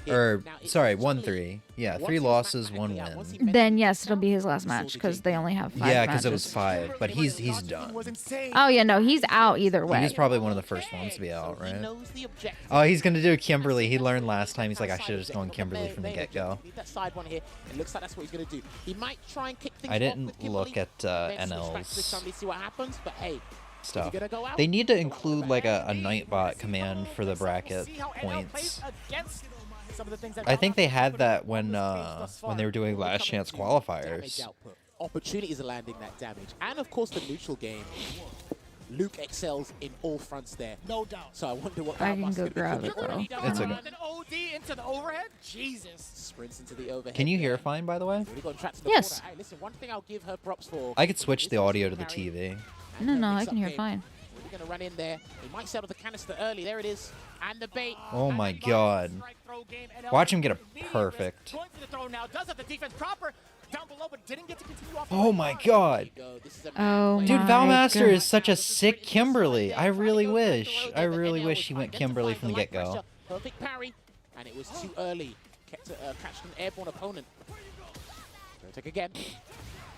Or sorry, 1-3. Yeah, 3 losses, 1 win. Then yes, it'll be his last match because they only have 5 Yeah, because because it was 5. But he's done. was insane. Oh yeah, no, he's out either way. He was probably one of the first ones to be out, right? knows the objective. Oh, he's gonna do Kimberly. He learned last time. He's like, I should have just gone Kimberly from the get-go. Need that side one here. It looks like that's what he's going to do. He might try and kick things I off didn't with Kimberly, look at then switch back to this NL's time to see what happens. But hey, stuff. gonna go out? They need to include like a Nightbot command for the bracket See how NL points. plays against some of the things that I think they had Valmaster that put when in this game thus far. they were doing last chance qualifiers. damage output. Opportunities are landing that damage. And of course the neutral game. Luke excels in all fronts there. No doubt. So I wonder what I can Valmaster's go gonna grab do. it though. It's okay. An OD into the overhead. Jesus. Sprints into the overhead. Can you hear there. fine, by the way? Really got trapped in the Yes. corner. Hey, listen, one thing I'll give her props for. I could switch is the audio to the carry TV. and No, her no, I mix-up can hear game. fine. We're going to run in there. He might settle the canister early. There it is. And the bait. Oh my god. Watch him get a perfect. Going for the throw now. Does have the defense proper down below, but didn't get to continue off. Oh my god. Go. This is a Oh man Dude, my Valmaster God. is such a sick Kimberly. I really wish he went Kimberly from the get-go. Perfect parry, and it was too early. Kept catched an airborne opponent. Gonna take again.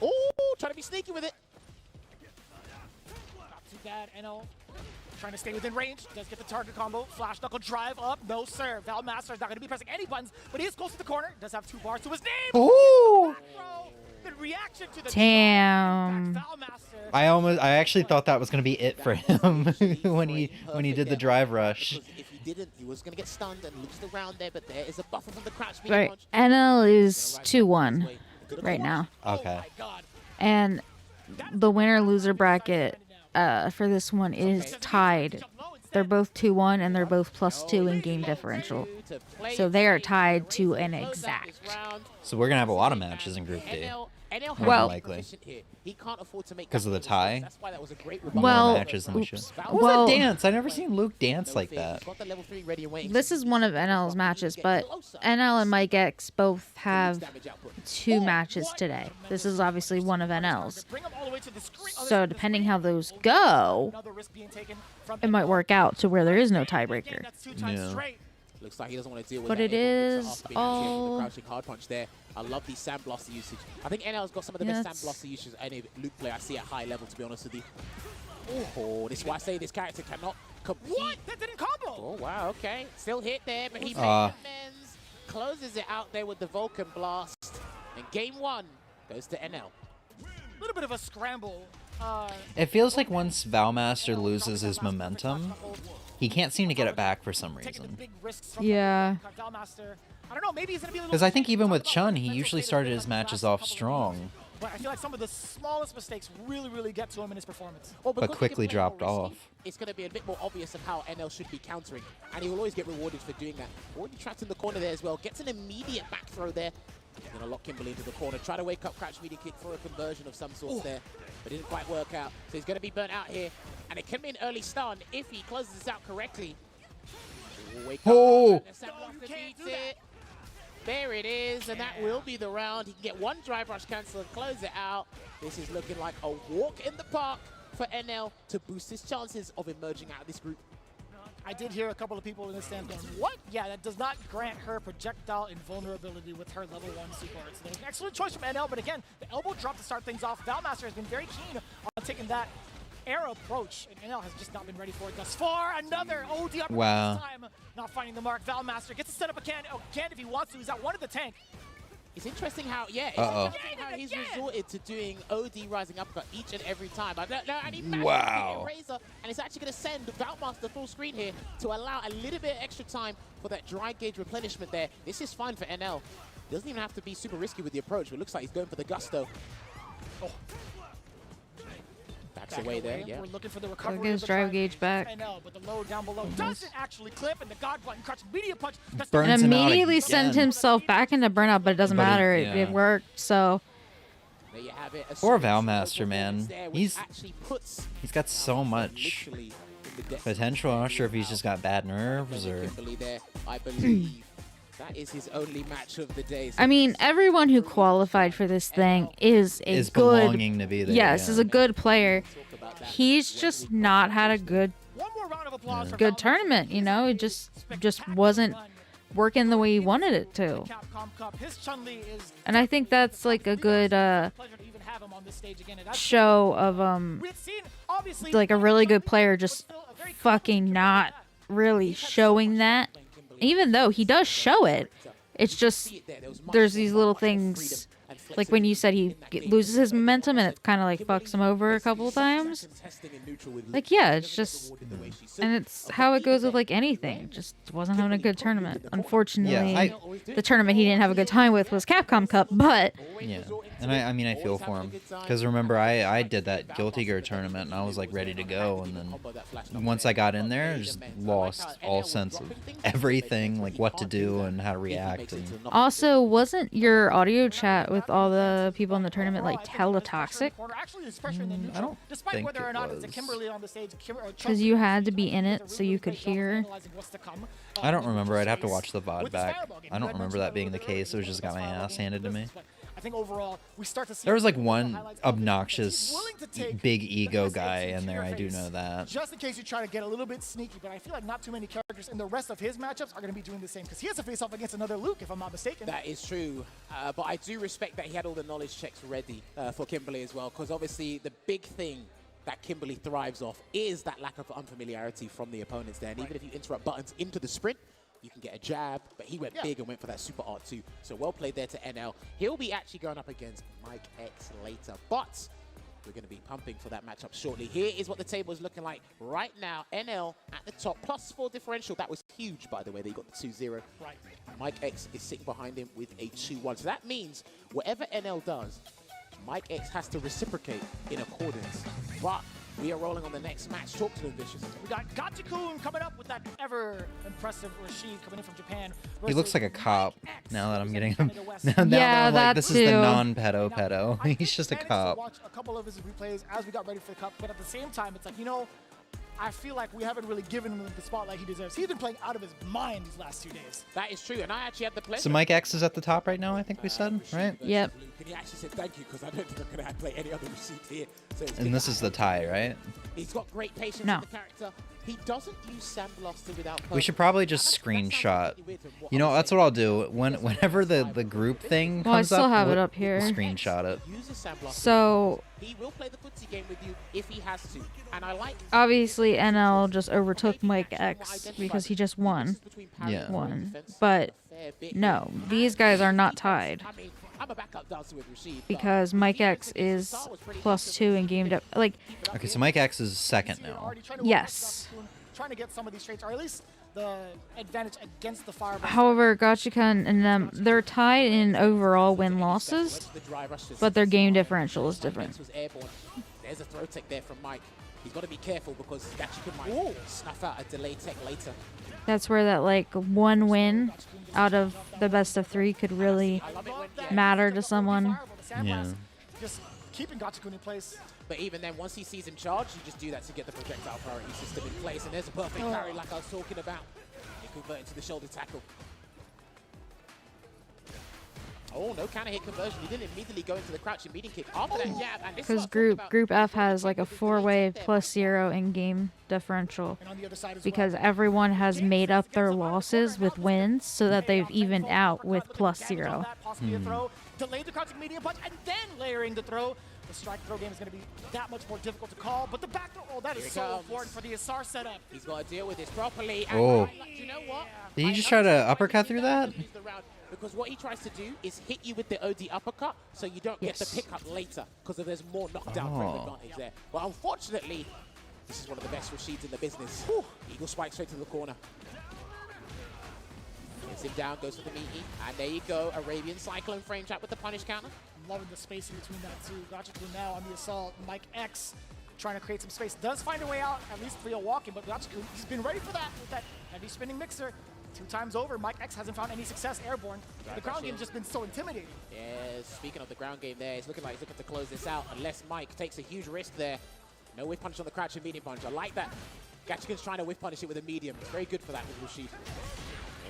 Oh, trying to be sneaky with it. Not too bad, NL. Trying to stay within range. Does get the target combo. Flash knuckle drive up. No, sir. Valmaster is not going to be pressing any buttons, but he is close to the corner. Does have 2 bars to his name. Ooh. The reaction to the Damn. Valmaster I actually thought that was gonna be it for him when he did the drive rush. If he didn't, he was going to get stunned and lose the round there, but there is a buffer from the crouch. Right. NL is 2-1 right now. Okay. And the winner-loser bracket for this one is tied. They're both 2-1, and they're both +2 in game differential. So they are tied to an exact. So we're gonna have a lot of matches in Group D. Well, likely. Because of the tie? Well, More matches than we should. What was well, that dance? I never seen Luke dance like that. this is one of NL's matches, but NL and Mike X both have 2 matches today. This is obviously one of NL's. So depending how those go, it might work out to where there is no tiebreaker. Yeah. Looks like he doesn't want to deal with But that it is after being all- the crouching hard punch there. I love the Sand Blaster usage. I think NL's got some of the best Sand Blaster usage any Luke player I see at high level, to be honest with you. Oh, this is why I say this character cannot compete. What? That didn't combo! Oh, wow, okay. Still hit there, but he makes amends. Closes it out there with the Vulcan Blast. And game 1 goes to NL. A little bit of a scramble. It feels like once Valmaster loses his momentum, he can't seem to get it back for some reason. Yeah. I don't know, maybe he's gonna be a little. Because I think even with Chun, he usually started his matches off strong, But I feel like some of the smallest mistakes really get to him in his performance. Well, but because he quickly can play more dropped risky, off. It's going to be a bit more obvious of how NL should be countering, and he will always get rewarded for doing that. Already trapped in the corner there as well. Gets an immediate back throw there. Going to lock Kimberly into the corner. Try to wake up crouch media kick for a conversion of some sort there, but didn't quite work out. So he's going to be burnt out here, and it can be an early stun if he closes this out correctly. He will wake up, and the Sand Blaster beats it. There it is, and that will be the round. He can get one drive rush cancel and close it out. This is looking like a walk in the park for NL to boost his chances of emerging out of this group. I did hear a couple of people in the stand going, what? Yeah, that does not grant her projectile invulnerability with her level 1 super art. So there's an excellent choice from NL, but again, the elbow drop to start things off. Valmaster has been very keen on taking that air approach, and NL has just not been ready for it thus far. Another OD up Wow. this time. Not finding the mark. Valmaster gets to set up again if he wants to. He's out one of the tank. It's interesting how, interesting how he's resorted to doing OD rising uppercut each and every time. And he managed Wow. to hit a Razor, and it's actually going to send Valmaster full screen here to allow a little bit extra time for that dry gauge replenishment there. This is fine for NL. Doesn't even have to be super risky with the approach, but it looks like he's going for the gusto. Oh. Backs away there, yeah. We're looking for the recovery. There goes drive gauge back. NL, but the low down below doesn't actually clip, and the God button crouch media punch. Burns And him out immediately sent again. himself back into burnout, but it doesn't But it- matter. yeah. It worked, so. There you have it. A Poor solid Valmaster, overperformance man. there, which He's actually puts got so much literally in the depths potential. I'm not sure if he's just got bad nerves or. Kimberly there, I believe that is his only match of the day. I mean, everyone who qualified for this thing is a Is good. belonging to be there, Yes, yeah. is a good player. He's just not had a good good tournament. You know, it just wasn't working the way he wanted it to. Capcom Cup. His Chun-Li is And I think that's like a good pleasure to even have him on this stage again. And that's show of we had seen, obviously, like a really good player just fucking not really showing that. Even though he does show it, it's just there's these little things. Like when you said he loses his momentum and it kind of like fucks him over a couple times. Like, yeah, it's just, and it's how it goes with like anything. Just wasn't having a good tournament. Unfortunately, the tournament he didn't have a good time with was Capcom Cup, but. Yeah, and I mean, I feel for him. Because remember, I did that Guilty Gear tournament and I was like ready to go. And then once I got in there, I just lost all sense of everything, like what to do and how to react. And Also, wasn't your audio chat with all the people in the tournament like teletoxic? I don't think whether or it not it's a was. Kimberly on the stage, Because you had to be in it so you could hear. I don't remember. I'd have to watch the VOD back. I don't remember that being the case. It was just got my ass handed to me. I think overall we start to see There was like one obnoxious, big ego guy in there. I do know that. just in case you try to get a little bit sneaky, but I feel like not too many characters in the rest of his matchups are going to be doing the same because he has to face off against another Luke, if I'm not mistaken. That is true, but I do respect that he had all the knowledge checks ready for Kimberly as well, because obviously the big thing that Kimberly thrives off is that lack of unfamiliarity from the opponents there, and even if you interrupt buttons into the sprint, you can get a jab, but he went big and went for that super art too. So well played there to NL. He'll be actually going up against Mike X later, but We're going to be pumping for that matchup shortly. Here is what the table is looking like right now. NL at the top, +4 differential. That was huge, by the way. They got the 2-0. Right. Mike X is sitting behind him with a 2-1. So that means whatever NL does, Mike X has to reciprocate in accordance. But we are rolling on the next match. Talk to them, Vicious. We got Gachikun coming up with that ever impressive Rashid coming in from Japan. He looks like a cop now that I'm getting him. Now Yeah, that I'm like, that this is the too. non-pedo pedo. I He's just a managed to cop. watch a couple of his replays as we got ready for the cup, but at the same time, it's like, you know, I feel like we haven't really given him the spotlight he deserves. He's been playing out of his mind these last 2 days. That is true, and I actually had the pleasure. So Mike X is at the top right now, I think we said, right? Yep. And he actually said thank you, because I don't think I'm going to play any other Rashid here. So it's And good. this is the tie, right? He's got great patience No. with the character. He doesn't use Sandblaster without We should purpose. probably just That sounds screenshot. really weird from You know, I that's was what I'll do. Whenever the group thing Well, I comes up, still have it we'll- up here. we'll screenshot it. saying. Uses Sandblaster. So He will play the footsie game with you if he has to. And I like obviously NL just overtook Mike X because he just won. Yeah. Won. But no, these guys are not tied I mean, I'm a backup dancer with Rashid, but because Mike X is +2 in game depth. Like, Okay, so Mike X is second now. Already trying to work yes. with Gachikun, trying to get some of these traits, or at least the advantage against the Fireball. However, Gachikun and them, they're tied in overall win-losses, the dry rushes. but their game differential is different. Was airborne. There's a throw tech there from Mike. He's got to be careful because Gachikun might snuff out a delay tech later. That's where that like one win out of the best of 3 could really I love it when, matter to someone. Yeah. Just keeping Gachikun in place. But even then, once he sees him charge, you just do that to get the projectile priority system in place. And there's a perfect parry like I was talking about. He converted to the shoulder tackle. Oh, no counter hit conversion. He didn't immediately go into the crouching meeting kick after that jab. And this is Because what I'm talking about. Group F has like a 4-way +0 in game differential And on the other side as because well. everyone has made up their losses with wins so that they've evened out with +0. Possibly a throw, delayed the crouching medium punch, and then layering the throw. The strike throw game is going to be that much more difficult to call, but the back throw, oh, that is Here it so comes. important for the Asar setup. He's got to deal with this properly. And Oh. you know what? Did he I just try to understand why uppercut he through doesn't that? lose the round, because what he tries to do is hit you with the OD uppercut so you don't get the Yes. pickup later because there's more knockdown frame Oh. advantage there. But unfortunately, this is one of the best Rashids in the business. Eagle spike straight to the corner. Gets him down, goes for the meaty, and there you go. Arabian Cyclone frame trap with the punish counter. Loving the space in between that too. Gachikun now on the assault. Mike X trying to create some space. Does find a way out, at least via walking, but Gachikun, he's been ready for that with that heavy spinning mixer. 2 times over, Mike X hasn't found any success airborne. The ground game's just been so intimidating. Yeah, speaking of the ground game there, it's looking like he's looking to close this out unless Mike takes a huge risk there. No whiff punch on the crouch and medium punch. I like that. Gachikun's trying to whiff punish it with a medium. It's very good for that with Rashid.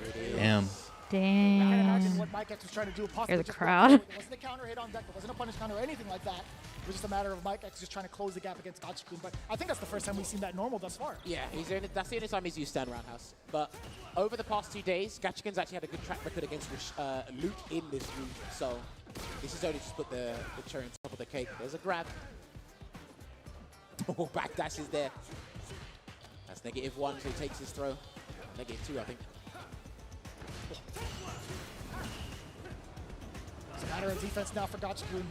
There it is. Damn. I can imagine Damn. what Mike X was trying to do. Possibly Hear the just crowd. It wasn't a counter hit on deck. It wasn't a punish counter or anything like that. It was just a matter of Mike X just trying to close the gap against Gachikun. But I think that's the first time we've seen that normal thus far. Yeah, that's the only time he's used stand roundhouse. But over the past 2 days, Gachikun's actually had a good track record against Luke in this room. So this is only just put the cherry on top of the cake. There's a grab. Oh, back dash is there. That's -1, so he takes his throw. -2, I think. It's a matter of defense now for Gachikun.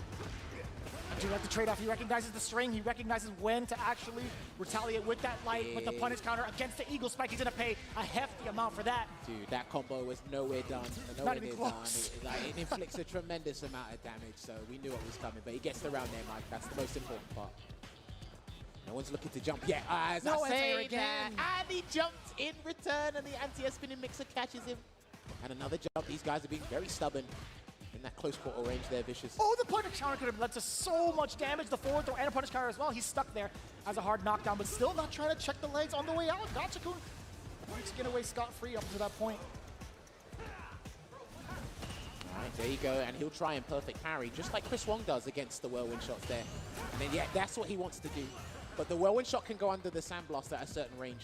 I do like the trade-off. He recognizes the string. He recognizes when to actually retaliate with that light, with the punish counter against the Eagle Spike. He's going to pay a hefty amount for that. Dude, that combo was nowhere done. Not even close. It inflicts a tremendous amount of damage, so we knew what was coming. But he gets the round there, Mike. That's the most important part. No one's looking to jump yet. As No I anti-air say again. that, and he jumps in return, and the anti-air spinning mixer catches him. And another jump. These guys are being very stubborn in that close quarter range there, Vicious. Oh, the punish counter could have led to so much damage. The forward throw and a punish counter as well. He's stuck there as a hard knockdown, but still not trying to check the legs on the way out. Gachikun wants to get away scot-free up to that point. All right, there you go, and he'll try and perfect parry, just like Chris Wong does against the whirlwind shots there. And then, yeah, that's what he wants to do. But the whirlwind shot can go under the sandblast at a certain range.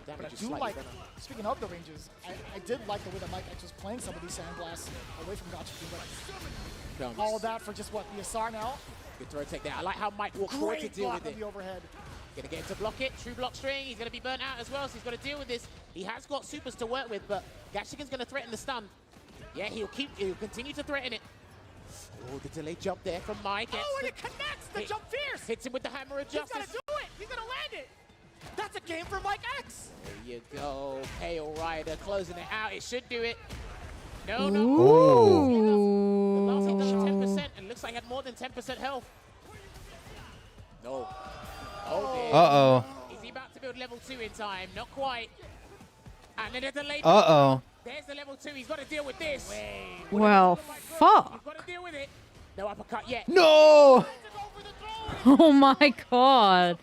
But I Damage is do slightly like, better. speaking of the ranges, I did like the way that Mike X was playing some of these sandblasts away from Gachikun, but Comes. all that for just what, the Asar now? Good throw take there. I like how Mike walked forward to Great deal block with on it. the overhead. Gonna get him to block it. True block string. He's gonna be burnt out as well, so he's got to deal with this. He has got supers to work with, but Gachikun's gonna threaten the stun. Yeah, he'll continue to threaten it. Oh, the delayed jump there from Mike. Oh, and it connects. The jump fierce. Hits him with the hammer of He's justice. gonna do it. He's gonna land it. That's a game for Mike X. There you go. Pale Rider closing it out. It should do it. No, Ooh. no. The last hit does 10% and looks like he had more than 10% health. No. Oh, dear. Uh-oh. Is he about to build level 2 in time? Not quite. And then a delayed. Uh-oh. There's the level 2. He's got to deal with this. Well, He's fuck. got to deal with it. No uppercut yet. No! Oh my god.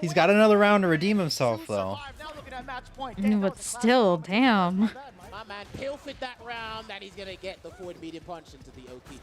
He's got another round to redeem himself, though. Now looking at match point. But still, damn. My man pilfered that round, and he's going to get the forward medium punch into the Oki.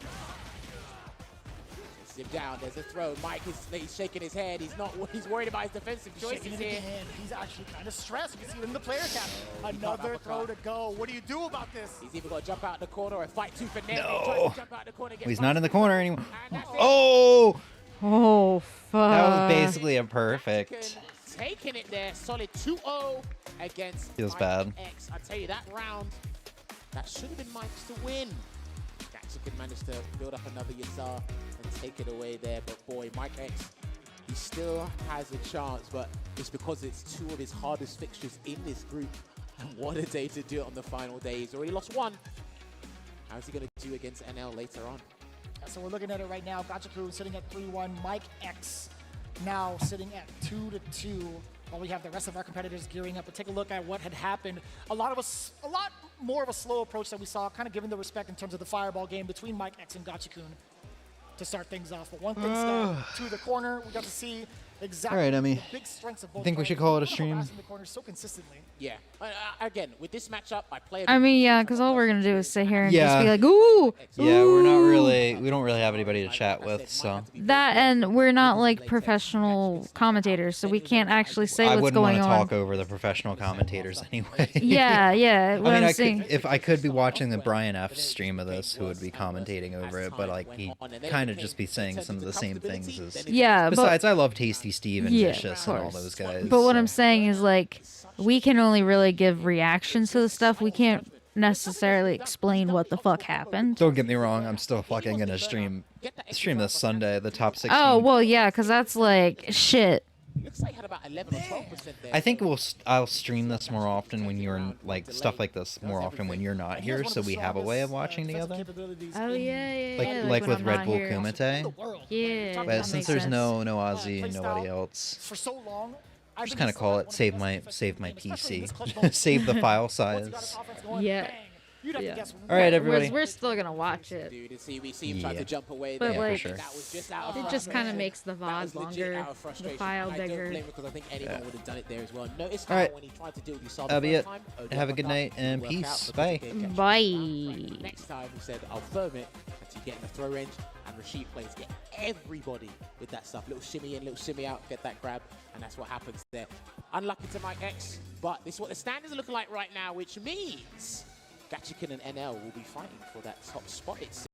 Him down. There's a throw. Mike he's shaking his head. He's worried about his defensive choices here. He's actually kind of stressed. We see it in the player cap. Another throw to go. What do you do about this? He's either got to jump out the corner or fight tooth and nail. No. He tries to jump out the corner, He's not in the corner anymore. And that's it. Oh! Oh, fuck. That was basically a perfect. Taking it there. Solid 2-0 against Feels Mike bad. X. I tell you, that round, that should have been Mike's to win. Gaxican managed to build up another Yazar and take it away there. But boy, Mike X, he still has a chance, but it's because it's two of his hardest fixtures in this group. And what a day to do it on the final day. He's already lost one. How's he going to do against NL later on? So we're looking at it right now. Gachiku sitting at 3-1. Mike X now sitting at 2-2. While we have the rest of our competitors gearing up. But take a look at what had happened. A lot more of a slow approach that we saw, kind of giving the respect in terms of the fireball game between Mike X and Gachikun to start things off. But one thing to the corner, we got to see exactly All right, Emmy. the big strengths of both. I think we should players. call it a Both stream. harassing the corner so consistently. Yeah. Again, with this matchup, I play. I mean, yeah, because all we're gonna do is sit here and just Yeah. be like, ooh, Yeah, we ooh. don't really have anybody to chat with, so. That, and we're not like professional commentators, so we can't actually say I what's wouldn't want going to on. talk over the professional commentators anyway. Yeah, yeah. What I mean, I'm saying. if I could be watching the Brian F stream of this, who would be commentating over it, but like he kind of just be saying some of the same things as. Yeah, Besides, I love Tasty Steve and Yeah, Vicious of and all course. those guys. But what so. I'm saying is like, we can only really give reactions to the stuff. We can't necessarily explain what the fuck happened. Don't get me wrong, I'm still fucking gonna stream this Sunday, the top 16. Oh well, yeah, because that's like shit. Looks like he had about 11 or 12% there. I think I'll stream this more often when you're like stuff like this more often when you're not here, so we have a way of watching together. Oh yeah, Like when with I'm Red not Bull here. Kumite. Yeah, But that since makes there's sense. no Ozzy and nobody else, For so long, I just think kind of it's call like it one of the save my best especially in this clutch PC, moment. save the file Once you got his size. offense going, Yeah. bang, you'd have to Yeah. guess All right, everybody. We're still gonna watch it. Dude, we see him try Yeah. to jump away But, there. like, I think that was just out of It just frustration. kind of makes the That was VOD legit longer, out of the frustration. file I don't bigger. blame him because I think anyone would have done it there as well. Notice All how right. when he tried to deal with Yusal That'll the be first it. time, Have a Odell good got night up, and didn't work peace. out because Bye. he couldn't catch Bye. it. Next time he said, I'll firm it until you get in the throw range, and Rashid plays get everybody with that stuff. Little shimmy in, little shimmy out, get that grab, and that's what happens there. Unlucky to Mike X, but this is what the standings are looking like right now, which means Gachikin and NL will be fighting for that top spot, it seems.